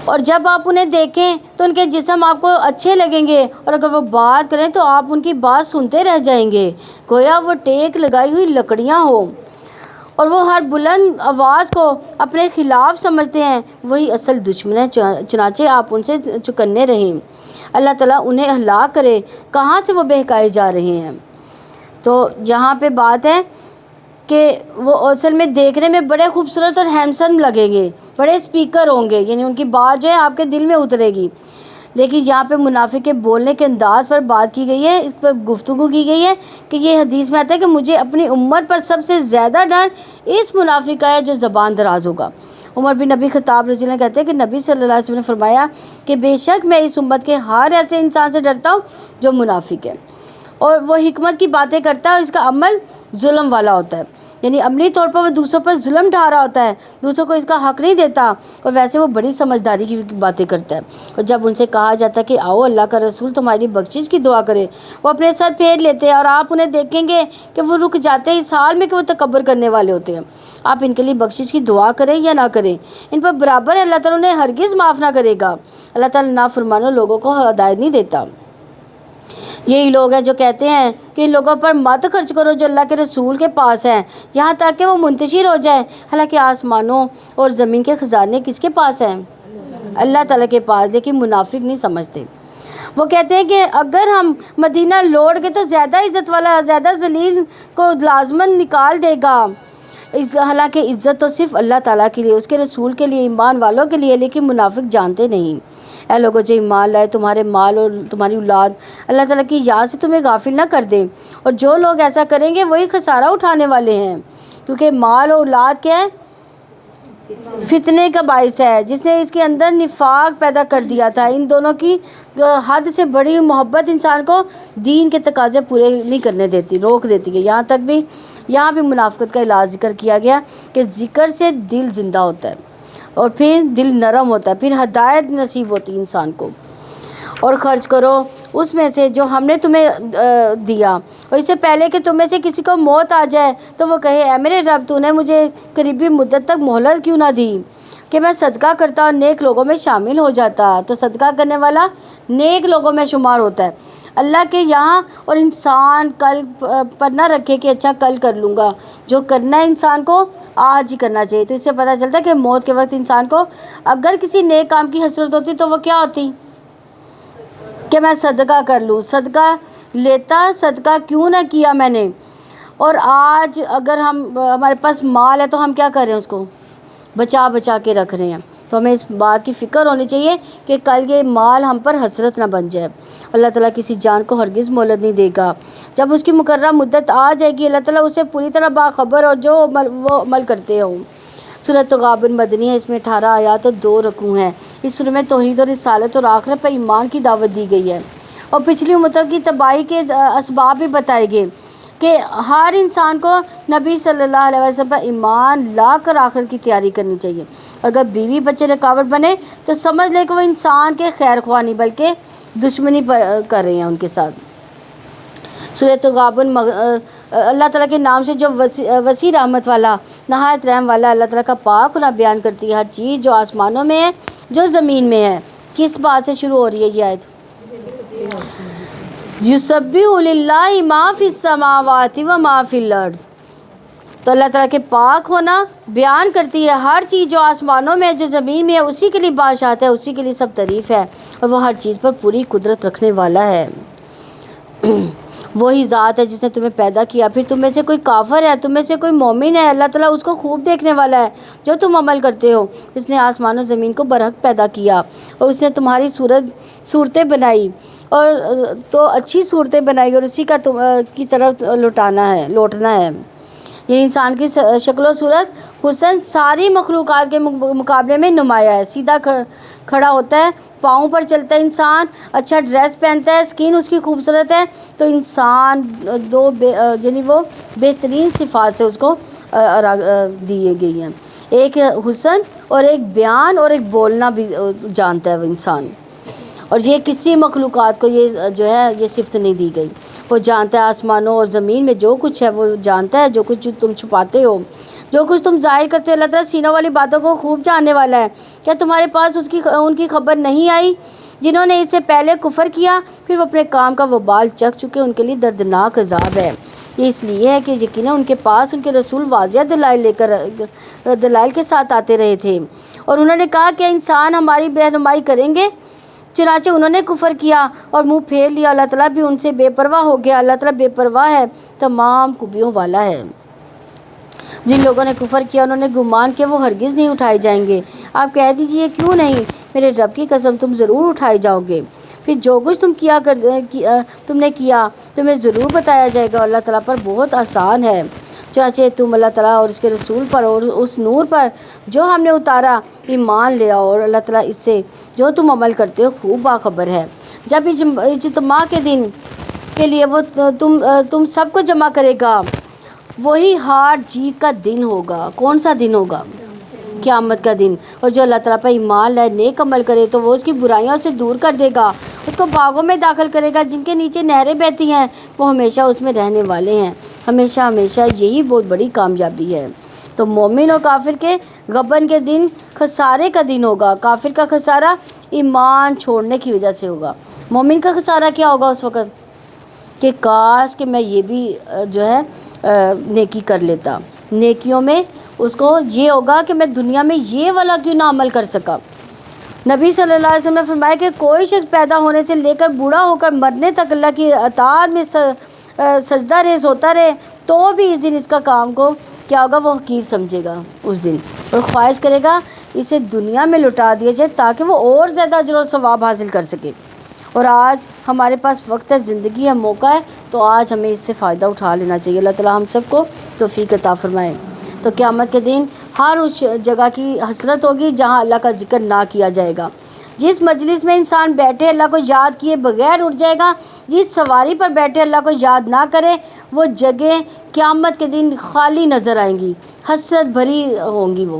اور جب آپ انہیں دیکھیں تو ان کے جسم آپ کو اچھے لگیں گے، اور اگر وہ بات کریں تو آپ ان کی بات سنتے رہ جائیں گے، گویا وہ ٹیک لگائی ہوئی لکڑیاں ہوں، اور وہ ہر بلند آواز کو اپنے خلاف سمجھتے ہیں، وہی اصل دشمن ہے، چنانچہ آپ ان سے چکنے رہیں، اللہ تعالیٰ انہیں ہلاک کرے، کہاں سے وہ بہکائے جا رہے ہیں۔ تو یہاں پہ بات ہے کہ وہ اصل میں دیکھنے میں بڑے خوبصورت اور ہینڈسم لگیں گے، بڑے اسپیکر ہوں گے، یعنی ان کی بات جو ہے آپ کے دل میں اترے گی، لیکن یہاں پہ منافق کے بولنے کے انداز پر بات کی گئی ہے، اس پر گفتگو کی گئی ہے کہ یہ حدیث میں آتا ہے کہ مجھے اپنی امت پر سب سے زیادہ ڈر اس منافق کا ہے جو زبان دراز ہوگا۔ عمر بن نبی خطاب رضی اللہ عنہ کہتے ہیں کہ نبی صلی اللہ علیہ وسلم نے فرمایا کہ بے شک میں اس امت کے ہر ایسے انسان سے ڈرتا ہوں جو منافق ہے، اور وہ حکمت کی باتیں کرتا ہے اور اس کا عمل ظلم والا ہوتا ہے، یعنی عملی طور پر وہ دوسروں پر ظلم ڈھا رہا ہوتا ہے، دوسروں کو اس کا حق نہیں دیتا، اور ویسے وہ بڑی سمجھداری کی باتیں کرتا ہے۔ اور جب ان سے کہا جاتا ہے کہ آؤ اللہ کا رسول تمہاری بخشش کی دعا کرے، وہ اپنے سر پھیر لیتے ہیں، اور آپ انہیں دیکھیں گے کہ وہ رک جاتے ہیں اس حال میں کہ وہ تکبر کرنے والے ہوتے ہیں۔ آپ ان کے لیے بخشش کی دعا کریں یا نہ کریں، ان پر برابر ہے، اللہ تعالیٰ انہیں ہرگز معاف نہ کرے گا۔ اللہ تعالیٰ نافرمانوں لوگوں کو ہدایت نہیں دیتا۔ یہی لوگ ہیں جو کہتے ہیں کہ ان لوگوں پر مت خرچ کرو جو اللہ کے رسول کے پاس ہیں، یہاں تک کہ وہ منتشر ہو جائیں، حالانکہ آسمانوں اور زمین کے خزانے کس کے پاس ہیں؟ اللہ تعالیٰ کے پاس، لیکن منافق نہیں سمجھتے۔ وہ کہتے ہیں کہ اگر ہم مدینہ لوٹ کے تو زیادہ عزت والا زیادہ ذلیل کو لازماً نکال دے گا، حالانکہ عزت تو صرف اللہ تعالیٰ کے لیے، اس کے رسول کے لیے، ایمان والوں کے لیے، لیکن منافق جانتے نہیں۔ اے لوگوں جو ایمان لائے، تمہارے مال اور تمہاری اولاد اللہ تعالیٰ کی یاد سے تمہیں غافل نہ کر دے، اور جو لوگ ایسا کریں گے وہی خسارہ اٹھانے والے ہیں، کیونکہ مال اور اولاد کیا ہے؟ فتنے کا باعث ہے، جس نے اس کے اندر نفاق پیدا کر دیا تھا۔ ان دونوں کی حد سے بڑی محبت انسان کو دین کے تقاضے پورے نہیں کرنے دیتی، روک دیتی ہے۔ یہاں بھی منافقت کا علاج ذکر کیا گیا کہ ذکر سے دل زندہ ہوتا ہے، اور پھر دل نرم ہوتا ہے، پھر ہدایت نصیب ہوتی ہے انسان کو۔ اور خرچ کرو اس میں سے جو ہم نے تمہیں دیا، اور اس سے پہلے کہ تم میں سے کسی کو موت آ جائے تو وہ کہے اے میرے رب تو نے مجھے قریبی مدت تک مہلت کیوں نہ دی کہ میں صدقہ کرتا اور نیک لوگوں میں شامل ہو جاتا۔ تو صدقہ کرنے والا نیک لوگوں میں شمار ہوتا ہے اللہ کے یہاں، اور انسان کل پر نہ رکھے کہ اچھا کل کر لوں گا، جو کرنا ہے انسان کو آج ہی کرنا چاہیے۔ تو اس سے پتہ چلتا ہے کہ موت کے وقت انسان کو اگر کسی نیک کام کی حسرت ہوتی تو وہ کیا ہوتی کہ میں صدقہ کر لوں، صدقہ لیتا، صدقہ کیوں نہ کیا میں نے۔ اور آج اگر ہمارے پاس مال ہے تو ہم کیا کر رہے ہیں؟ اس کو بچا کے رکھ رہے ہیں۔ تو ہمیں اس بات کی فکر ہونی چاہیے کہ کل یہ مال ہم پر حسرت نہ بن جائے۔ اللہ تعالیٰ کسی جان کو ہرگز مہلت نہیں دے گا، جب اس کی مقررہ مدت آ جائے گی اللہ تعالیٰ اسے پوری طرح باخبر اور جو وہ عمل کرتے ہوں۔ سورۃ تغابن مدنی ہے، اس میں 18 آیات اور 2 رکوع ہیں۔ اس سورہ میں توحید اور رسالت اور آخرت پر ایمان کی دعوت دی گئی ہے، اور پچھلی امتوں کی تباہی کے اسباب بھی بتائے گئے کہ ہر انسان کو نبی صلی اللہ علیہ وسلم پر ایمان لا کر آخرت کی تیاری کرنی چاہیے۔ اگر بیوی بچے رکاوٹ بنے تو سمجھ لے کہ وہ انسان کے خیر خواہ نہیں بلکہ دشمنی کر رہے ہیں ان کے ساتھ۔ سورۃ تغابن اللہ تعالیٰ کے نام سے جو وسیع رحمت والا، نہایت رحم والا، اللہ تعالیٰ کا پاک ہونا بیان کرتی ہے۔ ہر چیز جو آسمانوں میں ہے، جو زمین میں ہے۔ کس بات سے شروع ہو رہی ہے یہ آیت؟ یسبح للہ ما فی السماوات و ما فی الارض۔ تو اللہ تعالیٰ کے پاک ہونا بیان کرتی ہے، ہر چیز جو آسمانوں میں ہے، جو زمین میں ہے، اسی کے لیے بادشاہت ہے، اسی کے لیے سب تعریف ہے، اور وہ ہر چیز پر پوری قدرت رکھنے والا ہے۔ وہی ذات ہے جس نے تمہیں پیدا کیا، پھر تم میں سے کوئی کافر ہے، تم میں سے کوئی مومن ہے، اللہ تعالیٰ اس کو خوب دیکھنے والا ہے جو تم عمل کرتے ہو۔ اس نے آسمان و زمین کو برحق پیدا کیا، اور اس نے تمہاری صورتیں بنائی، اور تو اچھی صورتیں بنائی، اور اسی کی طرف لوٹنا ہے۔ یہ انسان کی شکل و صورت حسن ساری مخلوقات کے مقابلے میں نمایاں ہے۔ سیدھا کھڑا ہوتا ہے، پاؤں پر چلتا ہے انسان، اچھا ڈریس پہنتا ہے، اسکن اس کی خوبصورت ہے، تو انسان یعنی وہ بہترین صفات سے اس کو دیے گئی ہیں۔ ایک حسن اور ایک بیان اور ایک بولنا بھی جانتا ہے وہ انسان، اور یہ کسی مخلوقات کو یہ جو ہے یہ صفت نہیں دی گئی۔ وہ جانتا ہے آسمانوں اور زمین میں جو کچھ ہے، وہ جانتا ہے جو کچھ تم چھپاتے ہو۔ جو کچھ تم ظاہر کرتے ہو اللہ تعالیٰ سینوں والی باتوں کو خوب جاننے والا ہے۔ کیا تمہارے پاس ان کی خبر نہیں آئی جنہوں نے اس سے پہلے کفر کیا، پھر وہ اپنے کام کا وبال چکھ چکے، ان کے لیے دردناک عذاب ہے۔ یہ اس لیے ہے کہ یقیناً ان کے پاس ان کے رسول واضح دلائل کے ساتھ آتے رہے تھے، اور انہوں نے کہا کہ انسان ہماری رہنمائی کریں گے، چنانچہ انہوں نے کفر کیا اور منہ پھیر لیا۔ اللہ تعالیٰ بھی ان سے بے پرواہ ہو گیا۔ اللہ تعالیٰ بے پرواہ ہے، تمام خوبیوں والا ہے۔ جن لوگوں نے کفر کیا انہوں نے گمان کہ وہ ہرگز نہیں اٹھائے جائیں گے۔ آپ کہہ دیجئے کیوں نہیں، میرے رب کی قسم تم ضرور اٹھائے جاؤ گے، پھر جو کچھ تم نے کیا تمہیں ضرور بتایا جائے گا۔ اللہ تعالیٰ پر بہت آسان ہے۔ چنانچہ تم اللہ تعالیٰ اور اس کے رسول پر اور اس نور پر جو ہم نے اتارا ایمان لے آؤ، اور اللہ تعالیٰ اس سے جو تم عمل کرتے ہو خوب باخبر ہے۔ جب اجتماع کے دن کے لیے وہ تم سب کو جمع کرے گا، وہی ہار جیت کا دن ہوگا۔ کون سا دن ہوگا؟ قیامت کا دن۔ اور جو اللہ تعالیٰ پر ایمان لائے نیک عمل کرے تو وہ اس کی برائیوں سے دور کر دے گا، اس کو باغوں میں داخل کرے گا جن کے نیچے نہریں بہتی ہیں، وہ ہمیشہ اس میں رہنے والے ہیں، ہمیشہ ہمیشہ۔ یہی بہت بڑی کامیابی ہے۔ تو مومن اور کافر کے غبن کے دن خسارے کا دن ہوگا۔ کافر کا خسارہ ایمان چھوڑنے کی وجہ سے ہوگا۔ مومن کا خسارہ کیا ہوگا اس وقت کہ کاش کہ میں یہ بھی جو ہے نیکی کر لیتا۔ نیکیوں میں اس کو یہ ہوگا کہ میں دنیا میں یہ والا کیوں نہ عمل کر سکا۔ نبی صلی اللہ علیہ وسلم نے فرمایا کہ کوئی شخص پیدا ہونے سے لے کر بوڑھا ہو کر مرنے تک اللہ کی اطاعت میں سجدہ ریز ہوتا رہے تو بھی اس دن اس کا کام کو کیا ہوگا، وہ حقیر سمجھے گا اس دن، اور خواہش کرے گا اسے دنیا میں لٹا دیا جائے تاکہ وہ اور زیادہ اجر و ثواب حاصل کر سکے۔ اور آج ہمارے پاس وقت ہے، زندگی ہے، موقع ہے، تو آج ہمیں اس سے فائدہ اٹھا لینا چاہیے۔ اللہ تعالیٰ ہم سب کو توفیق عطا فرمائے۔ تو قیامت کے دن ہر اس جگہ کی حسرت ہوگی جہاں اللہ کا ذکر نہ کیا جائے گا۔ جس مجلس میں انسان بیٹھے اللہ کو یاد کیے بغیر اٹھ جائے گا، جس سواری پر بیٹھے اللہ کو یاد نہ کرے، وہ جگہ قیامت کے دن خالی نظر آئیں گی، حسرت بھری ہوں گی۔ وہ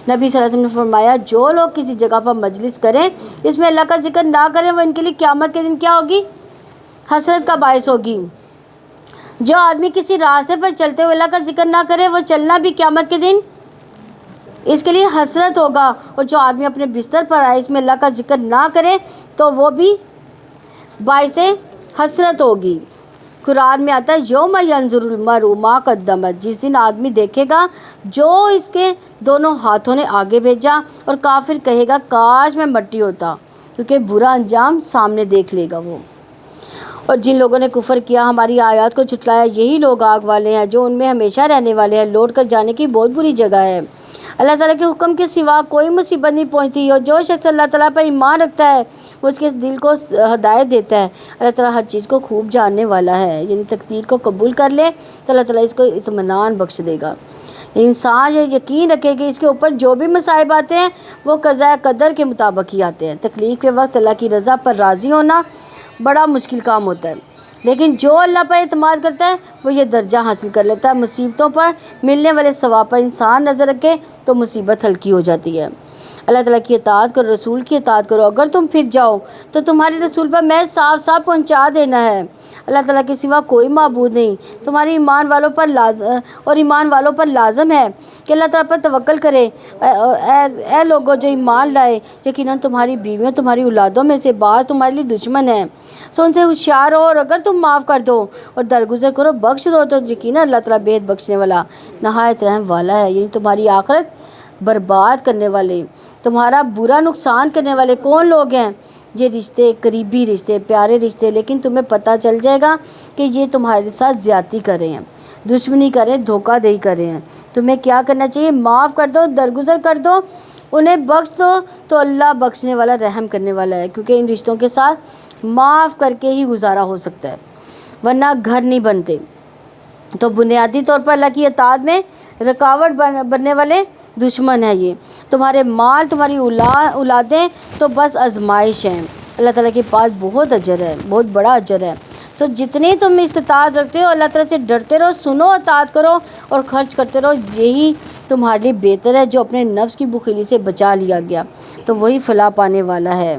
نبی صلی اللہ علیہ وسلم نے فرمایا جو لوگ کسی جگہ پر مجلس کریں اس میں اللہ کا ذکر نہ کریں، وہ ان کے لیے قیامت کے دن کیا ہوگی؟ حسرت کا باعث ہوگی۔ جو آدمی کسی راستے پر چلتے ہوئے اللہ کا ذکر نہ کرے، وہ چلنا بھی قیامت کے دن اس کے لیے حسرت ہوگا۔ اور جو آدمی اپنے بستر پر آئے اس میں اللہ کا ذکر نہ کرے تو وہ بھی باعث حسرت ہوگی۔ قرآن میں آتا ہے یوم ینظر المرء ما قدمت، جس دن آدمی دیکھے گا جو اس کے دونوں ہاتھوں نے آگے بھیجا، اور کافر کہے گا کاش میں مٹی ہوتا، کیونکہ برا انجام سامنے دیکھ لے گا وہ۔ اور جن لوگوں نے کفر کیا ہماری آیات کو جھٹلایا، یہی لوگ آگ والے ہیں جو ان میں ہمیشہ رہنے والے ہیں، لوٹ کر جانے کی بہت بری جگہ ہے۔ اللہ تعالیٰ کے حکم کے سوا کوئی مصیبت نہیں پہنچتی، اور جو شخص اللہ تعالیٰ پر ایمان رکھتا ہے وہ اس کے دل کو ہدایت دیتا ہے۔ اللہ تعالیٰ ہر چیز کو خوب جاننے والا ہے، یعنی تقدیر کو قبول کر لے تو اللہ تعالیٰ اس کو اطمینان بخش دے گا۔ انسان یہ یقین رکھے کہ اس کے اوپر جو بھی مصائب آتے ہیں وہ قضاء قدر کے مطابق ہی آتے ہیں۔ تکلیف کے وقت اللہ کی رضا پر راضی ہونا بڑا مشکل کام ہوتا ہے، لیکن جو اللہ پر اعتماد کرتا ہے وہ یہ درجہ حاصل کر لیتا ہے۔ مصیبتوں پر ملنے والے ثواب پر انسان نظر رکھے تو مصیبت ہلکی ہو جاتی ہے۔ اللہ تعالیٰ کی اطاعت کرو، رسول کی اطاعت کرو، اگر تم پھر جاؤ تو تمہارے رسول پر میں صاف صاف پہنچا دینا ہے۔ اللہ تعالیٰ کے سوا کوئی معبود نہیں۔ تمہارے ایمان والوں پر لازم ہے کہ اللہ تعالیٰ پر توکل کرے۔ اے لوگوں جو ایمان لائے، یقیناً تمہاری بیویوں تمہاری اولادوں میں سے بعض تمہارے لیے دشمن ہیں، سو ان سے ہوشیار ہو، اور اگر تم معاف کر دو اور درگزر کرو، بخش دو، تو یقیناً اللہ تعالیٰ بے حد بخشنے والا نہایت رحم والا ہے۔ یعنی تمہاری آخرت برباد کرنے والے، تمہارا برا نقصان کرنے والے کون لوگ ہیں؟ یہ رشتے، قریبی رشتے، پیارے رشتے، لیکن تمہیں پتہ چل جائے گا کہ یہ تمہارے ساتھ زیادتی کر رہے ہیں، دشمنی کر رہے ہیں، دھوکہ دہی کر رہے ہیں۔ تمہیں کیا کرنا چاہیے؟ معاف کر دو، درگزر کر دو، انہیں بخش دو، تو اللہ بخشنے والا رحم کرنے والا ہے، کیونکہ ان رشتوں کے ساتھ معاف کر کے ہی گزارا ہو سکتا ہے، ورنہ گھر نہیں بنتے۔ تو بنیادی طور پر اللہ کی اطاعت میں رکاوٹ بننے والے دشمن ہیں یہ۔ تمہارے مال، تمہاری اولادیں تو بس آزمائش ہیں۔ اللہ تعالیٰ کے پاس بہت اجر ہے، بہت بڑا اجر ہے۔ سو جتنی تم استطاعت رکھتے ہو اللہ تعالیٰ سے ڈرتے رہو، سنو، اطاعت کرو اور خرچ کرتے رہو، یہی تمہارے لیے بہتر ہے۔ جو اپنے نفس کی بخیلی سے بچا لیا گیا تو وہی فلاح پانے والا ہے۔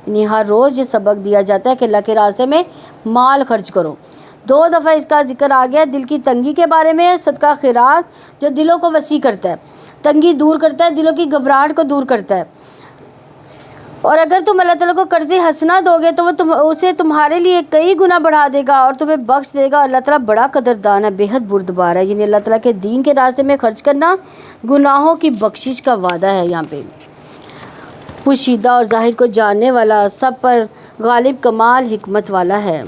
یعنی ہر روز یہ سبق دیا جاتا ہے کہ اللہ کے راستے میں مال خرچ کرو، 2 دفعہ اس کا ذکر آ گیا دل کی تنگی کے بارے میں. صدقہ خیرات جو دلوں کو وسیع کرتا ہے, تنگی دور کرتا ہے, دلوں کی گھبراہٹ کو دور کرتا ہے. اور اگر تم اللہ تعالیٰ کو قرض حسنہ دو گے تو وہ اسے تمہارے لیے کئی گنا بڑھا دے گا اور تمہیں بخش دے گا. اللہ تعالیٰ بڑا قدردان ہے, بے حد بردبار ہے. یعنی اللہ تعالیٰ کے دین کے راستے میں خرچ کرنا گناہوں کی بخشش کا وعدہ ہے. یہاں پہ پوشیدہ اور ظاہر کو جاننے والا, سب پر غالب, کمال حکمت والا ہے.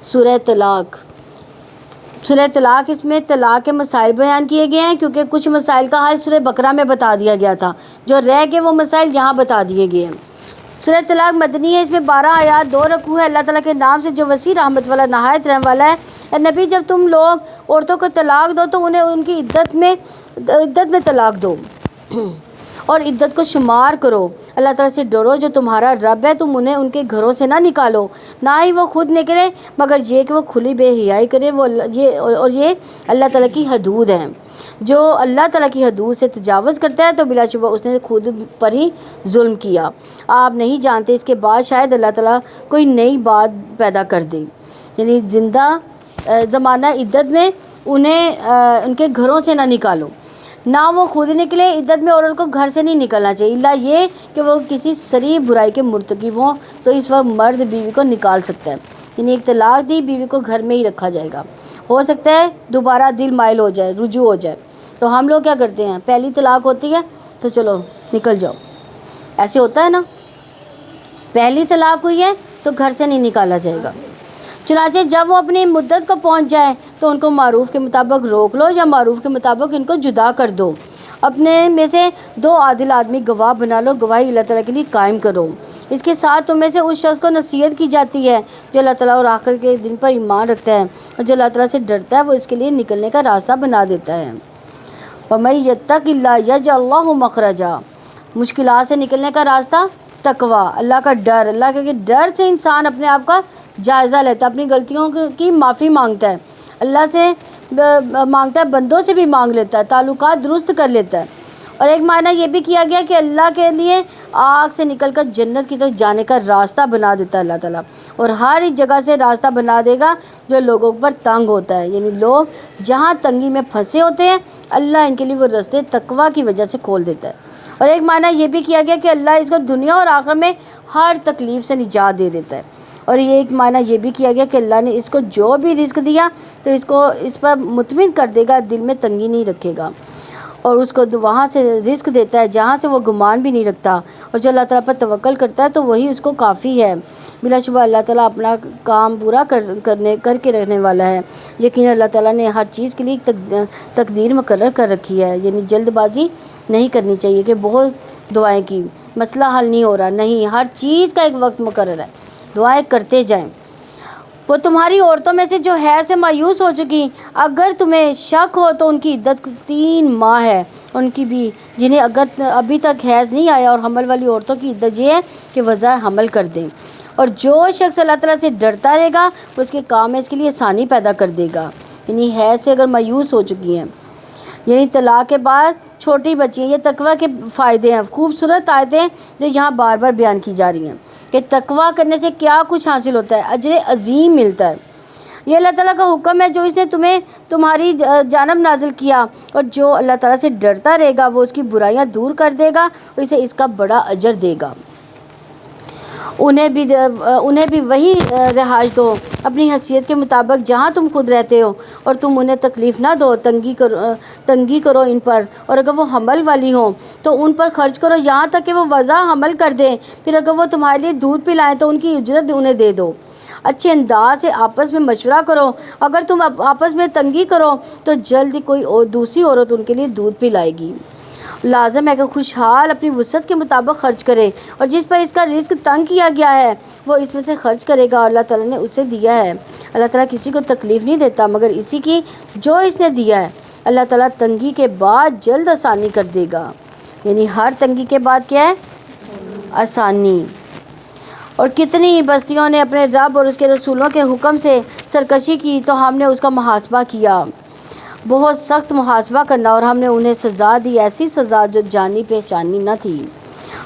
سورہ طلاق. سورہ طلاق, اس میں طلاق کے مسائل بیان کیے گئے ہیں کیونکہ کچھ مسائل کا حل سورہ بقرہ میں بتا دیا گیا تھا. جو رہ گئے وہ مسائل یہاں بتا دیے گئے ہیں. سورہ طلاق مدنی ہے, اس میں 12 آیات 2 رکوع ہے. اللہ تعالیٰ کے نام سے جو وسیع رحمت والا, نہایت رحم والا ہے. اے نبی, جب تم لوگ عورتوں کو طلاق دو تو انہیں ان کی عدت میں طلاق دو اور عدت کو شمار کرو. اللہ تعالیٰ سے ڈرو جو تمہارا رب ہے. تم انہیں ان کے گھروں سے نہ نکالو, نہ ہی وہ خود نکلے, مگر یہ کہ وہ کھلی بے حیائی کرے. یہ اللہ تعالیٰ کی حدود ہیں. جو اللہ تعالیٰ کی حدود سے تجاوز کرتا ہے تو بلا شبہ اس نے خود پر ہی ظلم کیا. آپ نہیں جانتے, اس کے بعد شاید اللہ تعالیٰ کوئی نئی بات پیدا کر دے. یعنی زندہ زمانہ عدت میں انہیں ان کے گھروں سے نہ نکالو, نہ وہ خود نکلے. عدت میں عورت کو گھر سے نہیں نکلنا چاہیے الا یہ کہ وہ کسی صریح برائی کے مرتکب ہوں, تو اس وقت مرد بیوی کو نکال سکتا ہے. یعنی ایک طلاق دی, بیوی کو گھر میں ہی رکھا جائے گا. ہو سکتا ہے دوبارہ دل مائل ہو جائے, رجوع ہو جائے. تو ہم لوگ کیا کرتے ہیں, پہلی طلاق ہوتی ہے تو چلو نکل جاؤ, ایسے ہوتا ہے نا. پہلی طلاق ہوئی ہے تو گھر سے نہیں نکالا جائے گا. چنانچہ جب وہ اپنی مدت کو پہنچ جائے تو ان کو معروف کے مطابق روک لو یا معروف کے مطابق ان کو جدا کر دو. اپنے میں سے 2 عادل آدمی گواہ بنا لو, گواہی اللہ تعالیٰ کے لیے قائم کرو. اس کے ساتھ تم میں سے اس شخص کو نصیحت کی جاتی ہے جو اللہ تعالیٰ اور آخر کے دن پر ایمان رکھتا ہے, اور جو اللہ تعالیٰ سے ڈرتا ہے وہ اس کے لیے نکلنے کا راستہ بنا دیتا ہے. وَمَن يَتَّقِ اللَّهَ يَجْعَل لَّهُ مَخْرَجًا. مشکلات سے نکلنے کا راستہ تقویٰ, اللہ کا ڈر. اللہ کے ڈر سے انسان اپنے آپ کا جائزہ لیتا ہے, اپنی غلطیوں کی معافی مانگتا ہے, اللہ سے مانگتا ہے, بندوں سے بھی مانگ لیتا ہے, تعلقات درست کر لیتا ہے. اور ایک معنی یہ بھی کیا گیا کہ اللہ کے لیے آگ سے نکل کر جنت کی طرف جانے کا راستہ بنا دیتا ہے اللہ تعالیٰ, اور ہر ایک جگہ سے راستہ بنا دے گا جو لوگوں پر تنگ ہوتا ہے. یعنی لوگ جہاں تنگی میں پھنسے ہوتے ہیں اللہ ان کے لیے وہ راستے تقویٰ کی وجہ سے کھول دیتا ہے. اور ایک معنی یہ بھی کیا گیا کہ اللہ اس کو دنیا اور آخرت میں ہر تکلیف سے نجات دے دیتا ہے. اور یہ ایک معنی یہ بھی کیا گیا کہ اللہ نے اس کو جو بھی رزق دیا تو اس پر مطمئن کر دے گا, دل میں تنگی نہیں رکھے گا, اور اس کو وہاں سے رزق دیتا ہے جہاں سے وہ گمان بھی نہیں رکھتا. اور جو اللہ تعالیٰ پر توکل کرتا ہے تو وہی اس کو کافی ہے. بلا شبہ اللہ تعالیٰ اپنا کام پورا کر کے رہنے والا ہے. یقیناً اللہ تعالیٰ نے ہر چیز کے لیے تقدیر مقرر کر رکھی ہے. یعنی جلد بازی نہیں کرنی چاہیے کہ بہت دعائیں کی مسئلہ حل نہیں ہو رہا, نہیں, ہر چیز کا ایک وقت مقرر ہے, دعائیں کرتے جائیں. وہ تمہاری عورتوں میں سے جو حیض سے مایوس ہو چکی, اگر تمہیں شک ہو تو ان کی عدت 3 ماہ ہے. ان کی بھی جنہیں اگر ابھی تک حیض نہیں آیا, اور حمل والی عورتوں کی عدت یہ ہے کہ وضع حمل کر دیں. اور جو شخص اللہ تعالیٰ سے ڈرتا رہے گا اس کے کام میں اس کے لیے آسانی پیدا کر دے گا. یعنی حیض سے اگر مایوس ہو چکی ہیں, یعنی طلاق کے بعد چھوٹی بچی ہیں, یہ تقویٰ کے فائدے ہیں. خوبصورت آیتیں جو یہاں بار بار بیان کی جا رہی ہیں کہ تقویٰ کرنے سے کیا کچھ حاصل ہوتا ہے, اجر عظیم ملتا ہے. یہ اللہ تعالیٰ کا حکم ہے جو اس نے تمہاری جانب نازل کیا, اور جو اللہ تعالیٰ سے ڈرتا رہے گا وہ اس کی برائیاں دور کر دے گا, اسے اس کا بڑا اجر دے گا. انہیں بھی وہی رہائش دو اپنی حیثیت کے مطابق جہاں تم خود رہتے ہو, اور تم انہیں تکلیف نہ دو, تنگی کرو ان پر. اور اگر وہ حمل والی ہوں تو ان پر خرچ کرو یہاں تک کہ وہ وضع حمل کر دیں. پھر اگر وہ تمہارے لیے دودھ پلائیں تو ان کی اجرت انہیں دے دو. اچھے انداز سے آپس میں مشورہ کرو. اگر تم آپس میں تنگی کرو تو جلد ہی کوئی دوسری عورت ان کے لیے دودھ پلائے گی. لازم ہے کہ خوشحال اپنی وسعت کے مطابق خرچ کرے, اور جس پر اس کا رزق تنگ کیا گیا ہے وہ اس میں سے خرچ کرے گا. اللہ تعالیٰ نے اسے دیا ہے. اللہ تعالیٰ کسی کو تکلیف نہیں دیتا مگر اسی کی جو اس نے دیا ہے. اللہ تعالیٰ تنگی کے بعد جلد آسانی کر دے گا. یعنی ہر تنگی کے بعد کیا ہے, آسانی. اور کتنی بستیوں نے اپنے رب اور اس کے رسولوں کے حکم سے سرکشی کی تو ہم نے اس کا محاسبہ کیا, بہت سخت محاسبہ کرنا, اور ہم نے انہیں سزا دی, ایسی سزا جو جانی پہچانی نہ تھی.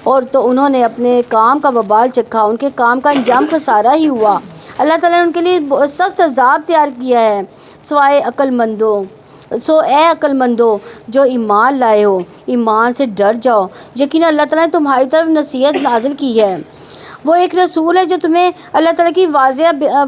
اور تو انہوں نے اپنے کام کا وبال چکھا, ان کے کام کا انجام خسارہ ہی ہوا. اللہ تعالیٰ نے ان کے لیے سخت عذاب تیار کیا ہے، سوائے عقل مندوں۔ سو اے عقل مندو جو ایمان لائے ہو، ایمان سے ڈر جاؤ، یقیناً اللہ تعالیٰ نے تمہاری طرف نصیحت نازل کی ہے۔ وہ ایک رسول ہے جو تمہیں اللہ تعالیٰ کی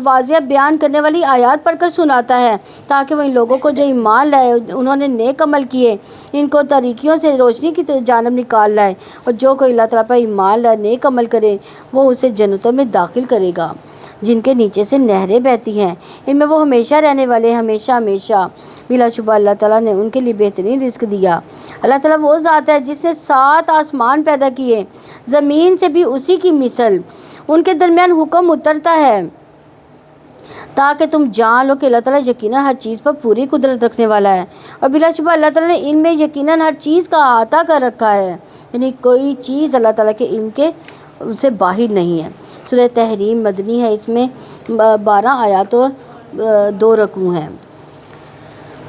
واضح بیان کرنے والی آیات پڑھ کر سناتا ہے، تاکہ وہ ان لوگوں کو جو ایمان لائے انہوں نے نیک عمل کیے ان کو طریقوں سے روشنی کی جانب نکال لائے، اور جو کوئی اللہ تعالیٰ پر ایمان لائے نیک عمل کرے وہ اسے جنتوں میں داخل کرے گا جن کے نیچے سے نہریں بہتی ہیں، ان میں وہ ہمیشہ رہنے والے ہمیشہ ہمیشہ۔ بلا شبہ اللہ تعالیٰ نے ان کے لیے بہترین رزق دیا۔ اللہ تعالیٰ وہ ذات ہے جس نے 7 آسمان پیدا کیے، زمین سے بھی اسی کی مثل، ان کے درمیان حکم اترتا ہے تاکہ تم جان لو کہ اللہ تعالیٰ یقیناً ہر چیز پر پوری قدرت رکھنے والا ہے، اور بلا شبہ اللہ تعالیٰ نے علم میں یقیناً ہر چیز کا احاطہ کر رکھا ہے، یعنی کوئی چیز اللہ تعالیٰ کے علم کے سے باہر نہیں ہے۔ سورہ تحریم مدنی ہے، اس میں 12 آیات اور 2 رکوع ہیں۔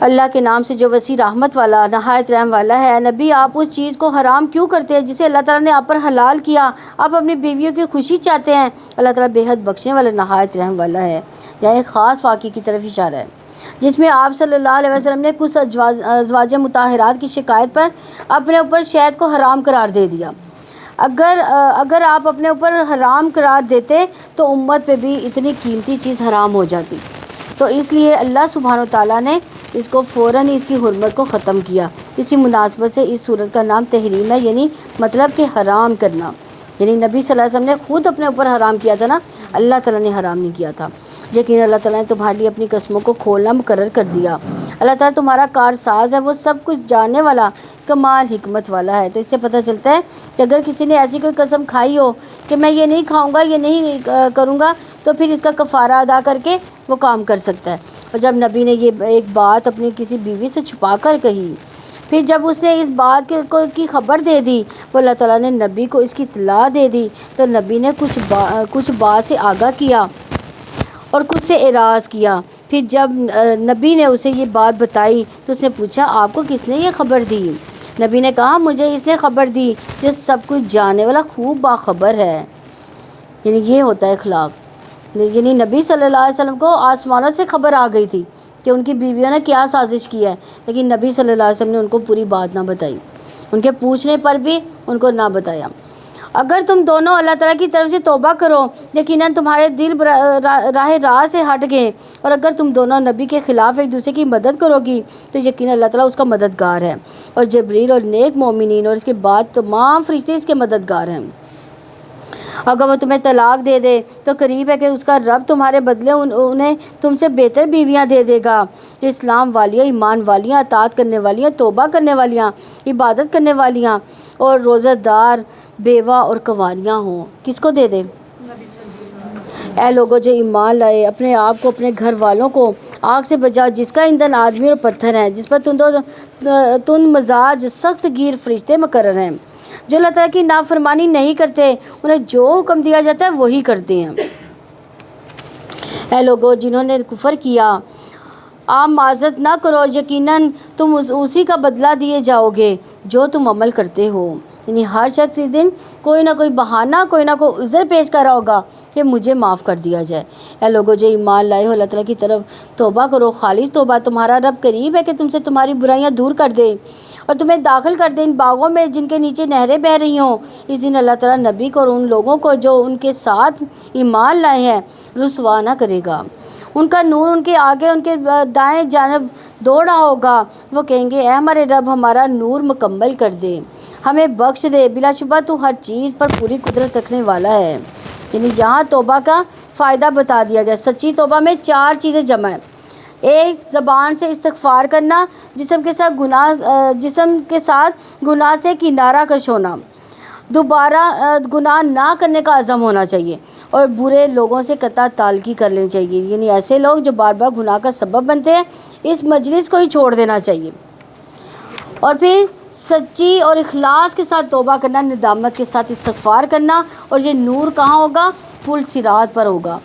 اللہ کے نام سے جو وسیع رحمت والا نہایت رحم والا ہے۔ نبی آپ اس چیز کو حرام کیوں کرتے ہیں جسے اللہ تعالیٰ نے آپ پر حلال کیا؟ آپ اپنی بیویوں کی خوشی چاہتے ہیں۔ اللہ تعالیٰ بے حد بخشنے والا نہایت رحم والا ہے۔ یہاں ایک خاص واقعے کی طرف اشارہ ہے جس میں آپ صلی اللہ علیہ وسلم نے کچھ ازواج مطہرات کی شکایت پر اپنے اوپر شہد کو حرام قرار دے دیا۔ اگر آپ اپنے اوپر حرام قرار دیتے تو امت پہ بھی اتنی قیمتی چیز حرام ہو جاتی، تو اس لیے اللہ سبحانہ وتعالیٰ نے اس کو فوراً اس کی حرمت کو ختم کیا۔ اسی مناسبت سے اس صورت کا نام تحریم ہے، یعنی مطلب کہ حرام کرنا، یعنی نبی صلی اللہ علیہ وسلم نے خود اپنے اوپر حرام کیا تھا نا، اللہ تعالیٰ نے حرام نہیں کیا تھا۔ یقین اللہ تعالیٰ نے تمہارے لیے اپنی قسموں کو کھولنا مقرر کر دیا۔ اللہ تعالیٰ تمہارا کارساز ہے، وہ سب کچھ جاننے والا کمال حکمت والا ہے۔ تو اس سے پتہ چلتا ہے کہ اگر کسی نے ایسی کوئی قسم کھائی ہو کہ میں یہ نہیں کھاؤں گا، یہ نہیں کروں گا، تو پھر اس کا کفارہ ادا کر کے وہ کام کر سکتا ہے۔ اور جب نبی نے یہ ایک بات اپنی کسی بیوی سے چھپا کر کہی، پھر جب اس نے اس بات کی خبر دے دی، وہ اللہ تعالیٰ نے نبی کو اس کی اطلاع دے دی، تو نبی نے کچھ بات سے آگاہ کیا اور کچھ سے اعراض کیا۔ پھر جب نبی نے اسے یہ بات بتائی تو اس نے پوچھا آپ کو کس نے یہ خبر دی؟ نبی نے کہا مجھے اس نے خبر دی جو سب کچھ جاننے والا خوب باخبر ہے۔ یعنی یہ ہوتا ہے اخلاق، یعنی نبی صلی اللہ علیہ وسلم کو آسمانوں سے خبر آ گئی تھی کہ ان کی بیویوں نے کیا سازش کی ہے، لیکن نبی صلی اللہ علیہ وسلم نے ان کو پوری بات نہ بتائی، ان کے پوچھنے پر بھی ان کو نہ بتایا۔ اگر تم دونوں اللہ تعالیٰ کی طرف سے توبہ کرو، یقیناً تمہارے دل راہ سے ہٹ گئے، اور اگر تم دونوں نبی کے خلاف ایک دوسرے کی مدد کرو گی تو یقیناً اللہ تعالیٰ اس کا مددگار ہے، اور جبریل اور نیک مومنین اور اس کے بعد تمام فرشتے اس کے مددگار ہیں۔ اگر وہ تمہیں طلاق دے دے تو قریب ہے کہ اس کا رب تمہارے بدلے انہیں تم سے بہتر بیویاں دے دے گا، جو اسلام والیاں، ایمان والیاں، اطاعت کرنے والیاں، توبہ کرنے والیاں، عبادت کرنے والیاں اور روزہ دار بیوہ اور کنواریاں ہوں۔ کس کو دے دے؟ اے لوگوں جو ایمان لائے، اپنے آپ کو اپنے گھر والوں کو آگ سے بچاؤ جس کا ایندھن آدمی اور پتھر ہے، جس پر تند مزاج سخت گیر فرشتے مقرر ہیں، جو اللہ تعالیٰ کی نافرمانی نہیں کرتے، انہیں جو حکم دیا جاتا ہے وہی کرتے ہیں۔ اے لوگوں جنہوں نے کفر کیا، آپ معذرت نہ کرو، یقیناً تم اسی کا بدلہ دیے جاؤ گے جو تم عمل کرتے ہو۔ یعنی ہر شخص اس دن کوئی نہ کوئی بہانہ، کوئی نہ کوئی عذر پیش کر رہا ہوگا کہ مجھے معاف کر دیا جائے۔ اے لوگوں جو ایمان لائے ہو، اللہ تعالیٰ کی طرف توبہ کرو، خالص توبہ، تمہارا رب قریب ہے کہ تم سے تمہاری برائیاں دور کر دے اور تمہیں داخل کر دے ان باغوں میں جن کے نیچے نہریں بہہ رہی ہوں۔ اس دن اللہ تعالیٰ نبی کو اور ان لوگوں کو جو ان کے ساتھ ایمان لائے ہیں رسوا نہ کرے گا۔ ان کا نور ان کے آگے ان کے دائیں جانب دوڑ رہا ہوگا، وہ کہیں گے اے ہمارے رب ہمارا نور مکمل کر دے، ہمیں بخش دے، بلا شبہ تو ہر چیز پر پوری قدرت رکھنے والا ہے۔ یعنی یہاں توبہ کا فائدہ بتا دیا گیا۔ سچی توبہ میں 4 چیزیں جمع ہیں۔ ایک، زبان سے استغفار کرنا، جسم کے ساتھ گناہ سے کنارہ کش ہونا، دوبارہ گناہ نہ کرنے کا عزم ہونا چاہیے، اور برے لوگوں سے قطع تعلقی کر لینی چاہیے، یعنی ایسے لوگ جو بار بار گناہ کا سبب بنتے ہیں اس مجلس کو ہی چھوڑ دینا چاہیے۔ اور پھر سچی اور اخلاص کے ساتھ توبہ کرنا، ندامت کے ساتھ استغفار کرنا، اور یہ نور کہاں ہوگا؟ پل صراط پر ہوگا،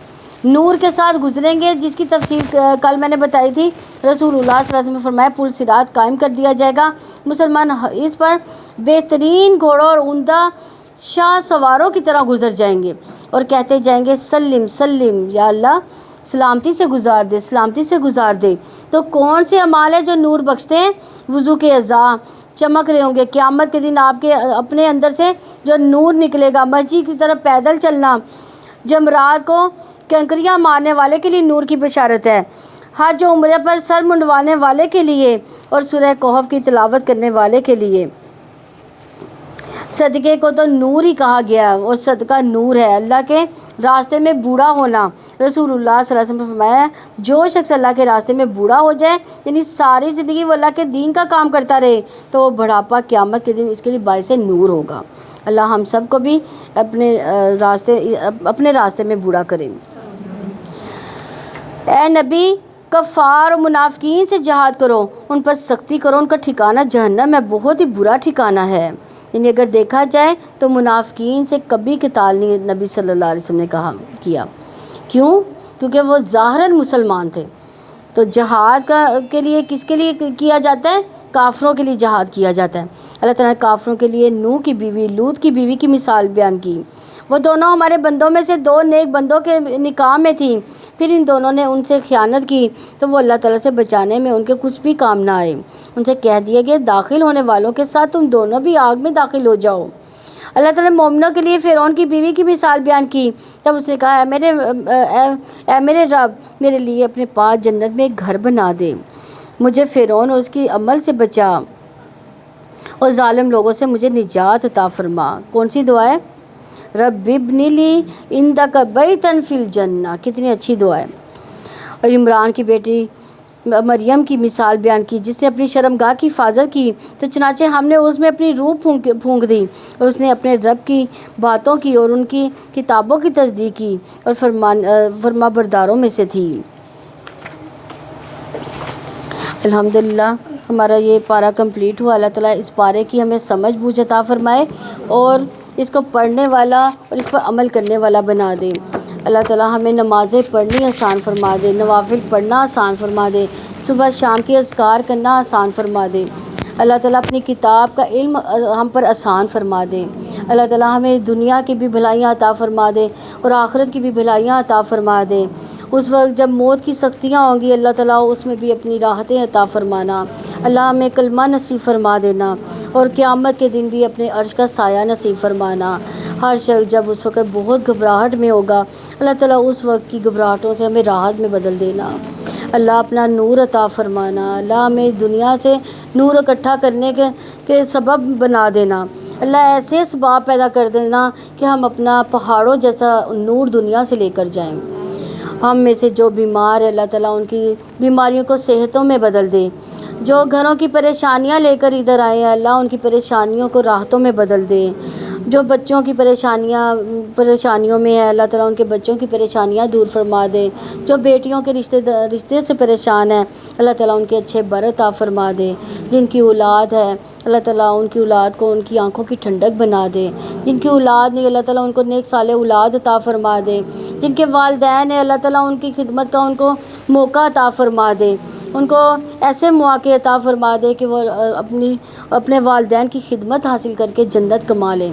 نور کے ساتھ گزریں گے، جس کی تفصیل کل میں نے بتائی تھی۔ رسول اللہ صلی اللہ علیہ وسلم نے فرمایا پل صراط قائم کر دیا جائے گا، مسلمان اس پر بہترین گھوڑوں اور عمدہ شاہ سواروں کی طرح گزر جائیں گے، اور کہتے جائیں گے سلم سلم، یا اللہ سلامتی سے گزار دے، سلامتی سے گزار دے۔ تو کون سے اعمال ہیں جو نور بخشتے ہیں؟ وضو کے اعضاء چمک رہے ہوں گے، قیامت کے دن آپ کے اپنے اندر سے جو نور نکلے گا، مسجد کی طرف پیدل چلنا، جمرات کو کنکریاں مارنے والے کے لیے نور کی بشارت ہے، حج و عمرے پر سر منڈوانے والے کے لیے، اور سورہ کہف کی تلاوت کرنے والے کے لیے۔ صدقے کو تو نور ہی کہا گیا ہے، اور صدقہ نور ہے۔ اللہ کے راستے میں بوڑھا ہونا، رسول اللہ صلی اللہ علیہ وسلم نے فرمایا ہے جو شخص اللہ کے راستے میں بوڑھا ہو جائے، یعنی ساری زندگی وہ اللہ کے دین کا کام کرتا رہے، تو وہ بڑھاپا قیامت کے دن اس کے لیے باعث نور ہوگا۔ اللہ ہم سب کو بھی اپنے راستے میں بوڑھا کریں۔ اے نبی، کفار و منافقین سے جہاد کرو، ان پر سختی کرو، ان کا ٹھکانہ جہنم ہے، بہت ہی برا ٹھکانہ ہے۔ یعنی اگر دیکھا جائے تو منافقین سے کبھی قتال نہیں نبی صلی اللہ علیہ وسلم نے کیا۔ کیوں؟ کیونکہ وہ ظاہراً مسلمان تھے۔ تو جہاد کے لیے کس کے لیے کیا جاتا ہے؟ کافروں کے لیے جہاد کیا جاتا ہے۔ اللہ تعالیٰ نے کافروں کے لیے نوح کی بیوی، لوط کی بیوی کی مثال بیان کی۔ وہ دونوں ہمارے بندوں میں سے دو نیک بندوں کے نکاح میں تھیں، پھر ان دونوں نے ان سے خیانت کی، تو وہ اللہ تعالیٰ سے بچانے میں ان کے کچھ بھی کام نہ آئے۔ ان سے کہہ دیا گیا داخل ہونے والوں کے ساتھ تم دونوں بھی آگ میں داخل ہو جاؤ۔ اللہ تعالیٰ نے مومنوں کے لیے فرعون کی بیوی کی مثال بیان کی، تب اس نے کہا اے میرے رب، میرے لیے اپنے پاس جنت میں ایک گھر بنا دے، مجھے فرعون اور اس کی عمل سے بچا، اور ظالم لوگوں سے مجھے نجات عطا فرما۔ کون سی دعا ہے؟ رب ابن لی عندک بیتا فی الجنہ، کتنی اچھی دعا ہے۔ اور عمران کی بیٹی مریم کی مثال بیان کی، جس نے اپنی شرمگاہ کی حفاظت کی، تو چنانچہ ہم نے اس میں اپنی روح پھونک دی، اور اس نے اپنے رب کی باتوں کی اور ان کی کتابوں کی تصدیق کی، اور فرما برداروں میں سے تھی۔ الحمدللہ ہمارا یہ پارہ کمپلیٹ ہوا۔ اللہ تعالیٰ اس پارے کی ہمیں سمجھ بوجھ عطا فرمائے، اور اس کو پڑھنے والا اور اس پر عمل کرنے والا بنا دے۔ اللہ تعالیٰ ہمیں نمازیں پڑھنی آسان فرما دے، نوافل پڑھنا آسان فرما دے، صبح شام کے اذکار کرنا آسان فرما دے۔ اللہ تعالیٰ اپنی کتاب کا علم ہم پر آسان فرما دے۔ اللہ تعالیٰ ہمیں دنیا کی بھی بھلائیاں عطا فرما دے اور آخرت کی بھی بھلائیاں عطا فرما دے۔ اس وقت جب موت کی سختیاں ہوں گی، اللہ تعالیٰ اس میں بھی اپنی راحتیں عطا فرمانا۔ اللہ ہمیں کلمہ نصیب فرما دینا، اور قیامت کے دن بھی اپنے عرش کا سایہ نصیب فرمانا۔ ہر شخص جب اس وقت بہت گھبراہٹ میں ہوگا، اللہ تعالیٰ اس وقت کی گھبراہٹوں سے ہمیں راحت میں بدل دینا۔ اللہ اپنا نور عطا فرمانا۔ اللہ ہمیں دنیا سے نور اکٹھا کرنے کے سبب بنا دینا۔ اللہ ایسے اسباب پیدا کر دینا کہ ہم اپنا پہاڑوں جیسا نور دنیا سے لے کر جائیں۔ ہم میں سے جو بیمار ہے، اللہ تعالیٰ ان کی بیماریوں کو صحتوں میں بدل دے۔ جو گھروں کی پریشانیاں لے کر ادھر آئے ہیں، اللہ ان کی پریشانیوں کو راحتوں میں بدل دے۔ جو بچوں کی پریشانیوں میں ہے، اللہ تعالیٰ ان کے بچوں کی پریشانیاں دور فرما دے۔ جو بیٹیوں کے رشتے سے پریشان ہیں، اللہ تعالیٰ ان کے اچھے بر عطا فرما دے۔ جن کی اولاد ہے، اللہ تعالیٰ ان کی اولاد کو ان کی آنکھوں کی ٹھنڈک بنا دے۔ جن کی اولاد نہیں، اللہ تعالیٰ ان کو نیک صالح اولاد عطا فرما دے۔ جن کے والدین ہیں، اللہ تعالیٰ ان کی خدمت کا ان کو موقع عطا فرما دے۔ ان کو ایسے مواقع عطا فرما دے کہ وہ اپنے والدین کی خدمت حاصل کر کے جنت کما لیں۔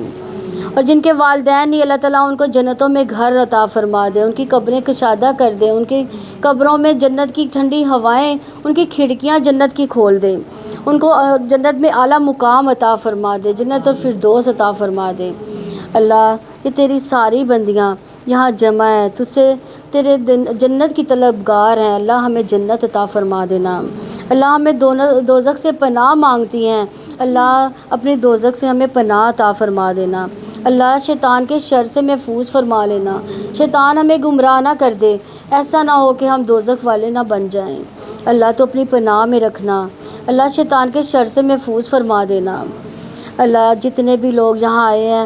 اور جن کے والدین نہیں، اللہ تعالیٰ ان کو جنتوں میں گھر عطا فرما دے، ان کی قبریں کشادہ کر دے، ان کی قبروں میں جنت کی ٹھنڈی ہوائیں، ان کی کھڑکیاں جنت کی کھول دے، ان کو جنت میں اعلیٰ مقام عطا فرما دے، جنت اور فردوس عطا فرما دے۔ اللہ یہ تیری ساری بندیاں یہاں جمع ہیں، تجھ سے تیرے جنت کی طلبگار ہیں۔ اللہ ہمیں جنت عطا فرما دینا۔ اللہ ہمیں دوزخ سے پناہ مانگتی ہیں، اللہ اپنی دوزخ سے ہمیں پناہ عطا فرما دینا۔ اللہ شیطان کے شر سے محفوظ فرما لینا۔ شیطان ہمیں گمراہ نہ کر دے، ایسا نہ ہو کہ ہم دوزخ والے نہ بن جائیں۔ اللہ تو اپنی پناہ میں رکھنا۔ اللہ شیطان کے شر سے محفوظ فرما دینا۔ اللہ جتنے بھی لوگ یہاں آئے ہیں،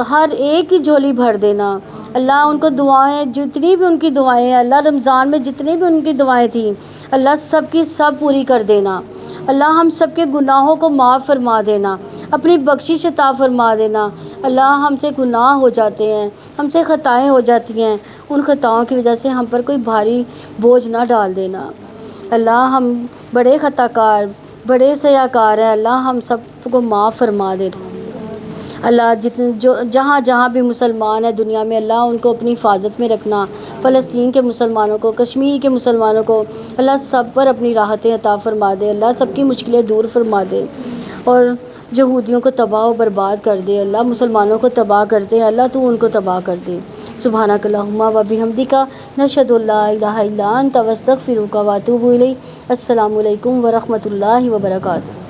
ہر ایک کی جھولی بھر دینا۔ اللہ ان کو دعائیں، جتنی بھی ان کی دعائیں ہیں، اللہ رمضان میں جتنی بھی ان کی دعائیں تھیں، اللہ سب کی سب پوری کر دینا۔ اللہ ہم سب کے گناہوں کو معاف فرما دینا، اپنی بخشش عطا فرما دینا۔ اللہ ہم سے گناہ ہو جاتے ہیں، ہم سے خطائیں ہو جاتی ہیں، ان خطاؤں کی وجہ سے ہم پر کوئی بھاری بوجھ نہ ڈال دینا۔ اللہ ہم بڑے خطا کار، بڑے سیاہ کار ہیں، اللہ ہم سب کو معاف فرما دے۔ اللہ جہاں جہاں بھی مسلمان ہیں دنیا میں، اللہ ان کو اپنی حفاظت میں رکھنا، فلسطین کے مسلمانوں کو، کشمیر کے مسلمانوں کو اللہ سب پر اپنی راحتیں عطا فرما دے، اللہ سب کی مشکلیں دور فرما دے، اور یہودیوں کو تباہ و برباد کر دے، اللہ مسلمانوں کو تباہ کر دے، اللہ تو ان کو تباہ کر دے۔ سبحانک اللہم و بحمدک نشہد ان لا الہ الا انت نستغفرک و اتوب الیک۔ السلام علیکم ورحمۃ اللہ وبرکاتہ۔